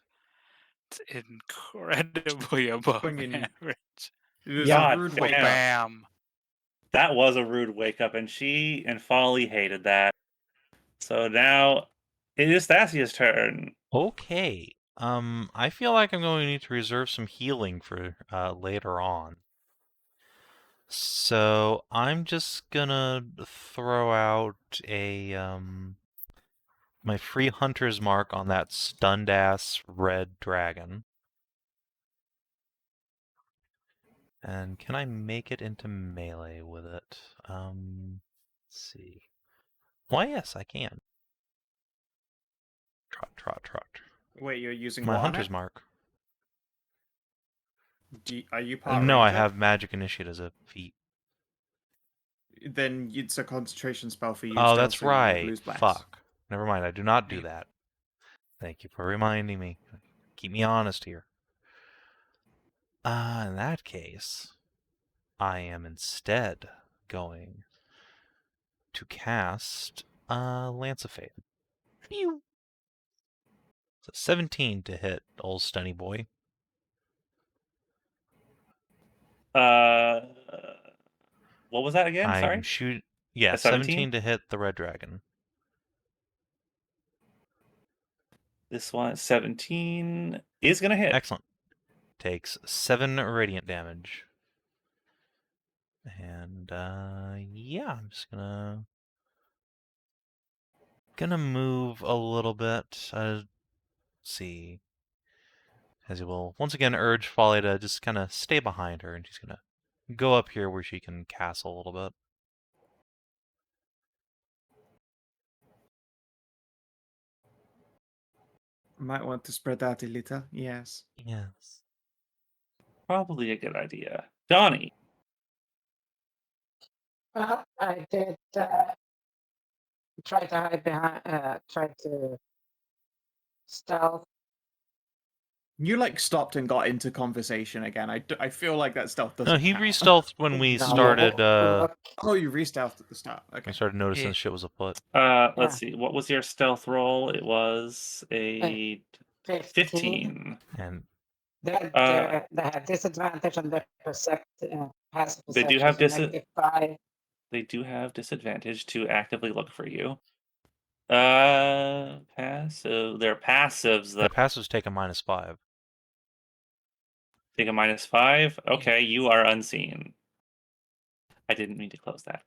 It's incredibly above Fucking- average. It was Yeah. a rude God wake damn. up. Bam. that was a rude wake up, and she and Folly hated that. So now it is Thasia's turn. Okay. I feel like I'm going to need to reserve some healing for later on. So I'm just gonna throw out a my free hunter's mark on that stunned ass red dragon. And can I make it into melee with it? Let's see. Why, yes, I can. Trot, trot, trot. Wait, you're using My what on hunter's it? mark. Are you part No, I ranger? have magic initiate as a feat. Then it's a concentration spell for you. Oh, still, that's so you would right. lose less. Fuck. Never mind. I do not do Maybe. that. Thank you for reminding me. Keep me honest here. In that case, I am instead going to cast Lance of Fate. Pew! It's a 17 to hit, old stunny boy. What was that again? Sorry. Yeah, A 17? 17 to hit the red dragon. This one, 17, is gonna hit. Excellent. Takes 7 radiant damage. And yeah, I'm just gonna move a little bit. Let's see. As he will once again urge Folly to just kind of stay behind her, and she's gonna go up here where she can castle a little bit. Might want to spread out a little. Yes. Yes. Probably a good idea. Donny. Well, I did try to hide behind, try to stealth. You like stopped and got into conversation again. I feel like that stealth doesn't. No, he count. re-stealthed when we No, started. look, Oh, you re-stealthed at the start. Okay. We started noticing Yeah. shit was afoot. Let's see. What was your stealth roll? It was a 15. 15. And They have disadvantage on their passive They do have perception, -5. They do have disadvantage to actively look for you. Passive. Their passives though their passives take a -5. take a -5. Okay, you are unseen. I didn't mean to close that.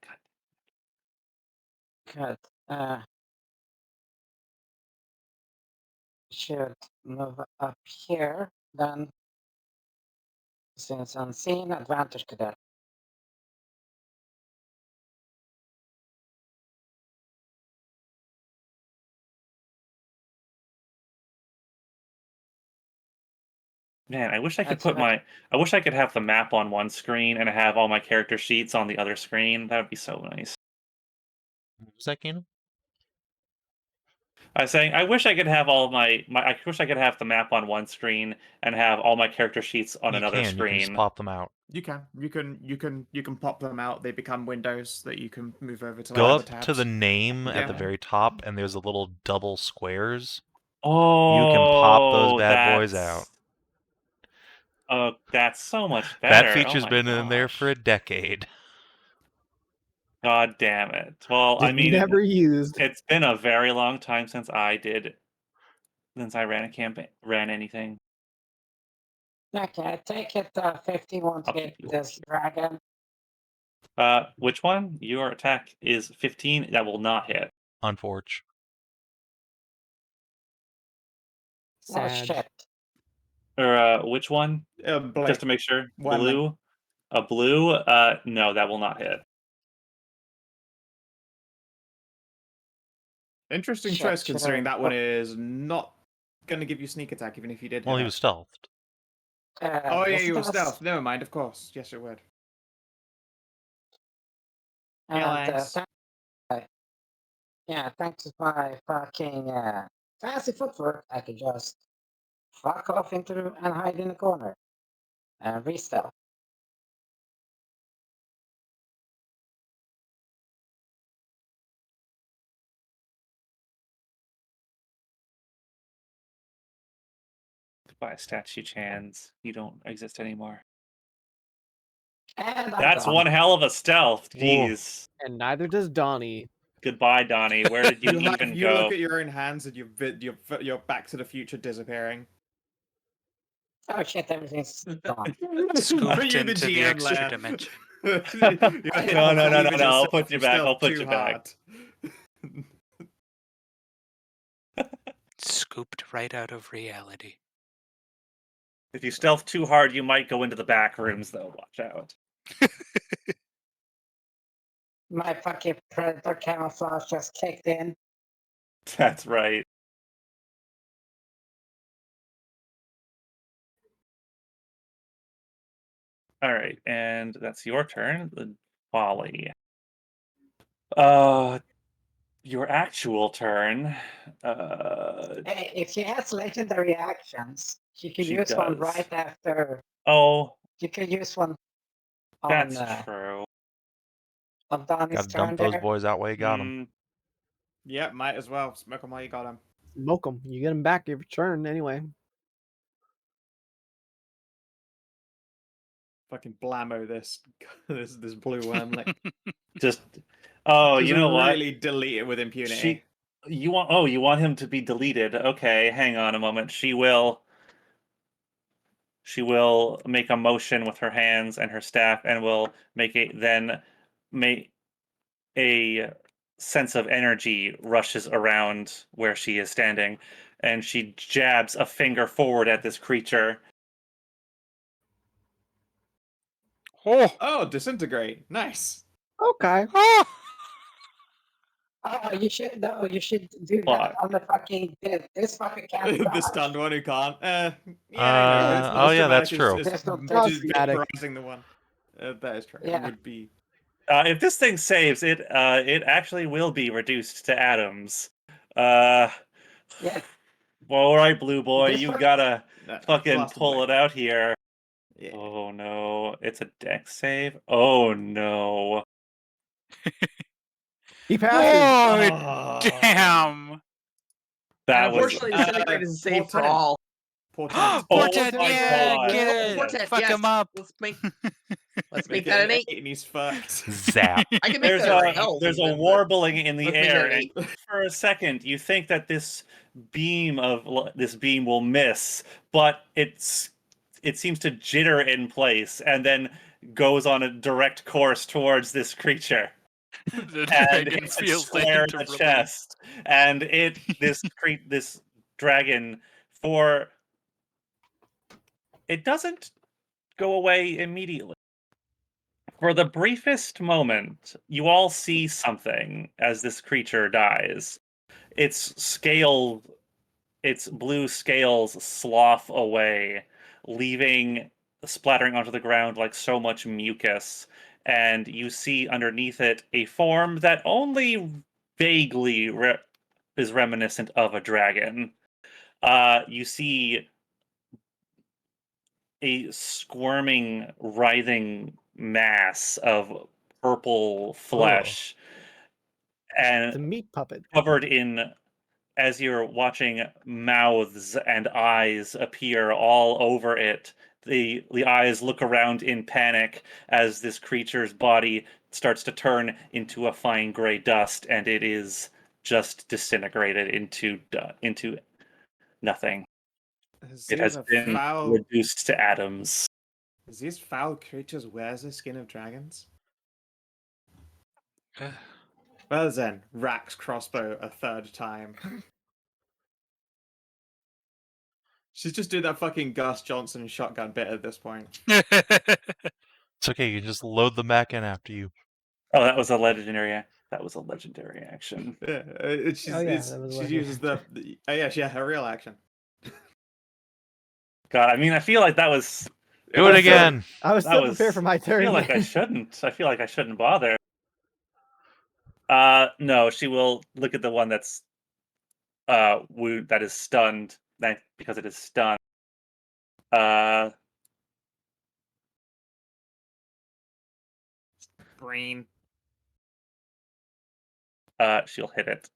God. Good. Should move up here, then since unseen, advantage to that. Man, I wish I could That's put right. I wish I could have the map on one screen and have all my character sheets on the other screen. That would be so nice. What was that, Kina? I was saying I wish I could have all my I wish I could have the map on one screen and have all my character sheets on another You can just screen. pop them out. You can pop them out. They become windows that you can move over to. Go like, up other to the tabs. name at the Yeah. very top, and there's a little double squares. Oh, You can pop those bad boys out. Oh, that's so much That better. feature's Oh my been in there for a gosh. decade. God damn it. Well, I mean, never used. it's been a very long time since I ran a campaign, ran anything. Okay, take it 51 to I'll get keep you this dragon. Which one? Your attack is 15. That will not hit. Unforge. Oh Sad. shit. Or which one? Blake. Just to make sure. One Blue. A blue? No, that will not hit. Interesting Shit, choice should considering I- that one is not going to give you sneak attack even if you did. Well, hit he it. was stealthed. Oh yeah, yes, you it were does. stealth. Never mind. Of course. Yes, it would. And, Alex. yeah, thanks to my fucking fancy footwork, I could just fuck off into and hide in the corner and re-stealth. Goodbye, statue Chans. You don't exist anymore. And I'm That's gone. one hell of a stealth. Jeez. And neither does Donny. Goodbye, Donny. Where did you even You go? look at your own hands and you're Back to the Future disappearing. Oh shit, everything's gone. Scooped You're the into the GM extra left. dimension. No, I'll put you back. I'll put you back. Scooped right out of reality. If you stealth too hard, you might go into the back rooms, though. Watch out. My fucking predator camouflage just kicked in. That's right. All right, and that's your turn. The Folly. your actual turn. Hey, if she has legendary actions, she can She use one does. right after. Oh, You can use one on that's true. Donny's Gotta turn dump those there. boys out while you got them. Hmm. Yeah, might as well smoke them while you got them. Smoke them. You get them back every turn anyway. Fucking blammo this this blue wormlet. Just. Oh, Just you know what? really delete it with impunity. You want him to be deleted. Okay, hang on a moment. She will make a motion with her hands and her staff and will make a sense of energy rushes around where she is standing, and she jabs a finger forward at this creature. Oh, Oh, disintegrate. Nice. Okay. oh. Oh, you should do What? that on the fucking this fucking can't The dodge. stunned one who can't. Yeah, I know. It's not oh, as yeah, that's dramatic true. There's no Not dodge. just dramatic. vaporizing the one. That is true. It Yeah. would be. If this thing saves, it actually will be reduced to atoms. Uh, Yeah. well, all right, blue boy, This you one- gotta fucking Blast pull away. it out here. Yeah. Oh no, it's a dex save. Oh no. He passes. Oh, damn. And That was unfortunately, disintegrate is a save for portent. all. Portent. Portent, my yeah, God. get Oh, it. portent, Fuck yes. him up. Let's make Make that it an 8. and he's fucked. Zap. I can make There's that a hell. there's a even, but warbling in the let's make air, that an and for a second you think that this beam will miss, but it seems to jitter in place and then goes on a direct course towards this creature The and dragon hits it feels square in the release. chest. And this dragon, it doesn't go away immediately. For the briefest moment, you all see something as this creature dies. Its blue scales slough away, splattering onto the ground like so much mucus. And you see underneath it a form that only vaguely is reminiscent of a dragon. You see a squirming, writhing mass of purple flesh, It's a and meat puppet. covered in, as you're watching, mouths and eyes appear all over it. The eyes look around in panic as this creature's body starts to turn into a fine gray dust, and it is just disintegrated into nothing. It has been reduced to atoms. These foul creatures wears the skin of dragons? Well then, racks crossbow a third time. She's just doing that fucking Gus Johnson shotgun bit at this point. It's okay, you just load them back in after you. Oh, that was a legendary action. Yeah, she uses the oh yeah, her real action. God, I mean, I feel like that was. Do it again. I was still prepared for my turn. I feel like I shouldn't. I feel like I shouldn't bother. No, she will look at the one that's that is stunned, because it is stunned. Green. She'll hit it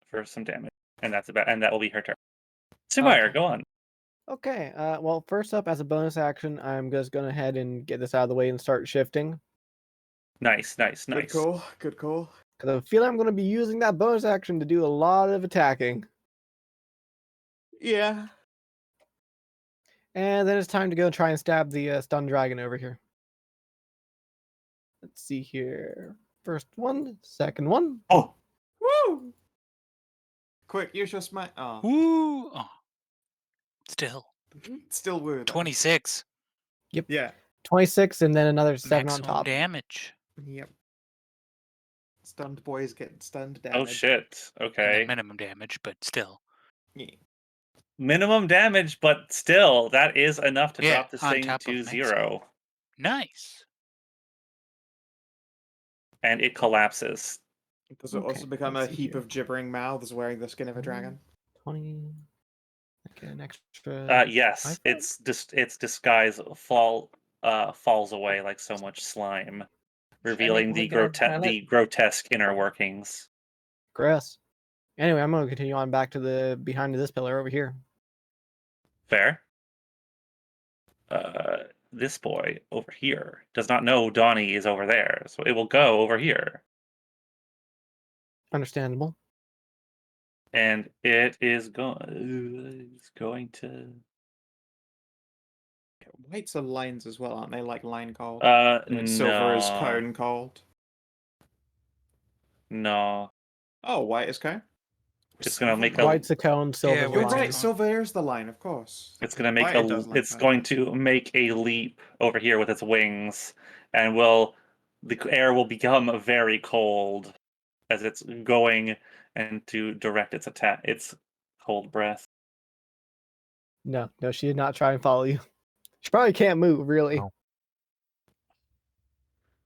for some damage, and that will be her turn. Sumire, Okay. go on. Okay. Well, first up, as a bonus action, I'm just going ahead and get this out of the way and start shifting. Nice. Good call. Good call. Because I feel I'm going to be using that bonus action to do a lot of attacking. Yeah. And then it's time to go try and stab the stunned dragon over here. Let's see here. First one, second one. Oh, Woo! Quick, use your smite. Oh, Ooh. Oh. still woo. though. 26 Yeah. 26 and then another 7 on maximum top. damage. Yep. Stunned boys get stunned oh damage. shit. And Okay. then minimum damage, but still. Yeah. Minimum damage, but still, that is enough to Yeah, drop this on thing top to of 0. Nice. And it collapses. Does it also Okay, become a let's see heap here. of gibbering mouths wearing the skin of a dragon? 20. Okay, an extra. Yes, its disguise falls away like so much slime, revealing the grotesque inner workings. Gross. Anyway, I'm gonna continue on back to the behind of this pillar over here. Fair. This boy over here does not know Donny is over there, so it will go over here. Understandable. And it is going to. Whites are lines as well, aren't they? Like line called. And silver is cone called. No. Oh, white is cone. It's gonna make a. White's a cone, silver's Yeah, You're white's a right. cone. Silver is the line, of course. It's gonna make White, it does like It's that. going to make a leap over here with its wings, and the air will become very cold as it's going and to direct its attack. Its cold breath. No, she did not try and follow you. She probably can't move, really. Oh.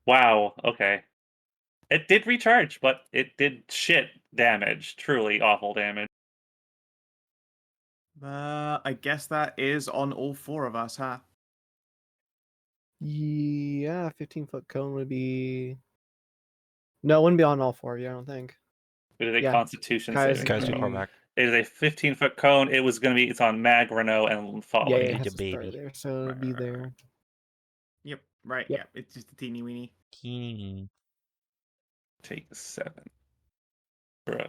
Wow. Okay. It did recharge, but it did shit damage. Truly awful damage. I guess that is on all four of us, huh? Yeah, 15-foot cone would be. No, it wouldn't be on all four of you, I don't think. It is a Yeah. Constitution Kai's saving Guys, throw. too far back. It is a 15-foot cone. It's on Mag, Rennous, and Folly. Yeah, Need it a has to baby. start there, so it'll be there. Yep. Right. Yep. Yeah. It's just a teeny weeny. Teeny. Take 7. Bruh.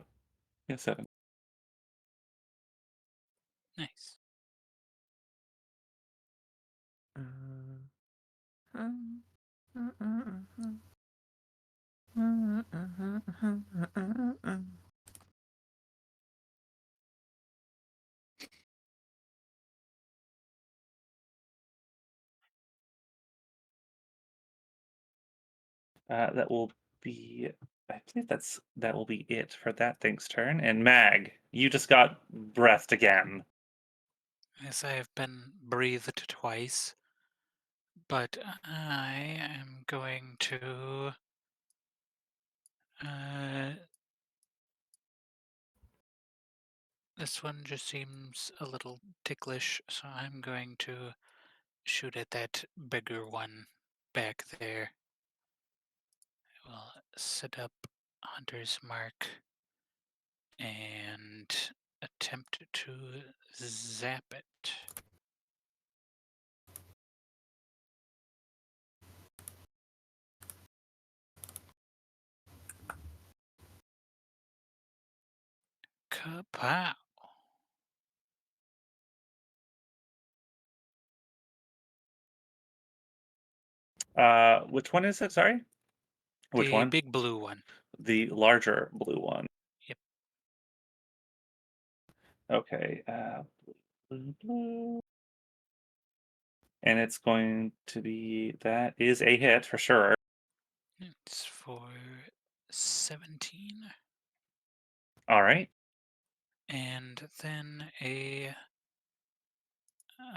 Yeah, 7. Nice. That will be. I believe that will be it for that thing's turn. And Mag, you just got breathed again. Yes, I have been breathed twice, but I am going to. This one just seems a little ticklish, so I'm going to shoot at that bigger one back there. I will set up Hunter's Mark and attempt to zap it. Kapow! Which one is it? Sorry. Which The one? big blue one. The larger blue one. Yep. Okay. Blue. And it's going to be that is a hit for sure. It's for 17. All right. And then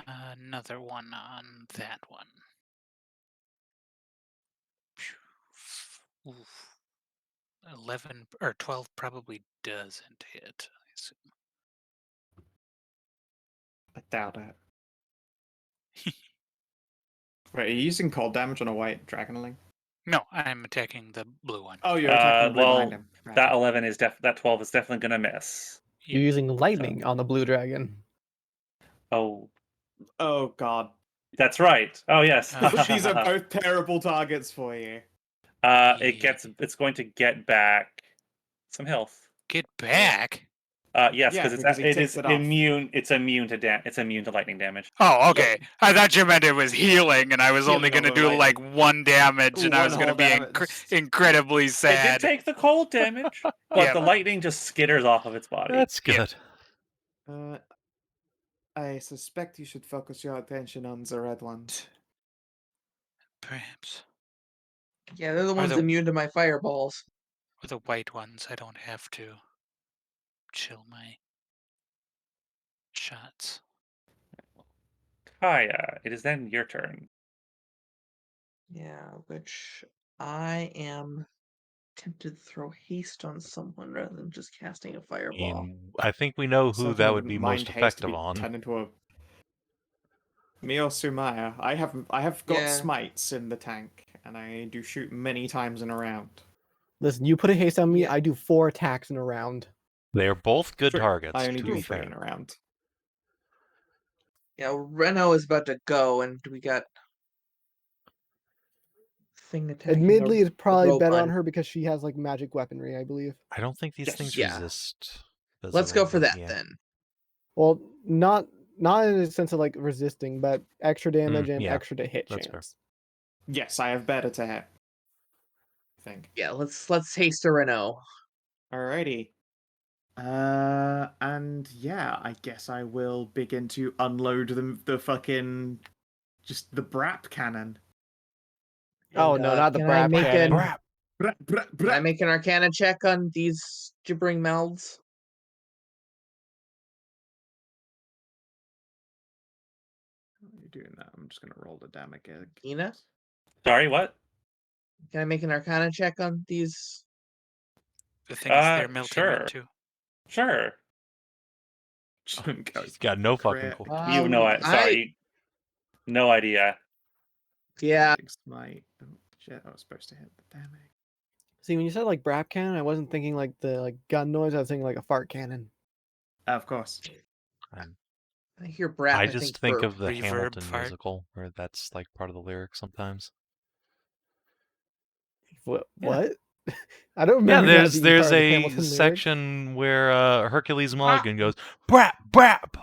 another one on that one. Phew. Oof. 11 or 12 probably doesn't hit, I assume. I doubt it. Wait, are you using cold damage on a white dragonling? No, I'm attacking the blue one. Oh, you're attacking the blue behind Well, him. that 11 is that 12 is definitely gonna miss. You're using lightning on the blue dragon. Oh, Oh God. that's right. Oh yes. These are both terrible targets for you. It's going to get back some health. Get back. Yes, Yeah, because because he it takes is it off. immune. It's immune to lightning damage. Oh, okay. I thought you meant it was healing, and I was only Healing going to on the do like lightning. 1 damage, and I was One going to whole be damage. incredibly It did sad. take the cold damage, but Yep. the lightning just skitters off of its body. That's good. I suspect you should focus your attention on the red ones. Perhaps. Yeah, they're the Or ones the- immune to my fireballs. Or the white ones, I don't have to chill my shots. Kaia, it is then your turn. Yeah, which I am tempted to throw haste on someone rather than just casting a fireball. I think we know who Certainly that would wouldn't be mind most haste to effective be on. turned into a me or Sumire. I have got Yeah. smites in the tank, and I do shoot many times in a round. Listen, you put a haste on me, Yeah. I do 4 attacks in a round. They are both good True. targets, I only to do be 3 in fair. a round. Yeah, Rennous is about to go, and we got thing attacking. Admittedly, it's probably better on robot. her because she has like magic weaponry, I believe. I don't think these Yes. things Yeah. resist. Let's go for that yeah. then. Well, not in the sense of like resisting, but extra damage and yeah, extra to hit that's fair. chance. Yes, I have better to hit. I think. Yeah, let's haste to Rennous. Alrighty. And yeah, I guess I will begin to unload the fucking just the brap cannon. Oh And, no, not the can I brap make cannon. an Brap! Brap, brap, Can I brap. make an Arcana check on these gibbering mouths? While you're doing that, I'm just gonna roll the damage again. Kina? Sorry, what? Can I make an Arcana check on these? The things they're melting Sure. into. Sure. He's got no fucking clue. You have no sorry. No idea. Yeah. My oh shit, I was supposed to hit the damage. See, when you said like brap cannon, I wasn't thinking like the like gun noise. I was thinking like a fart cannon. Of course. I hear Brap. I just think burp. of the Reverb Hamilton fart. musical, where that's like part of the lyrics sometimes. What? Yeah. What? I don't Yeah, remember that being there's part of the a Hamilton lyrics. section where Hercules Mulligan goes, brap, brap!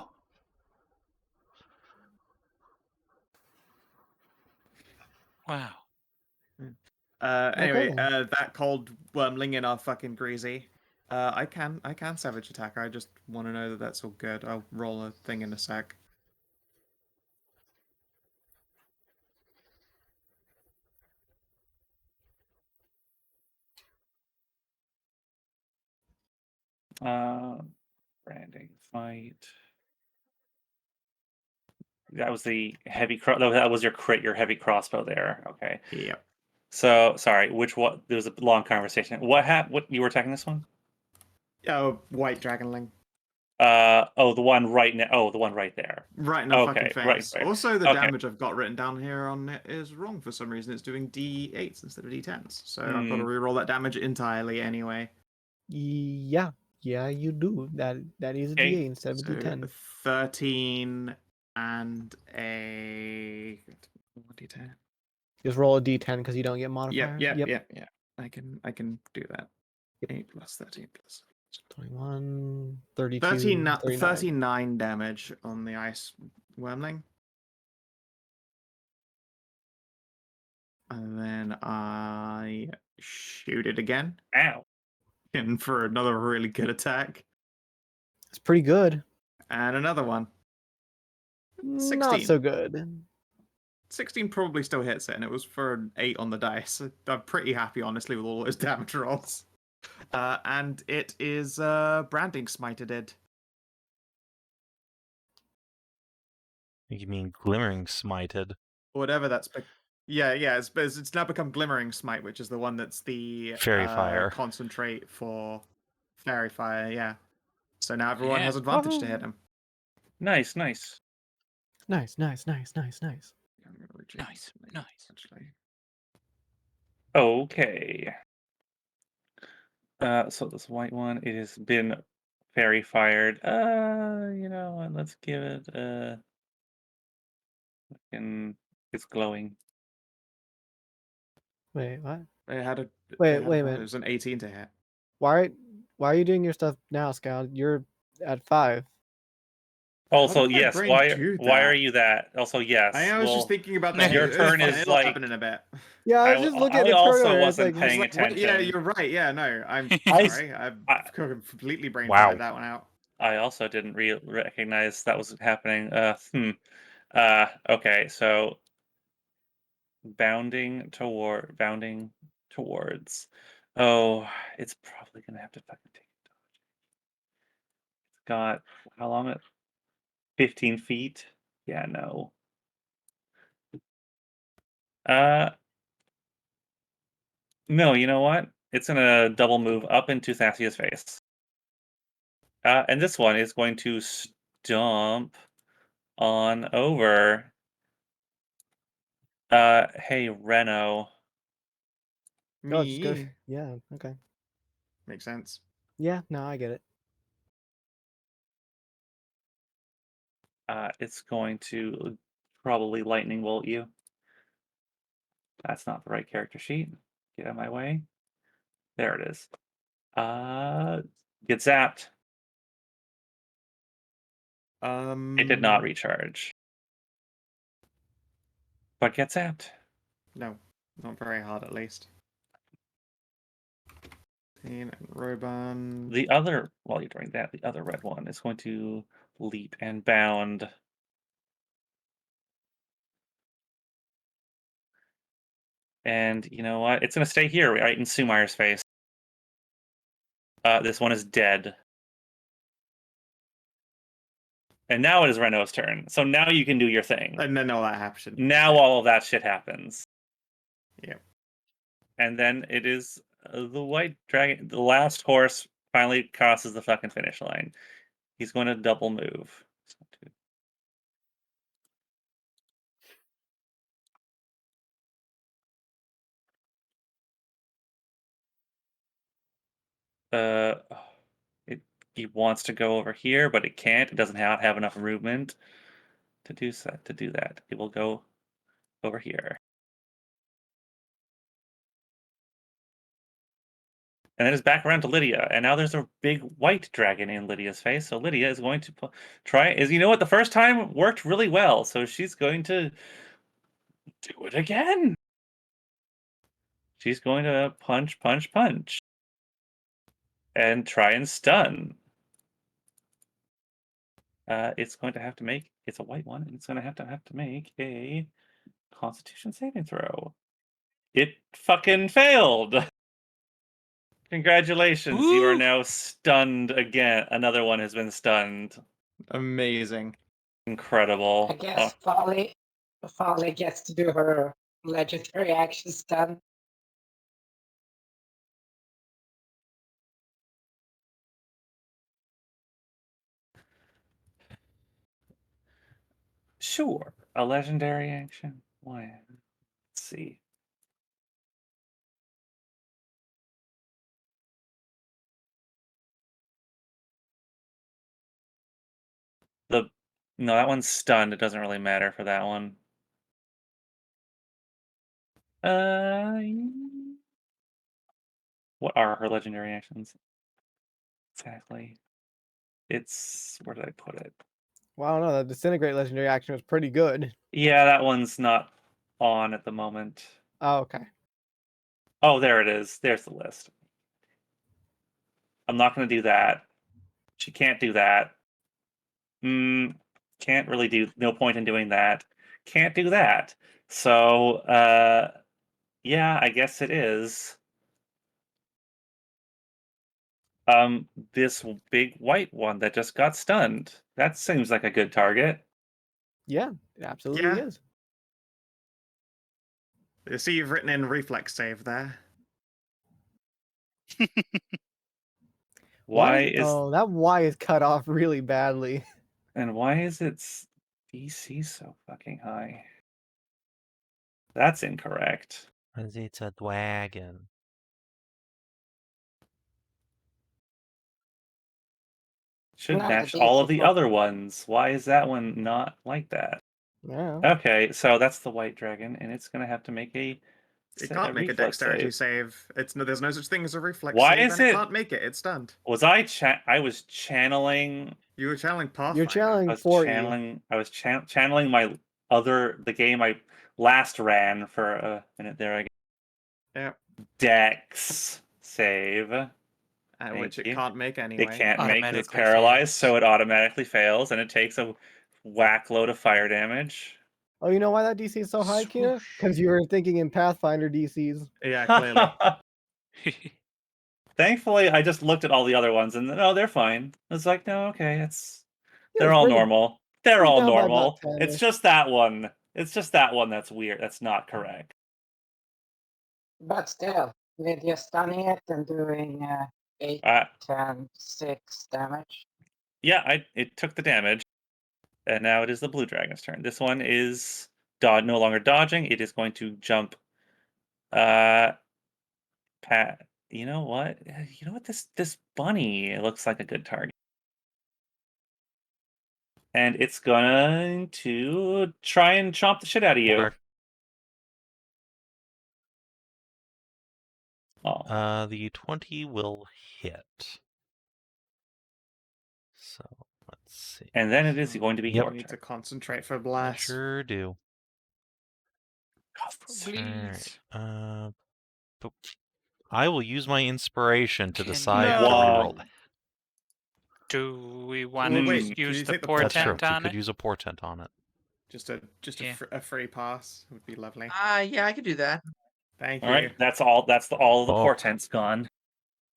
Wow. Anyway, Okay. that cold wormling in our fucking greasy. I can savage attack. I just want to know that that's all good. I'll roll a thing in a sec. Branding fight. That was the heavy cross. No, that was your crit. Your heavy crossbow there. Okay. Yep. So sorry. Which what? There was a long conversation. What happened? What you were attacking this one? Oh, white dragonling. Oh, the one right now. Oh, the one right there. Right in the Okay, fucking right face. there. Also, the Okay. damage I've got written down here on it is wrong for some reason. It's doing D8s instead of D10s. So I've got to reroll that damage entirely anyway. Yeah, you do. That is a Okay. D8 instead of a So D10. 13 and a D10. Just roll a D10 because you don't get modifiers. Yeah. I can do that. 8 plus 13 plus 21, 32, 39. 39. Damage on the ice wormling. And then I shoot it again. Ow. In for another really good attack. It's pretty good. And another one. Not 16. so good. 16 probably still hits it, and it was for an 8 on the dice. I'm pretty happy, honestly, with all those damage rolls. And it is branding smited it. You mean glimmering smited? Whatever that's. Yeah, it's now become glimmering smite, which is the one that's the Fairy fire. concentrate for fairy fire. Yeah. So now everyone has advantage to hit him. Nice. Nice. I'm gonna reduce Nice. actually. Okay. So this white one, it has been fairy fired. You know what? Let's give it it's glowing. Wait, what? It had a Wait it a minute. was an 18 to hit. Why are you doing your stuff now, Scout? You're at 5. Also, did my yes. brain Why do are that? you that? Also, yes. I was just thinking about that. Your turn is it'll like. happen in a bit. Yeah, I I was just w- looking at I the also turn. wasn't It's paying Wait, attention. yeah, you're right. Yeah, no, I'm I- sorry. I completely brain Wow. fired that one out. I also didn't recognize that was happening. Okay, so bounding towards. Oh, it's probably gonna have to fucking take a dodge. It's got how long? 15 feet. Yeah, no. No, you know what? It's gonna double move up into Thasia's face. And this one is going to stomp on over. Hey, Reno. Oh, just go. Me. Yeah. Okay. Makes sense. Yeah. No, I get it. It's going to probably lightning bolt you. That's not the right character sheet. Get out of my way. There it is. Get zapped. It did not recharge. But get zapped. No, not very hard at least. And Roban. The other, while you're doing that, the other red one is going to leap and bound. And you know what? It's going to stay here, right in Sumire's face. This one is dead. And now it is Rennous' turn. So now you can do your thing. And then all that happens. Now all of that shit happens. Yep. And then it is the white dragon. The last horse finally crosses the fucking finish line. He's going to double move. He wants to go over here, but it can't. It doesn't have enough movement to do that. It will go over here. And then it's back around to Lydia, and now there's a big white dragon in Lydia's face. So Lydia is going to try. You know what? The first time worked really well, so she's going to do it again. She's going to punch, punch, punch, and try and stun. It's going to have to make. It's a white one, and it's going to have to make a Constitution saving throw. It fucking failed. Congratulations, you are Woo! now stunned again. Another one has been stunned. Amazing. Incredible. I guess Folly gets to do her legendary action stun. Sure. A legendary action? Why? Let's see. No, that one's stunned. It doesn't really matter for that one. What are her legendary actions? Exactly. It's where did I put it? Well, I don't know. The disintegrate legendary action was pretty good. Yeah, that one's not on at the moment. Oh, okay. Oh, there it is. There's the list. I'm not going to do that. She can't do that. Can't really do. No point in doing that. Can't do that. So, yeah, I guess it is. This big white one that just got stunned. That seems like a good target. Yeah, it absolutely is. You see, you've written in reflex save there. Why is Oh, that Y is cut off really badly. and why is its DC so fucking high? That's incorrect. Because it's a dragon. Should No, match the all DC of the for- other ones. Why is that one not like that? Yeah. Okay, so that's the white dragon, and it's gonna have to make a. It can't make a reflex dexterity save. save. There's no such thing as a reflex Why save. is and it- can't make it. It's stunned. Was I was channeling. You were channeling Pathfinder. You're channeling I was 4E. channeling. I was channeling the game I last ran for a minute there. I guess. Yeah. Dex save. Which Thank it you. can't make anyway. It can't make it. It's Automatically paralyzed, fails. so it automatically fails, and it takes a whack load of fire damage. Oh, you know why that DC is so high, Kina? Swoosh. Because you were thinking in Pathfinder DCs. Yeah, clearly. Thankfully, I just looked at all the other ones, and no, they're fine. I was like, no, okay, Yeah, they're just all bring it- normal. They're bring it all down by about normal. 10 It's -ish. just that one. It's just that one that's weird. That's not correct. But still, Lydia stunning it and doing 8, Uh, 10, 6 damage. yeah, it took the damage, and now it is the blue dragon's turn. This one is no longer dodging. It is going to jump. You know what? You know what? This bunny looks like a good target, and it's going to try and chomp the shit out of you. Okay. Oh. The 20 will hit. So let's see. And then it is going to be Yep. your need to turn. concentrate for blast. Sure do. Please. Alright. But I will use my inspiration to Can decide you- the Wow. reroll. Do we want Well, to wait, just can use you the take the That's true. portent We on could it? use a portent on it. Just a Yeah. a free pass would be lovely. Yeah, I could do that. Thank All you. right, that's all. That's all of the Oh. portents gone.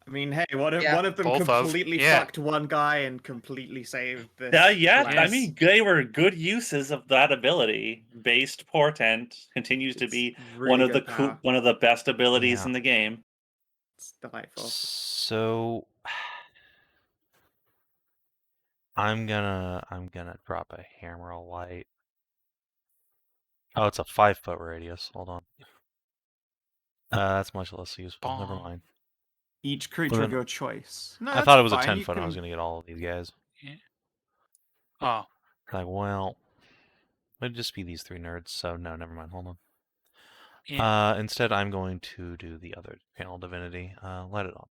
I mean, hey, what if Yeah, one of them both of, completely yeah. fucked one guy and completely saved this? Yeah, I blast? mean, they were good uses of that ability. Based portent continues to It's be really good power. one of the best abilities Yeah. in the game. It's delightful. So I'm gonna drop a hammer of light. Oh, it's a 5-foot radius. Hold on. That's much less useful. Never Bong. mind. Each creature Well, of your choice. No, I thought it was that's a fine, 10 you foot and I was can- gonna get all of these guys. Yeah. Oh, Like, well, it'd just be these 3 nerds, so no, never mind. Hold on. yeah. Instead, I'm going to do the other panel divinity. Let it on.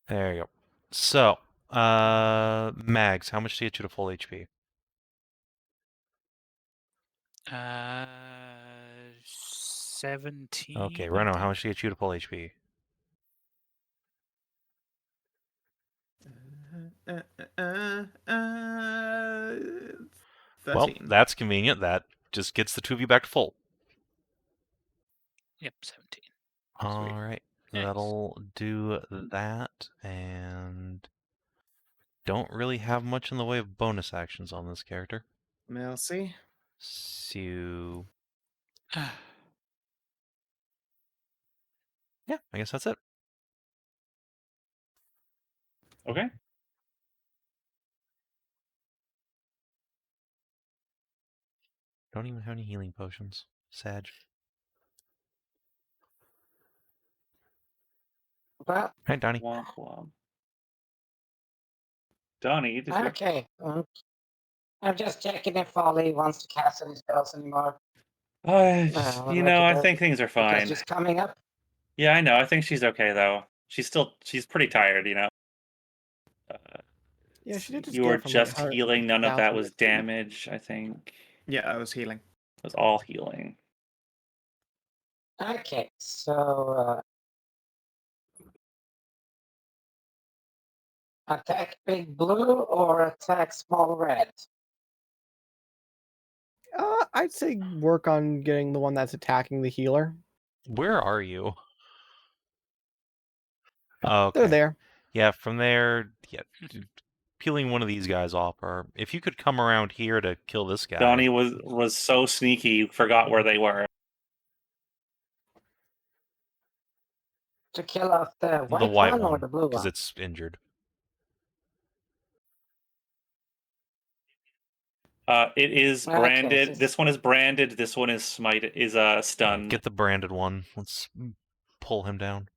There you go. So, Mags, how much do you get you to full HP? 17. Okay, I Reno, how think. much do you get you to full HP? Well, 13. that's convenient. That just gets the 2 of you back to full. Yep, 17. All right, Nice. that'll do that, and don't really have much in the way of bonus actions on this character. Merci. So, yeah, I guess that's it. Okay. Don't even have any healing potions. Sag. Well, Hi, Donny. Womp womp. Donny, did you? okay. I'm just checking if Folly wants to cast any spells anymore. You know, I think things are Because fine. she's coming up. Yeah, I know. I think she's okay though. She's pretty tired. You know. Yeah, she did just You get were from like just her healing. None of bout that with was it. damage. I think Yeah, I was healing. it was all healing. Okay, so attack big blue or attack small red? I'd say work on getting the one that's attacking the healer. Where are you? Oh, okay. They're there. Yeah, from there, yeah, peeling one of these guys off, or if you could come around here to kill this guy. Donny was so sneaky, you forgot where they were. To kill off the white, the white one or one, the blue because one? it's injured. It is Okay, branded. so- This one is branded. This one is stunned. Get the branded one. Let's pull him down.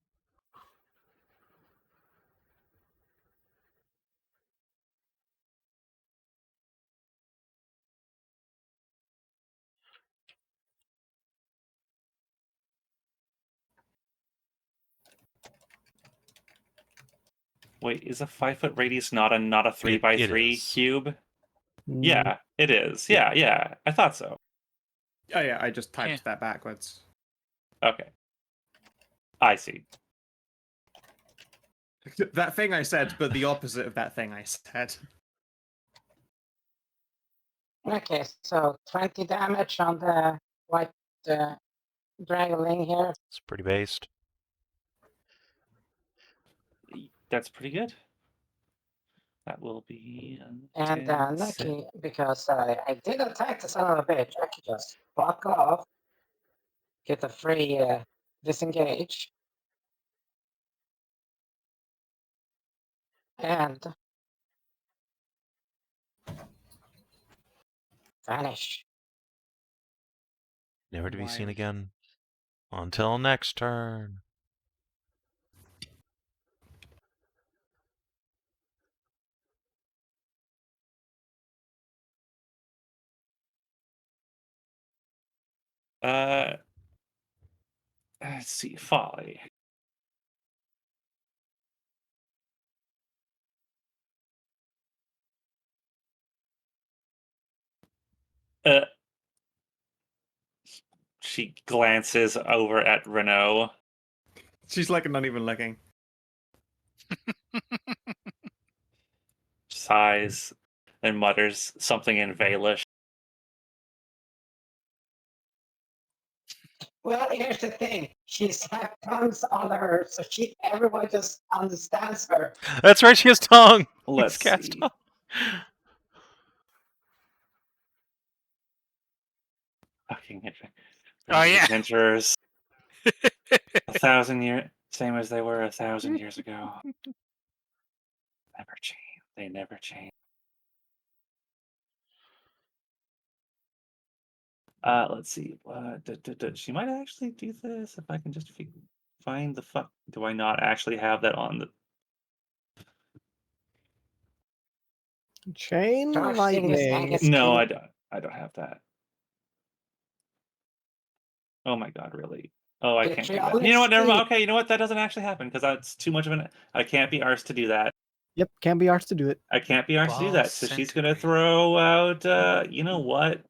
Wait, is a 5-foot radius not a 3x3 is. cube? Mm, Yeah, it is. Yeah. I thought so. Oh yeah, I just typed Yeah. that backwards. Okay. I see. That thing I said, but the opposite of that thing I said. Okay, so 20 damage on the white dragonling here. It's pretty based. That's pretty good. That will be. And 10, lucky because I did attack the son of a bitch. I could just fuck off, get a free disengage, and vanish. Never to be seen Wild. again. Until next turn. Let's see, Folly. She glances over at Rennous. She's like not even looking. Sighs and mutters something in Valish. Well, here's the thing. She's had tongues on her, so everyone just understands her. That's right, she has tongue. Let's It's cast see. tongue. Fucking Oh, yeah. adventurers. 1,000 years, same as they were 1,000 years ago. Never change. They never change. Let's see. She might actually do this if I can just find the fuck. Do I not actually have that on the? Chain Gosh, lightning. It's No, cool. I don't. I don't have that. Oh my god, really? Oh, I can't do that. You know what? Never mind. Okay, you know what? That doesn't actually happen because that's too much of an. I can't be arsed to do that. Yep, can't be arsed to do it. I can't be arsed to do Ball that. So she's gonna centigrade. throw out. You know what?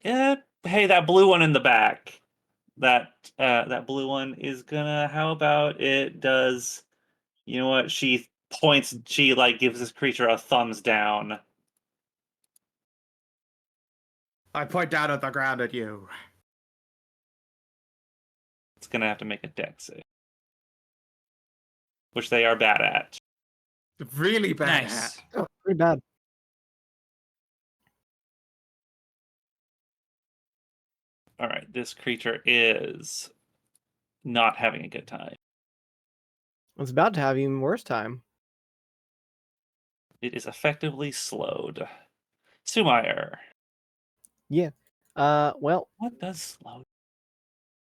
Hey, that blue one in the back. That blue one is gonna. How about it does? You know what? She points. She like gives this creature a thumbs down. I point down at the ground at you. It's gonna have to make a dex save, which they are bad at. Really bad Nice. hat. Oh, pretty bad. All right, this creature is not having a good time. It's about to have even worse time. It is effectively slowed. Sumire. Yeah. Well, What does slow?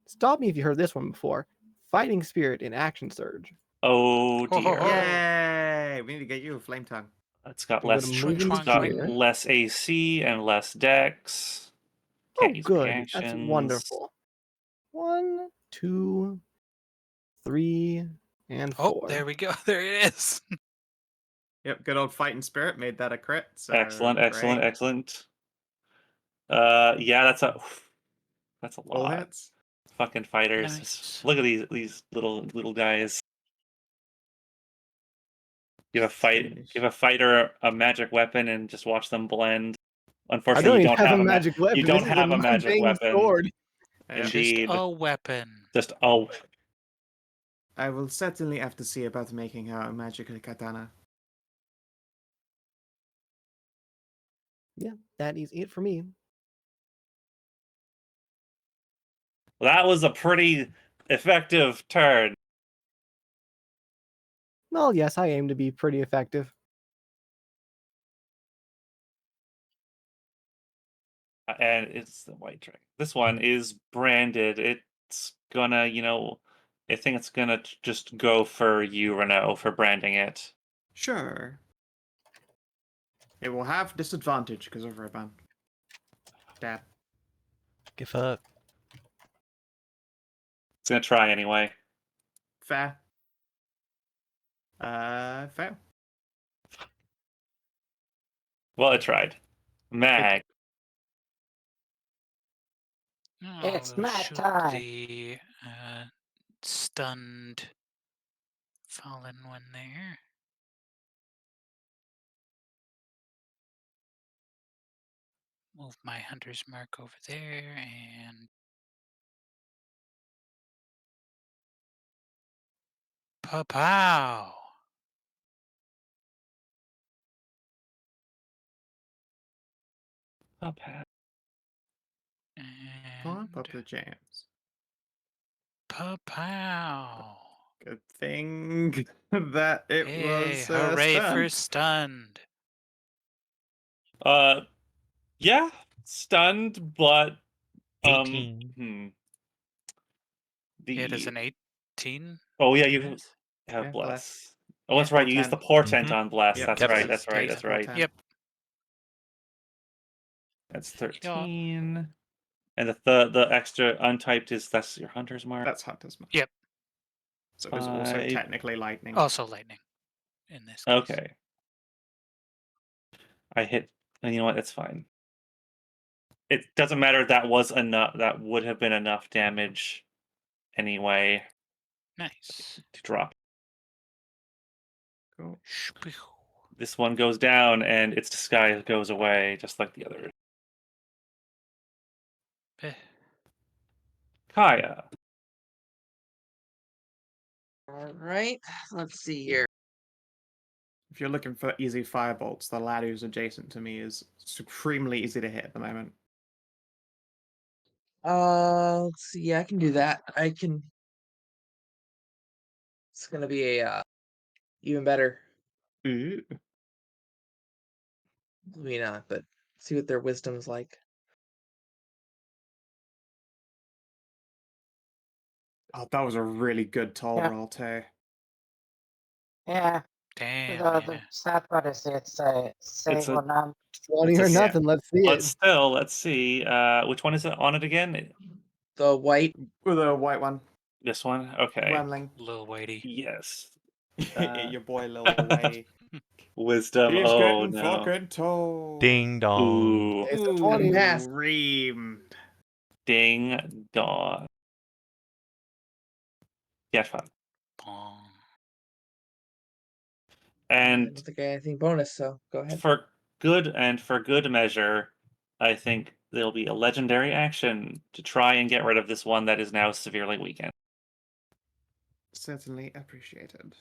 stop me if you heard this one before. Fighting Spirit in Action Surge. Oh Ho, ho, dear. ho. Yay! We need to get you a flame tongue. It's got We're less. gonna move into It's got here. less AC and less dex. Can't Oh, use good. reactions. That's wonderful. 1, 2, 3, and 4. Oh, there we go. There it is. Yep, good old fighting spirit made that a crit. So Excellent, excellent, great. excellent. Yeah, that's a All lot. hits. Fucking fighters. Nice. Look at these little guys. Give a fighter a magic weapon and just watch them blend. I Unfortunately, don't you even don't have a have magic weapon. you This don't is have a magic mundane weapon. sword. Yep. Indeed. Just a weapon. Just I will certainly have to see about making her a magical katana. Yeah, that is it for me. that was a pretty effective turn. Well, yes, I aim to be pretty effective. And it's the white dragon. This one is branded. It's gonna, I think it's gonna just go for you, Rennous, for branding it. Sure. It will have disadvantage because of Ribbon. Dab. Give up. It's gonna try anyway. Fair. Fail. Well, it tried. Mag. Oh, It's we'll my shoot time. the stunned fallen one there. Move my hunter's mark over there and pa-pow! Oh, Pat. Pump up the And jams. Pow. Good thing that it Hey, was hooray for stunned. stunned. Yeah, stunned, but 18. It is the an 18. oh yeah, you Yes. have Yeah, bless. bless. Oh, that's Yeah. right. You used the portent Mhm. on bless. Yep, That's Yep. right. so That's right. stays That's right. portent. Yep. That's Yeah. 13. And the extra untyped is that's your hunter's mark. That's Hunter's Mark. Yep. So it was also 5. technically lightning. Also lightning in this case. Okay. I hit, and you know what? It's fine. It doesn't matter. That was enough. That would have been enough damage anyway Nice. to drop. Cool. Shpew. This one goes down, and its disguise goes away, just like the other. Eh. Kaia. All right. Let's see here. If you're looking for easy firebolts, the lad who's adjacent to me is supremely easy to hit at the moment. Let's see. Yeah, I can do that. I can. It's gonna be a even better. Ooh. Maybe not, but see what their wisdom's like. Oh, that was a really good toll Yeah. roll too. Yeah. Damn. The Yeah. sad part is it's a save It's a- or none. 20 It's a or s- nothing. Let's see But it. still, let's see. Which one is it on it again? The white. With a white one. This one? Okay. Wemling. Lil Whitey. Yes. Your boy Lil Whitey. Wisdom. He's Oh getting no. fucking told. Ding dong. Ooh. It's a Ooh, 20. Math. reamed. Ding dong. Yeah, fine. Bong. I And don't think I have anything bonus, so go ahead. for good measure, I think there'll be a legendary action to try and get rid of this one that is now severely weakened. Certainly appreciated.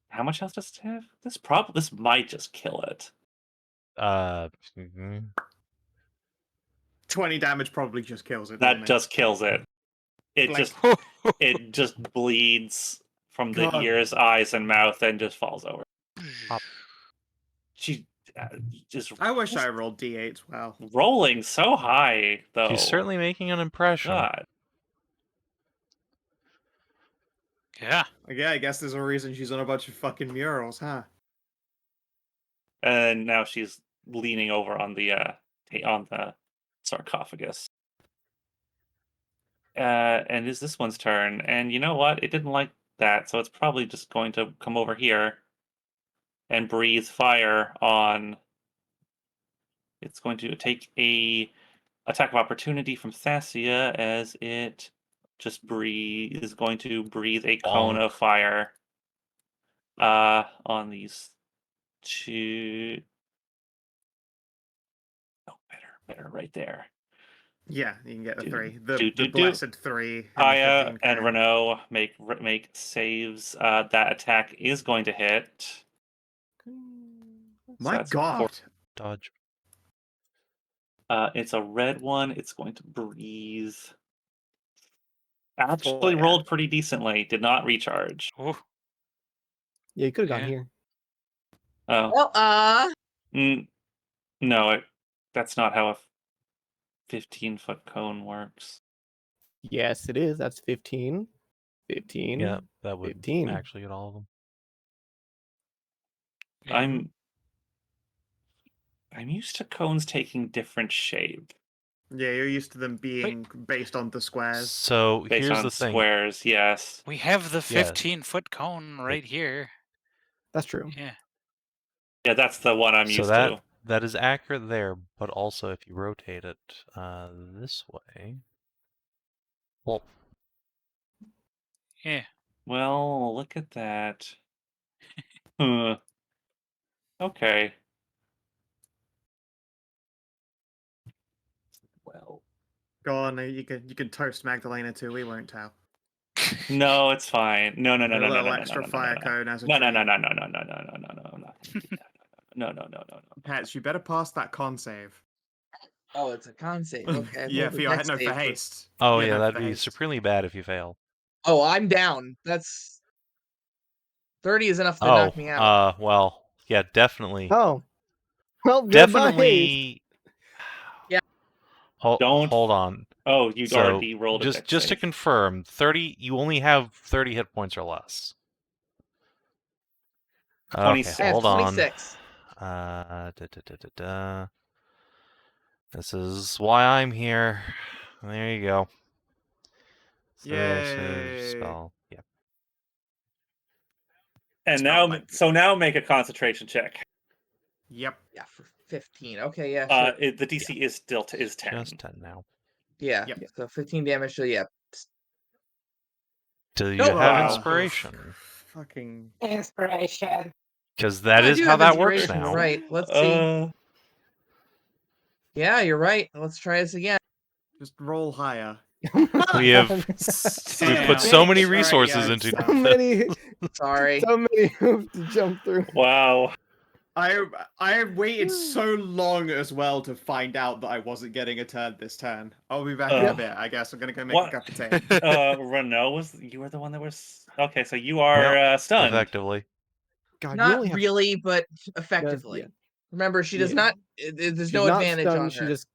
How much health does it have? This might just kill it. Mhm. 20 damage probably just kills it. That doesn't it? just kills it. It Like- just it just bleeds from the God. ears, eyes, and mouth, and just falls over. Pop. She just I wish I rolled d8s well. rolling so high though. She's certainly making an impression. God. Yeah. Yeah, I guess there's a reason she's on a bunch of fucking murals, huh? And now she's leaning over on the sarcophagus. And is this one's turn? And you know what? It didn't like that, so it's probably just going to come over here and breathe fire on. It's going to take a attack of opportunity from Thasia as it just is going to breathe a cone Bonk. of fire on these two. Oh, better right there. Yeah, you can get the Do, 3. do, The do. blessed 3. And the Kaia 15 and cone. Rennous make saves. That attack is going to hit. My that's God. Dodge. It's a red one. It's going to breathe. Actually, Oh, yeah. rolled pretty decently. Did not recharge. Ooh. Yeah, you could have gone Yeah. here. Oh, Well, no, that's not how a 15-foot cone works. Yes, it is. That's 15. 15. Yeah, that would 15. actually get all of them. Yeah. I'm used to cones taking different shape Yeah, you're used to them being based on the squares. So based here's on the thing. squares. Yes. We have the Yes. 15-foot cone right here. That's true. Yeah. Yeah, that's the one I'm So used that to. that is accurate there, but also if you rotate it this way. Well, Yeah. Well, look at that. Huh. Okay. Well, Go on, you can toast Magdalena too. We won't tell. no, it's fine. No, no, no, A no, no, little no, no, extra no, no, fire no, cone as a no, no, treat. no, no, no, no, no, no, no, no, no, no, no, no, no, no, no, no. Pets, you better pass that con save. Oh, it's a con save. Okay. Yeah, well, for the your dex no for save, but- haste. Oh Yeah, yeah, no, that'd for be haste. supremely bad if you fail. Oh, I'm down. That's 30 is enough to Oh, knock me out. well, yeah, definitely. Oh, well, goodbye. Definitely. Yeah. Don't- Hold on. Oh, you So already rolled a just dex just to save. confirm, 30. You only have 30 hit points or less. Okay, 26. I have hold on. 26. This is why I'm here. There you go. Yay. Spell. Yep. And Spell now, might be- so now make a concentration check. Yep. Yeah, for 15. Okay, yeah, sure. The DC is still is 10. Just 10 now. Yeah, Yep. so 15 damage, so yeah. Do you Nope. have Wow. inspiration? Fucking. Inspiration. Because that I is do how have that works inspiration, now. You're right. Let's see. Yeah, you're right. Let's try this again. Just roll higher. We have we've put so many Bitch. Alright, resources yeah, into it's, so many, Sorry. so many hoops to jump through. Wow. I have waited so long as well to find out that I wasn't getting a turn this turn. I'll be back in a bit. I guess I'm gonna go make What? a cup of tea. Rennous, you were the one that was okay. So you are stunned. Effectively. God, you Not only have really, but effectively. yeah. Remember, she does Yeah. not. There's She's no not advantage stunned, on she her. just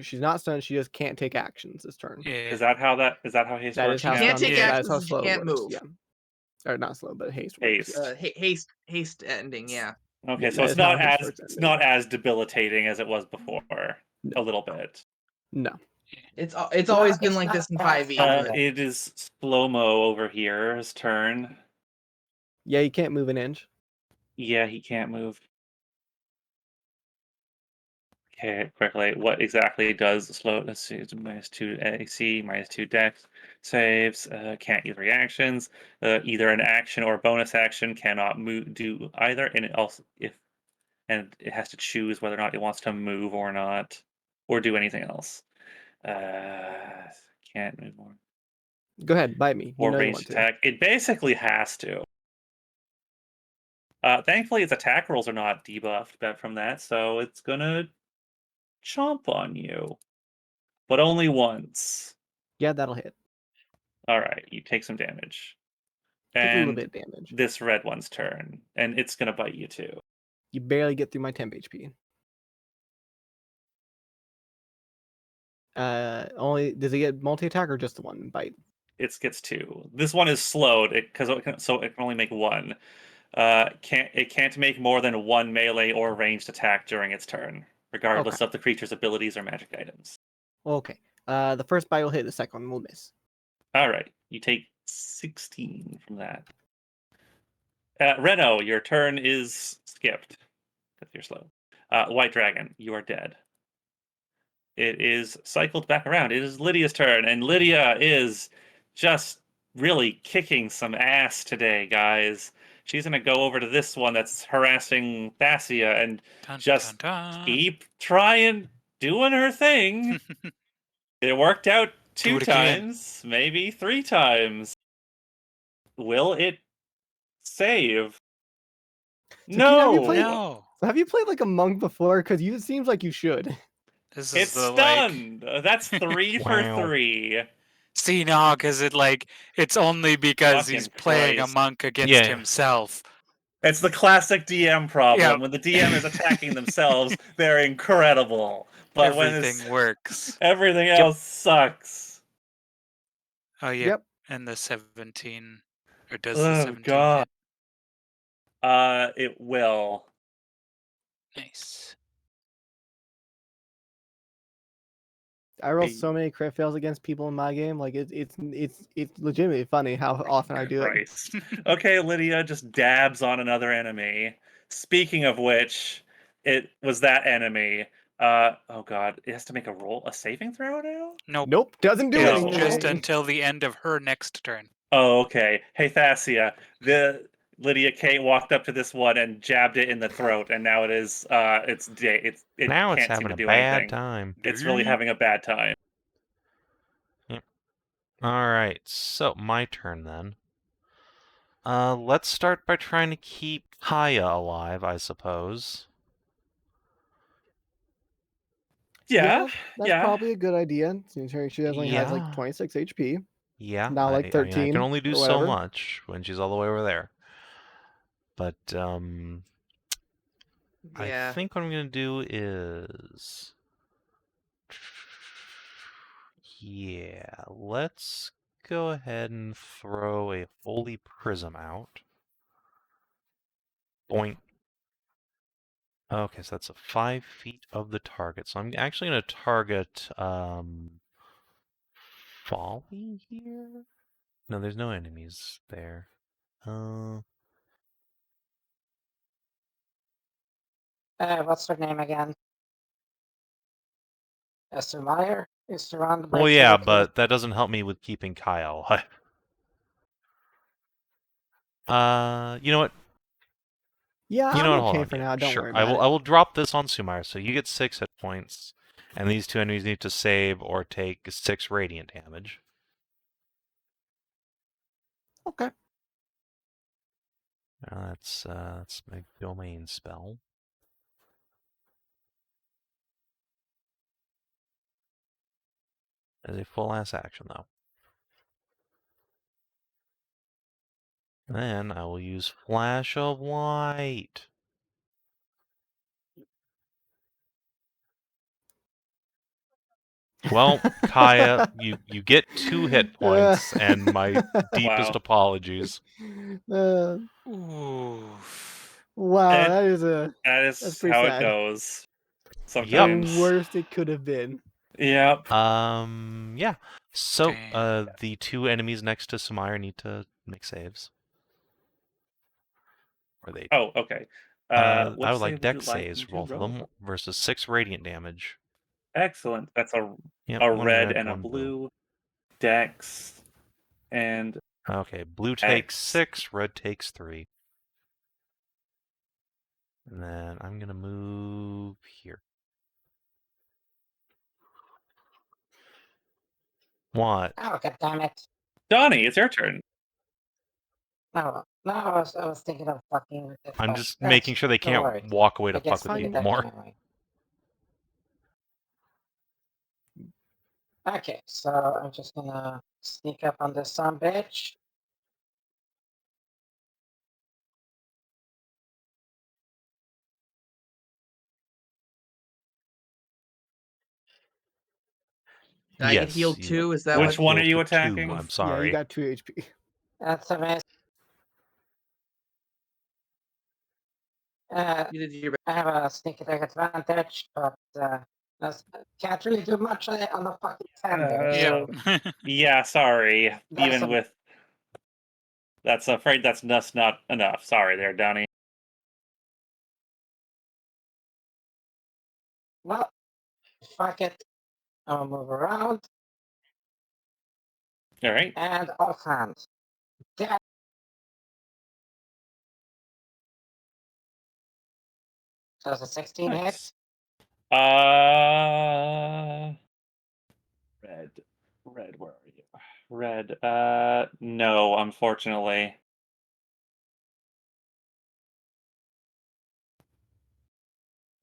she's not stunned, she just can't take actions this turn. Yeah. Is that how haste That works is how now? Can't stun, take Yeah. that is how actions, she slow can't works. move. Yeah. Or not slow, but haste Haste. works. Haste ending, yeah. Okay, Yeah, so that it's is how not haste as works it's ending. not as debilitating as it was before. No. A little bit. No. It's always been it's like not this in fast 5e. enough. It is Slow-Mo over here. His turn. Yeah, you can't move an inch. Yeah, he can't move. Okay, quickly. What exactly does slow? Let's see. It's -2 AC, -2 Dex saves. Can't use reactions. Either an action or a bonus action cannot do either, and it also and it has to choose whether or not it wants to move or not, or do anything else. Can't move Go ahead, bite me. You or know you ranged want to. attack. It basically has to. Thankfully, its attack rolls are not debuffed from that, so it's gonna chomp on you, but only once. Yeah, that'll hit. All right, you take some damage, Take a little and bit of damage. this red one's turn, and it's gonna bite you too. You barely get through my temp HP. Only does it get multi-attack or just the one bite? It gets 2. This one is slowed because it can only make 1. Can't make more than 1 melee or ranged attack during its turn, regardless of the creature's abilities or magic items. Okay. The first bite will hit, the second one will miss. All right, you take 16 from that. Reno, your turn is skipped because you're slow. White Dragon, you are dead. It is cycled back around. It is Lydia's turn, and Lydia is just really kicking some ass today, guys. She's gonna go over to this one that's harassing Thasia and just keep trying, doing her thing. It worked out 2 times, maybe 3 times. Will it save? So, Kina, have you No! played, No. have you played like a monk before? Because it seems like you should. This is It's the stunned! That's 3 for Wow. 3. See now, because it's only because he's Fucking playing a Christ. monk against Yeah. himself. It's the classic DM problem. Yep. When the DM is attacking themselves, they're incredible. But when Everything works. everything else sucks. Oh yeah, Yep. and the 17, or does Oh, the 17 God. hit? It will. Nice. I roll Hey. so many crit fails against people in my game. Like it's legitimately funny how often I do it. Christ. Okay, Lydia just dabs on another enemy. Speaking of which, it was that enemy. Oh God, it has to make a saving throw now? Nope. Nope, doesn't do It is No. just anything. until the end of her next turn. Oh, okay. Hey, Thasia, Lydia Kate walked up to this one and jabbed it in the throat, and now it Now it's can't seem having to a do bad anything. time. It's really having a bad time. Alright, so my turn then. Let's start by trying to keep Kaia alive, I suppose. Yeah, that's yeah. probably a good idea. Since she only has like Yeah. 26 HP. Yeah, Now like I mean, I 13 can only do or so whatever. much when she's all the way over there. But I Yeah. think what I'm gonna do is, yeah, let's go ahead and throw a Folly Prism out. Boink. Okay, so that's a 5 feet of the target. So I'm actually gonna target Folly here. No, there's no enemies there. What's her name again? Sumire is surrounded by Well, yeah, characters. but that doesn't help me with keeping Kaia alive. You know what? Yeah, You I'm know what? Hold okay on. for Yeah, now. Don't sure. worry I about will. it. I will drop this on Sumire. So you get 6 hit points, and these 2 enemies need to save or take 6 radiant damage. Okay. That's my domain spell. As a full ass action, though. Then I will use Flash of Light. Well, Kaia, you get 2 hit points, and my deepest Wow. apologies. Uh, Oof. wow, And that is that that's is pretty how it sad. goes. The Sometimes. worst it could have been. Yep. Yeah. So, Damn. the 2 enemies next to Sumire need to make saves. Or they. Oh, okay. I What would save like would you dex like saves me for to both of roll? them versus 6 radiant damage. Excellent. That's Yep, a one red red, and a one blue. blue dex and Okay, blue takes X. 6, red takes 3. And then I'm gonna move here. What? Oh, god damn it. Donny, it's your turn. No, I was thinking of fucking with the I'm flash. just making sure they Don't can't worry. walk away I to fuck guess with we did people that more. anyway. Okay, so I'm just gonna sneak up on this son bitch. I get Yes, healed you too. Is that got Which one are healed you for attacking? 2, I'm Yeah, you sorry. got 2 HP. That's amazing. you did your I have a sneak attack advantage, but can't really do much on the fucking tender. Yep. So Yeah, sorry. that's Even with that's afraid that's not enough. Sorry there, Donny. well, fuck it. I'll move around All right. and offhand. That does a 16 hit. Nice. Red. Red, where are you? Red. No, unfortunately.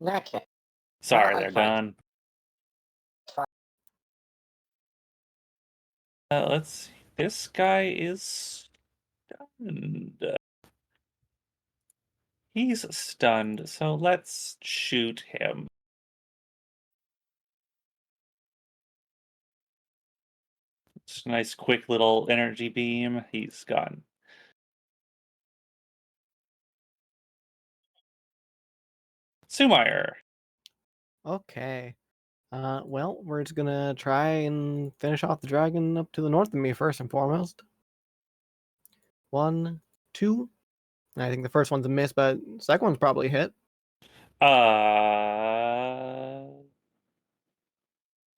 Okay. Sorry Well, I there, tried. Don. Let's see. This guy is stunned. He's stunned, so let's shoot him. It's a nice, quick little energy beam. He's gone. Sumire. Okay. Well, we're just gonna try and finish off the dragon up to the north of me first and foremost. 1, 2. I think the first one's a miss, but the second one's probably a hit.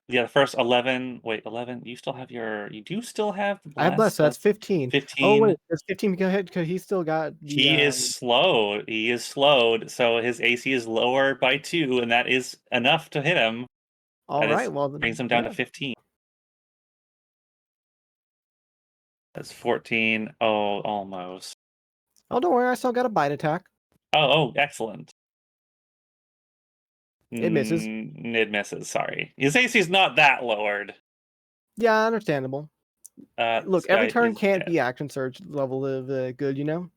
Yeah, the first 11. Wait, 11. You still have your. You do still have the I have blessed, blast. so that's 15. 15. Oh wait, there's 15 because he's still got the. He is slowed. He is slowed, so his AC is lower by 2, and that is enough to hit him. All That right, is well brings then, him down yeah. to 15. That's 14. Oh, almost. Oh, don't worry, I still got a bite attack. Oh, excellent. It misses. It misses. Sorry, his AC's not that lowered. Yeah, understandable. Look, This every guy turn is can't dead. be action surge level of good, you know?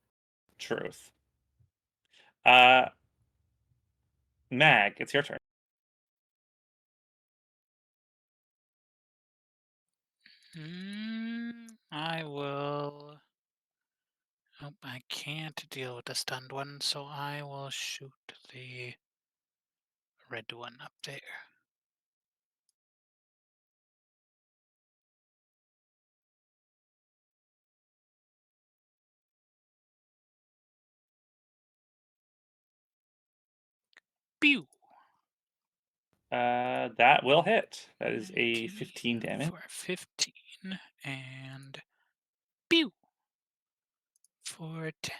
Truth. Mag, it's your turn. I will. Nope, I can't deal with the stunned one, so I will shoot the red one up there. Pew! That will hit. That is a 15 damage. For 15, and pew! For 10.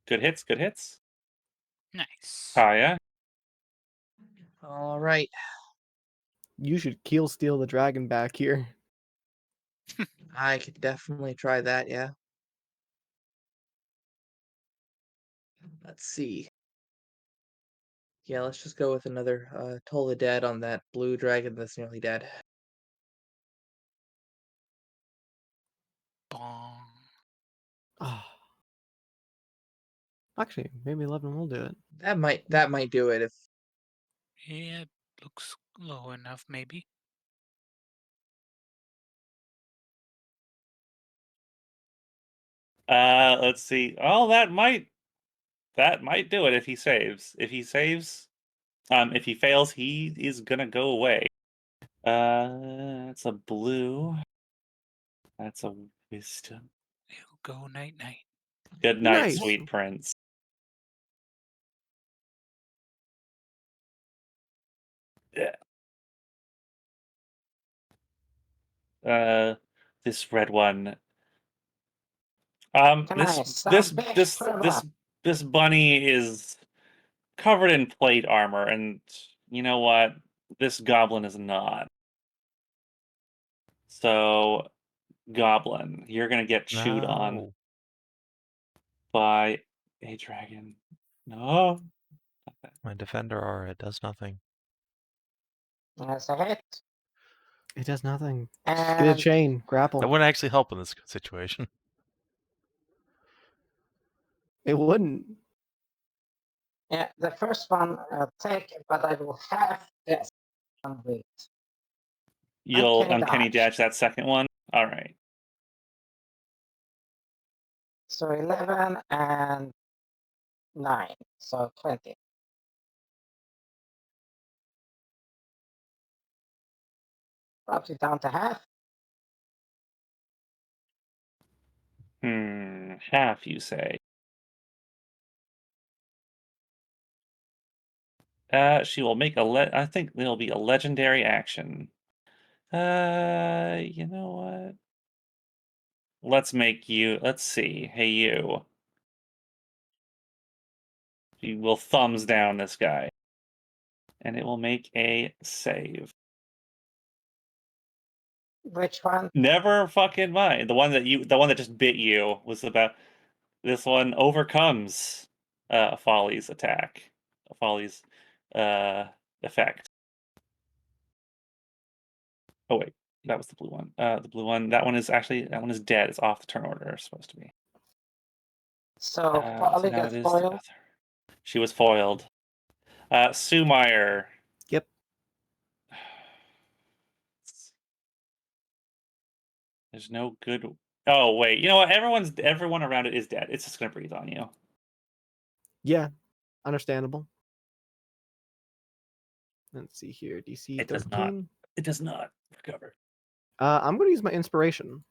Good hits, good hits. Nice. Kaia. All right. You should keel steal the dragon back here. I could definitely try that, yeah. Let's see. Yeah, let's just go with another Toll the Dead on that blue dragon that's nearly dead. Bong. Oh. Actually, maybe 11 will do it. That might do it if Yeah, it looks low enough, maybe. Let's see. Oh, that might do it if he saves. If he fails, he is gonna go away. It's a blue. That's a wisdom. It'll go night night. Good night, Nice. sweet prince. Yeah. This red one. Can I This bunny is covered in plate armor, and you know what? This goblin is not. So, goblin, you're gonna get chewed on No. by a dragon. No. My defender aura does nothing. That's a hit. It does nothing. Get a And chain, grapple. That wouldn't actually help in this situation. It wouldn't. yeah, the first one I'll take, but I will have this one with. You'll Uncanny uncanny dodge. dodge that second one. All right. So 11 and 9, so 20. Drops it down to half. Half, you say? She will make I think there'll be a legendary action. You know what? Let's see. Hey, you. She will thumbs down this guy. And it will make a save. Which one? Never fucking mind. The one that just bit you was about. This one overcomes Folly's attack. Folly's effect. Oh wait, that was the blue one. The blue one. That one is dead. It's off the turn order. It's supposed to be. So So Folly now it gets is the foiled. other. She was foiled. Sumire. Yep. There's no good. Oh wait, you know what? Everyone around it is dead. It's just gonna breathe on you. Yeah, understandable. Let's see here. DC It does 13. not. It does not recover. I'm going to use my inspiration.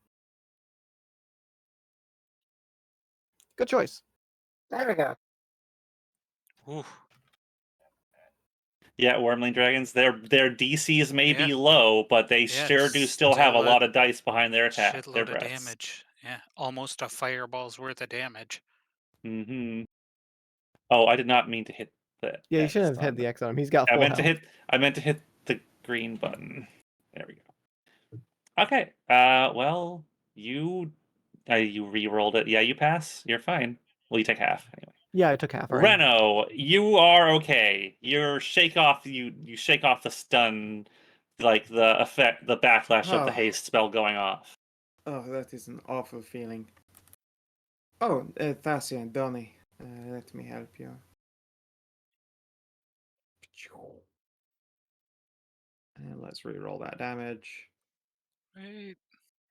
Good choice. There we go. Ooh. Yeah, Wormling Dragons. Their DCs may be Yeah. low, but they Yeah, sure do it's still have a still a lot of dice behind their attack. Their Shitload of breaths. damage. Yeah, almost a fireball's worth of damage. Mm-hmm. Oh, I did not mean to hit the. Yeah, you X shouldn't have hit on the X on him. He's got I full meant health. I meant to hit the green button. There we go. Okay. Well, you re-rolled it. Yeah, you pass. You're fine. Well, you take half anyway. Yeah, I took half already. Reno, you are okay. You shake off the stun, like the effect, the backlash of the Oh. haste spell going off. Oh, that is an awful feeling. Oh, Thasia and Donny, let me help you. And let's re-roll that damage. Wait,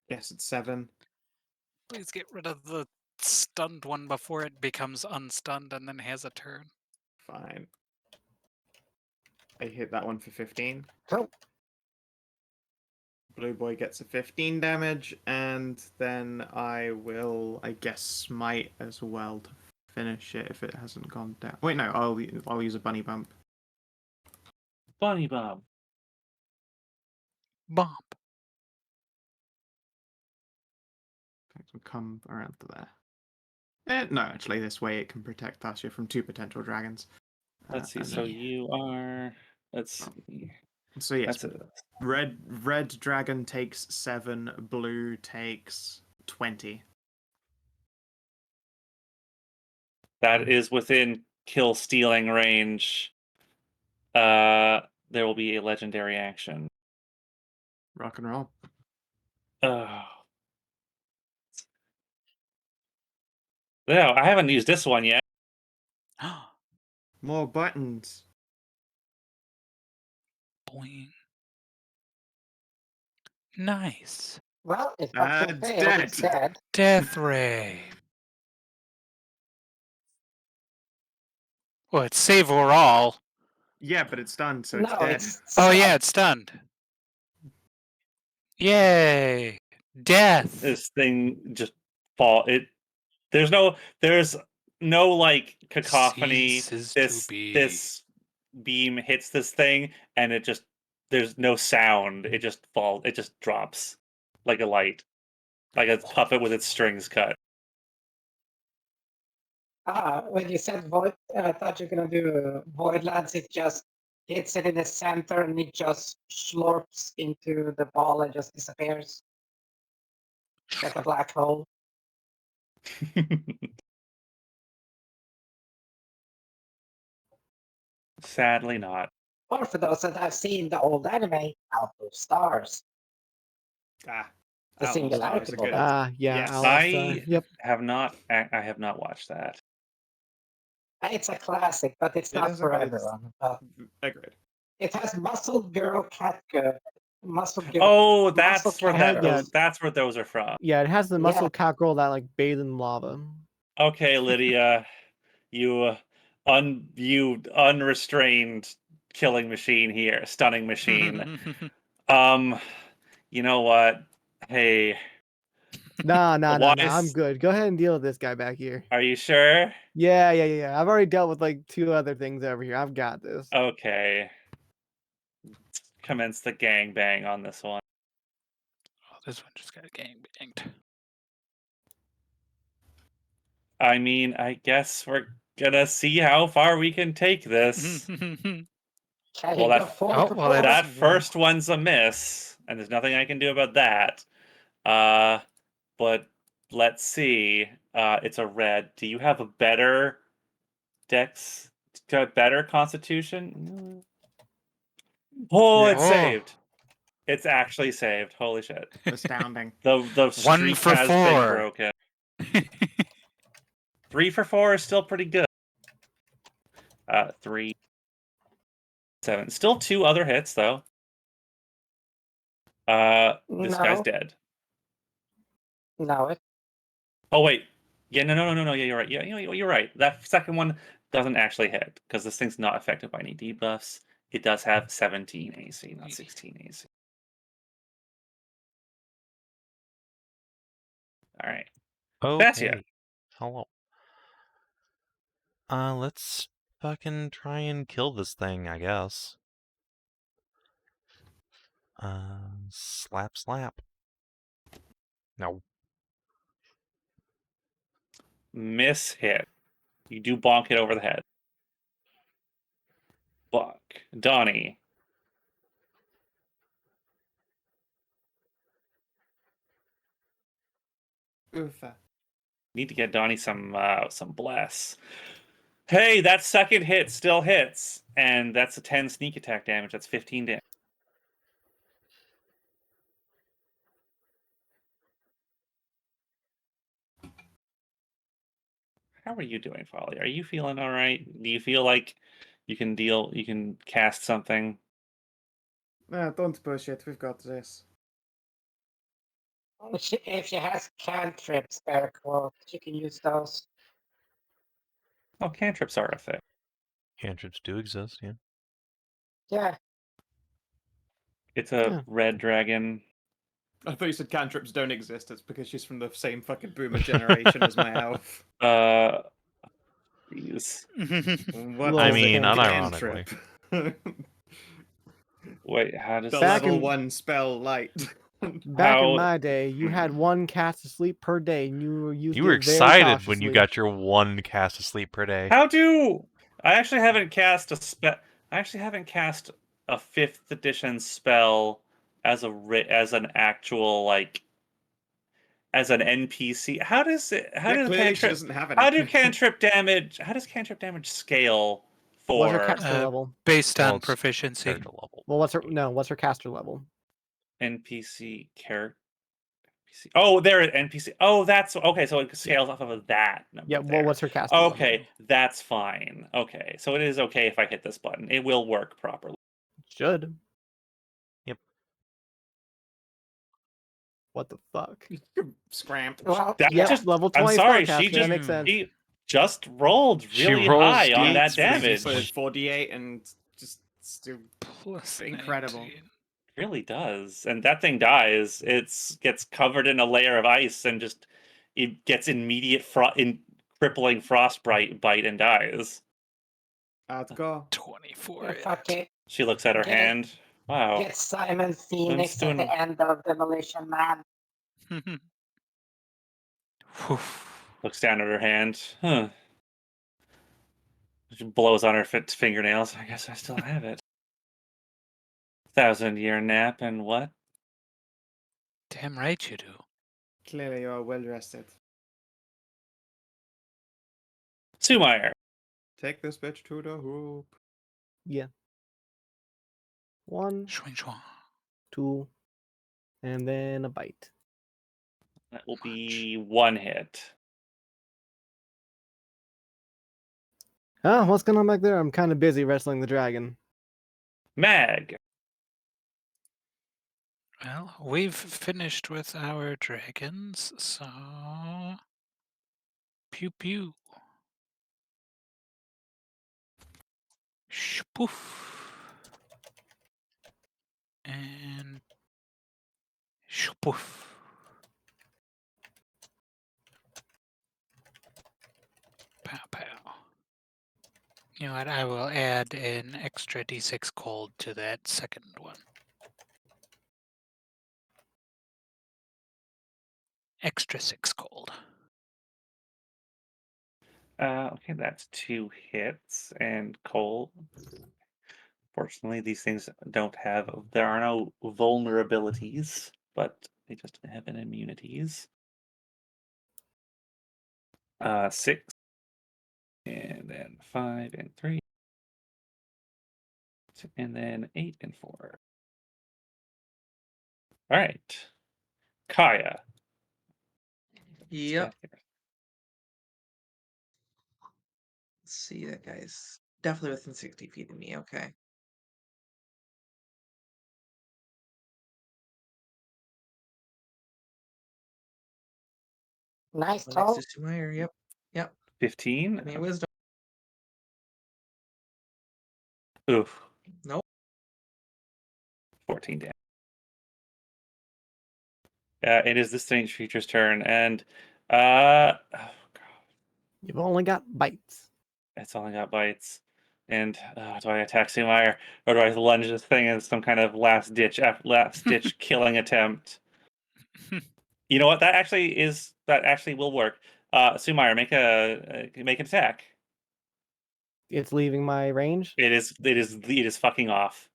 Yes, it's 7. please get rid of the stunned one before it becomes unstunned and then has a turn. Fine. I hit that one for 15. Oh, Blue boy gets a 15 damage, and then I will, I guess, smite as well to finish it if it hasn't gone down. Wait, no, I'll use a bunny bump. Bunny Bob. Bomb. Will come around to there. No, actually, this way it can protect Thasia from 2 potential dragons. Let's see. And So then- you are. Let's see. So yes, That's it. red dragon takes 7, blue takes 20. That is within kill stealing range. There will be a legendary action. Rock and roll. Oh. No, I haven't used this one yet. More buttons. Boing. Nice. well, if It's option failed, it's dead. dead. Death ray. Well, it's save overall. Yeah, but it's done, so it's No, dead. it's Oh yeah, stunned. it's stunned. Yay! Death. This thing just fall. There's no like cacophony. Ceases This to be. this beam hits this thing, and there's no sound. It just falls. It just drops like a light, like a puppet with its strings cut. When you said void, I thought you were gonna do void lands. It just hits it in the center and it just slurps into the ball and just disappears like a black hole. Sadly, not. Or for those that have seen the old anime, Out of Stars. Ah, The Outlaw singularity Stars are bullet. good. Yeah, Yes. Outlaw Star. I Yep. have not. I have not watched that. It's a classic, but it's It not is for it's- everyone. But Agreed. it has Muscle Girl Cat Girl. Muscle Girl. Oh, Muscle that's where Cat Girl. that's where those are from. Yeah, it has the Yeah. muscle cat girl that like bathed in lava. Okay, Lydia, you unrestrained killing machine here, stunning machine. You know what? Hey, Nah, I'm wise- good. Go ahead and deal with this guy back here. Are you sure? Yeah. I've already dealt with like 2 other things over here. I've got this. Okay. Commence the gangbang on this one. Oh, this one just got gang banged. I mean, I guess we're gonna see how far we can take this. Okay, Well, go that- four oh, for well, four. That first one's a miss, and there's nothing I can do about that. But let's see. It's a red. Do you have a better dex? Better constitution? Oh, Yeah. it's Oh. saved. It's actually saved. Holy shit. Astounding. The One streak for has been 4. broken. 3 for 4 is still pretty good. 3, 7. Still 2 other hits though. This guy's No. dead. No, it. Oh wait. Yeah, no. Yeah, you're right. Yeah, you're right. That second one doesn't actually hit because this thing's not affected by any debuffs. It does have 17 AC, not 16 AC. All right. Thasia. Okay. Hello. Let's fucking try and kill this thing, I guess. Slap. No. Miss hit. You do bonk it over the head. Bonk. Donny. Oofa. Need to get Donny some bless. Hey, that second hit still hits, and that's a 10 sneak attack damage. That's 15 damage. How are you doing, Folly? Are you feeling all right? Do you feel like you can cast something? Don't push it. We've got this. If she has cantrips, spell quote, she can use those. Oh, cantrips are a thing. Cantrips do exist, yeah. Yeah. It's a Yeah. red dragon. I thought you said cantrips don't exist. It's because she's from the same fucking boomer generation as my elf. Jeez. What I is a mean, cantrip? Wait, how does The this... Back level in- 1 spell light. Back in How- my day, you had one cast of sleep per day, and you used You were it very excited when you cautiously. got your 1 cast of sleep per day. How do I actually haven't cast I actually haven't cast a 5th edition spell as an actual like as an NPC. How does it? How Yeah, does clearly she cantrip? doesn't have any. How do cantrip damage? How does cantrip damage scale What's her for caster level? Based Well, on it's proficiency. Character level. Well, what's her caster level? NPC character? Oh, there NPC. Oh, that's okay. So it scales off of that number. Yeah. Well, there. what's her caster Okay, level? that's fine. Okay, so it is okay if I hit this button. It will work properly. Should. Yep. What the fuck? Scramp. Well, That Yep, just, level I'm 20 sorry, spellcaster, she that makes sense. She just rolled She really rolls high on that It's pretty damage. solid 48 and just still Plus incredible. 19. Really does, and that thing dies. It's gets covered in a layer of ice and just it gets immediate crippling frostbite bite and dies. Hardcore. 24. yeah, fuck it. She looks at her Get it. hand. Wow. Get Simon Phoenix at doing- the end of Demolition Man. Whew. Looks down at her hand. Huh. She blows on her fingernails. I guess I still have it. 1,000-year nap and what? Damn right you do. Clearly you're well rested. Sumire. Take this bitch to the hoop. Yeah. 1, Swing swang. 2, and then a bite. That will be 1 hit. Oh, what's going on back there? I'm kind of busy wrestling the dragon. Mag. Well, we've finished with our dragons, so pew pew. Spoof. And spoof. Pow pow. You know what? I will add an extra d6 cold to that second one. Extra 6 cold. Okay, that's 2 hits and cold. Fortunately, these things don't have. There are no vulnerabilities, but they just have an immunities. 6, and then 5 and 3, and then 8 and 4. All right, Kaia. Yep. Let's see, that guy's definitely within 60 feet of me. Okay. Nice Next toll. is Sumire. Yep. Yep. 15. Give me a wisdom. Oof. Nope. 14 damage. It is the strange creature's turn, and oh god, You've only got bites. it's only got bites. And do I attack Sumire, or do I lunge this thing as some kind of last ditch killing attempt? You know what? That actually will work. Sumire, make an attack. It's leaving my range. It is fucking off.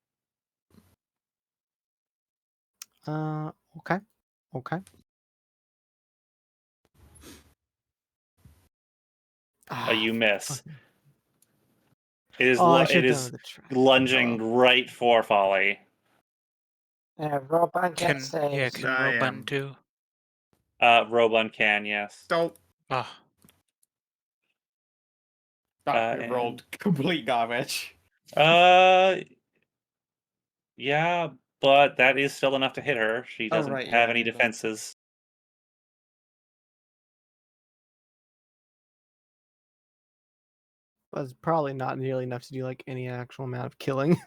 Okay. Okay. You miss. fuck. It is. Oh, I It should have is done the try. lunging right for Folly. Roban can Can say. can I Roban am. do? Robun can, yes. Don't. Oh, We And- rolled complete garbage. Yeah, but that is still enough to hit her. She Oh, doesn't right, have yeah, any it does. defenses. But it's probably not nearly enough to do like any actual amount of killing.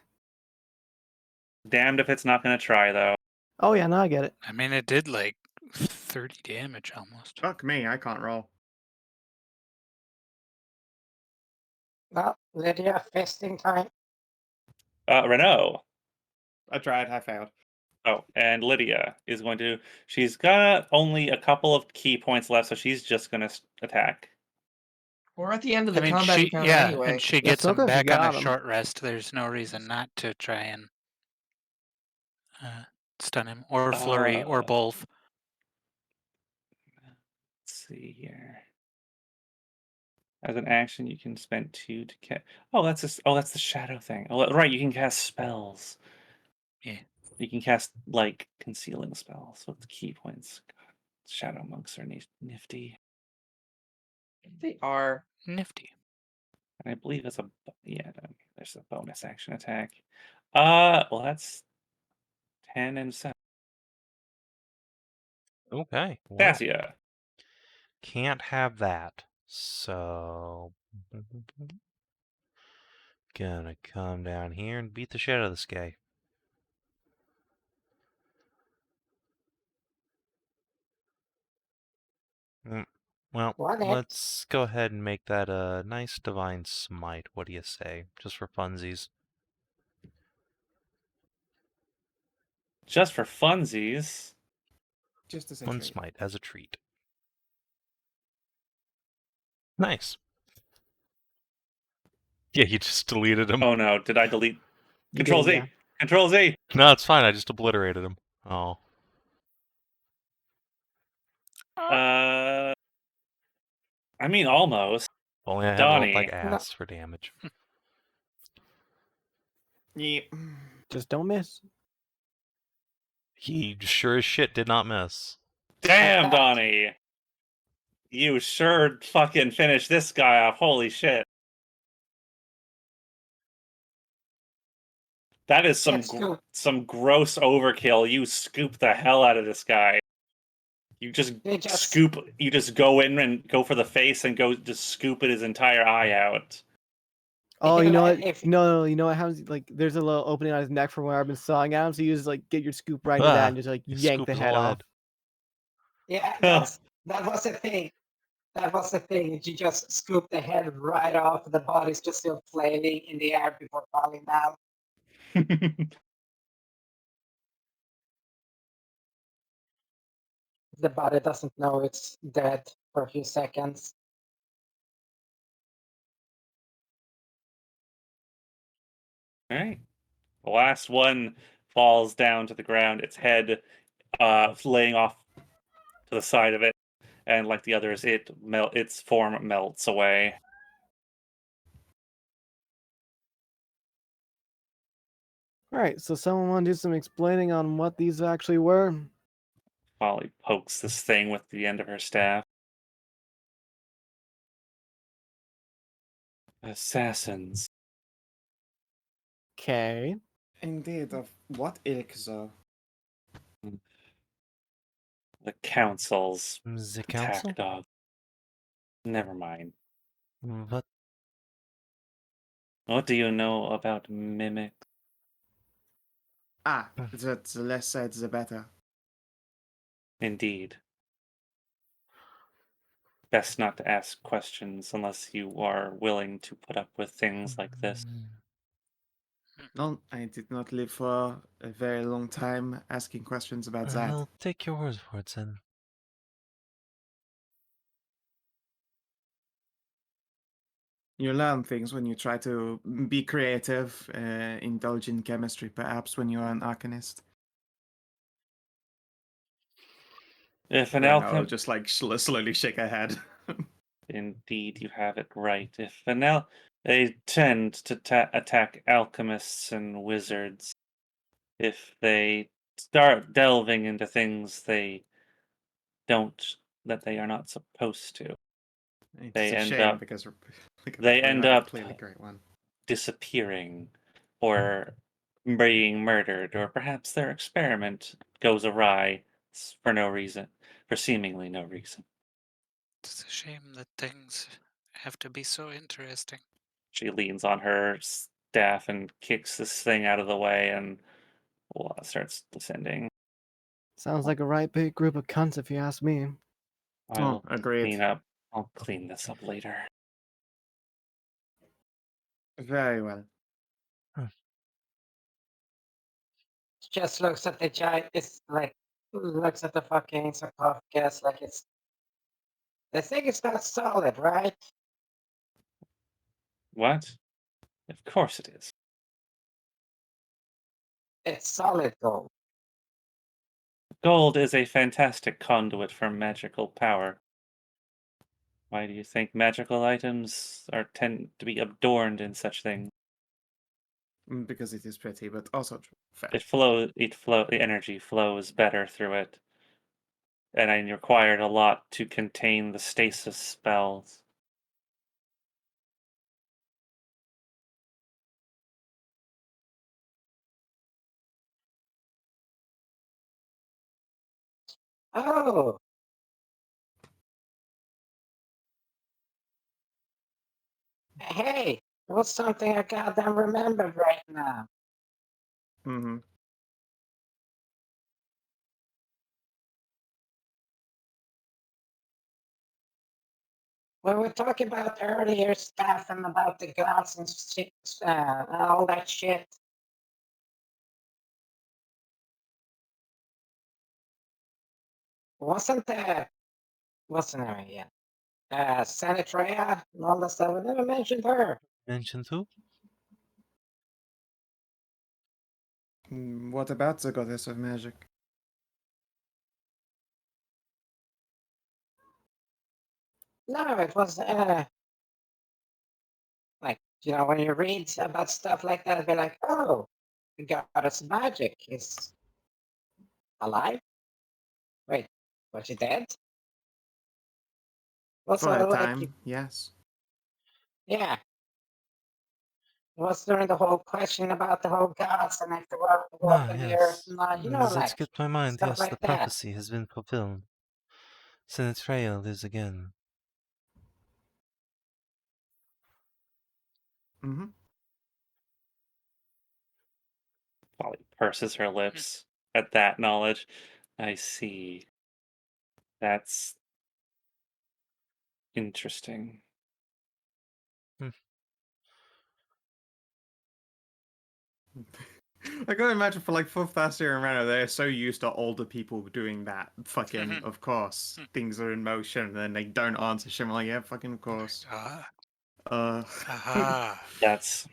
Damned if it's not going to try, though. Oh yeah, now I get it. I mean, it did like 30 damage almost. Fuck me, I can't roll. Well, Lydia, fisting time. Rennous. I tried, I failed. Oh, and Lydia is going to. She's got only a couple of key points left, so she's just going to attack. We're at the end of I the mean, combat encounter yeah, anyway. and she Yeah, gets him Soko, she back on got a him. short rest. There's no reason not to try and stun him, or flurry, or both. Let's see here. As an action, you can spend 2 to cast. Oh, that's the shadow thing. Oh, right, you can cast spells. Yeah. You can cast like concealing spells with the key points. God, shadow monks are nifty, They are. Nifty. and I believe there's there's a bonus action attack. Well, that's 10 and 7. Okay. Well, Thasia. can't have that. So. Gonna come down here and beat the shit out of this guy. Well, One hit. let's go ahead and make that a nice divine smite. What do you say? Just for funsies. Just for funsies. Just as a One treat. smite as a treat. Nice. Yeah, you just deleted him. Oh no, did I delete? You Control did, Z. yeah. Control Z. No, it's fine. I just obliterated him. Oh. I mean, almost. Only I had rolled Donny. like ass for damage. Yeah. Just don't miss. He sure as shit did not miss. Damn, Donny. You sure fucking finished this guy off. Holy shit. That is some Get scooped. some gross overkill. You scoop the hell out of this guy. You just scoop. You just go in and go for the face and go just scoop his entire eye out. Oh, you know what? If- No, you know what happens? Like, there's a little opening on his neck from where I've been sawing at him. So you just like get your scoop right into that and just like You yank scoop the his head whole off. Yeah, that was the thing. That was the thing. You just scoop the head right off. The body's just still flailing in the air before falling down. The body doesn't know it's dead for a few seconds. All right. The last one falls down to the ground. Its head, laying off to the side of it, and like the others, its form melts away. All right, so someone want to do some explaining on what these actually were? Folly pokes this thing with the end of her staff. Assassins. Okay. Indeed, of what ilk, though? The council's The attack council? dog. Never mind. What? What do you know about mimic? The less said, the better. Indeed. Best not to ask questions unless you are willing to put up with things like this. No, I did not live for a very long time asking questions about that. I'll take your word for it, then. You learn things when you try to be creative, indulge in chemistry, perhaps, when you're an arcanist. If an I'll alchemist... just like slowly shake her head. Indeed, you have it right. They tend to attack alchemists and wizards if they start delving into things they are not supposed to. It's They a end shame up because they we end have a up clearly great one. disappearing or being murdered, or perhaps their experiment goes awry for no reason, for seemingly no reason. It's a shame that things have to be so interesting. She leans on her staff and kicks this thing out of the way and starts descending. Sounds like a right big group of cunts, if you ask me. I'll agreed. I'll clean this up later. Very well. Just looks at the giant. It's like looks at the fucking sarcophagus like it's. The thing is not solid, right? What? Of course it is. It's solid gold. Gold is a fantastic conduit for magical power. Why do you think magical items tend to be adorned in such things? Because it is pretty, but also true. Fair. The energy flows better through it. And I required a lot to contain the stasis spells. Oh. Hey, what's something I goddamn remembered right now? Mm-hmm. We were talking about earlier stuff and about the gods and shit, all that shit. Wasn't there? What's the name again? Sanitrea and all that stuff. We never mentioned her. Mentioned who? What about the goddess of magic? No, it was like when you read about stuff like that, be like, oh, the goddess of magic is alive. Wait, was she dead? What's For a like? time, yes. Yeah. Was during the whole question about the whole gods and if the world walk Ah, on the earth, yes. and That like skipped my mind. stuff Yes, the like that. prophecy has been fulfilled. Sinatrea lives again. Mm-hmm. Folly purses her lips at that knowledge. I see. That's interesting. I gotta imagine for Thasia and Rennous, they're so used to older people doing that. Fucking, of course, things are in motion, and then they don't answer shit. I'm like, yeah, fucking, of course. Aha. That's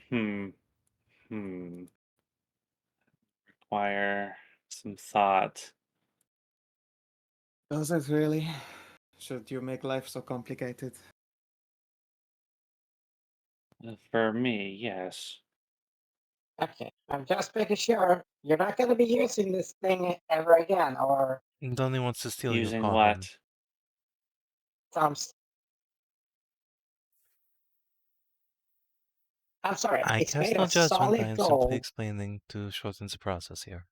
require some thought. Does it really? Should you make life so complicated? For me, yes. Okay, I'm just making sure you're not going to be using this thing ever again, or Donny wants to steal your Using coffin. what? some. I'm sorry, I it's cast made no of judgment. I solid am simply gold. explaining to shorten the process here.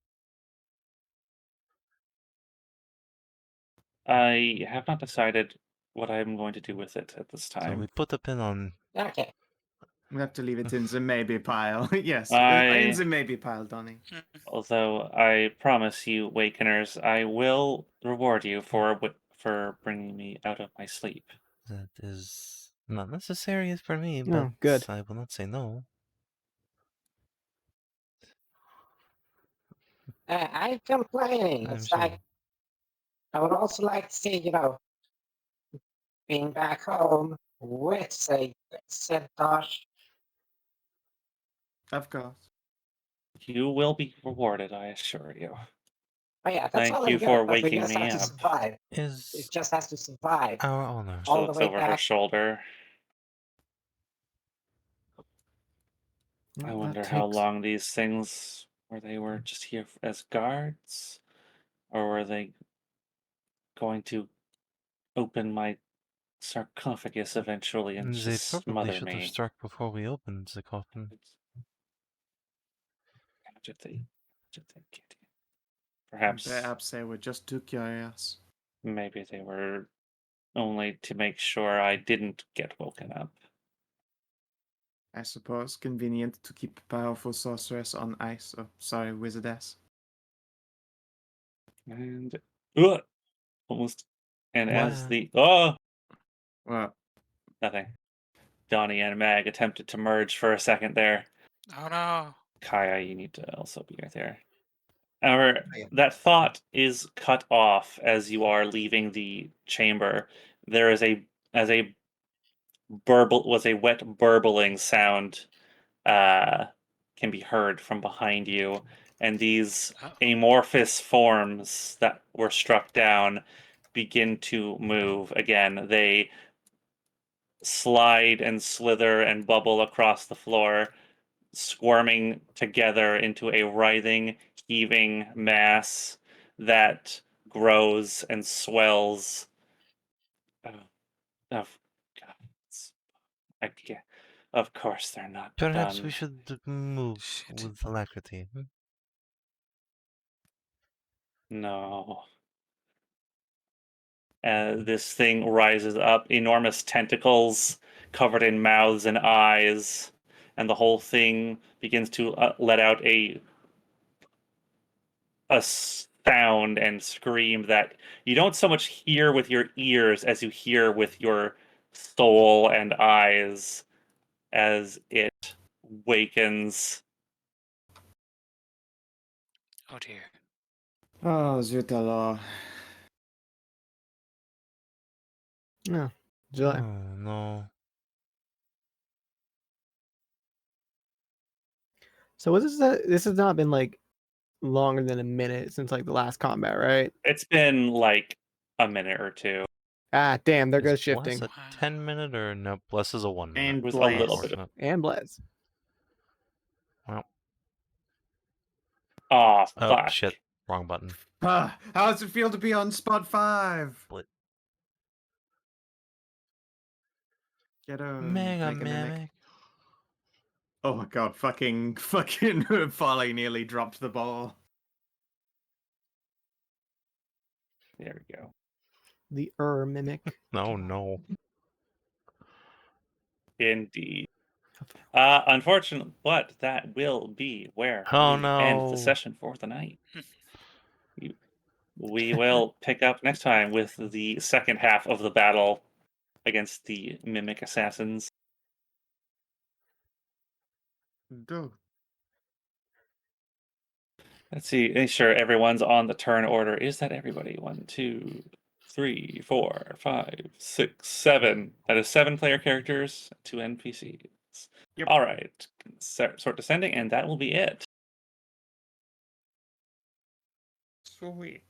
I have not decided what I'm going to do with it at this So time. we put a pin on. Okay. We have to leave it in the maybe pile. Yes, in I- the maybe pile, Donny. Although I promise you, Wakeners, I will reward you for bringing me out of my sleep. That is not necessary for me, No, but good. I will not say no. I'm complaining. I'm It's sure. like I would also like to see, being back home with, say, said Dosh. Of course. You will be rewarded, I assure you. Oh yeah, that's Thank all you I'm good. for But we waking just me have to up. survive. It Is just has to survive our honor. She all the looks way over her back. shoulder. I Well, that wonder how takes- long these things were. They were just here as guards, or were they going to open my sarcophagus eventually and They just probably smother should have me? struck before we opened the coffin. How did they get in? Perhaps Perhaps they were just too curious. maybe they were only to make sure I didn't get woken up. I suppose convenient to keep powerful sorceress on ice. Oh, sorry, wizardess. And almost. And as Wow. the Well, nothing. Donny and Mag attempted to merge for a second there. Oh no. Kaia, you need to also be right there. However, Yeah. that thought is cut off as you are leaving the chamber. There is a wet burbling sound can be heard from behind you, and these Uh-oh. amorphous forms that were struck down begin to move again. They slide and slither and bubble across the floor, squirming together into a writhing, heaving mass that grows and swells. Oh, of God, of course they're not Perhaps we done. should move Shit. with alacrity. No. This thing rises up, enormous tentacles covered in mouths and eyes, and the whole thing begins to let out a sound and scream that you don't so much hear with your ears as you hear with your soul and eyes as it wakens. Oh dear. oh, Zutalo. No. July. Oh no. So what is that? This has not been like longer than a minute since like the last combat, right? It's been like a minute or two. Ah, damn, there Is goes Bless shifting. a 10-minute or no? Bless is a 1-minute. And It was a little Bless. bit of And Bless. Well, oh oh fuck. shit, wrong button. Ah, how does it feel to be on spot 5? Split. Get a Mega make a mimic. Mimic. Oh my god, fucking Folly nearly dropped the ball. There we go. The mimic. Oh no. Indeed. Unfortunately, but that will be where Oh we end the no. session for the night. We will pick up next time with the second half of the battle against the Mimic Assassins. Go. Let's see. Make sure everyone's on the turn order. Is that everybody? 1, 2, 3, 4, 5, 6, 7. That is 7 player characters, 2 NPCs. Yep. All right. Sort descending, and that will be it. Sweet.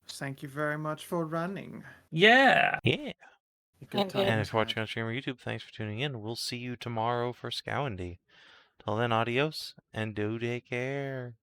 Thank you very much for running. Yeah. Yeah. Good And times. And if you're watching had. on stream or YouTube, thanks for tuning in. We'll see you tomorrow for Kinathis. Till then, adios, and do take care.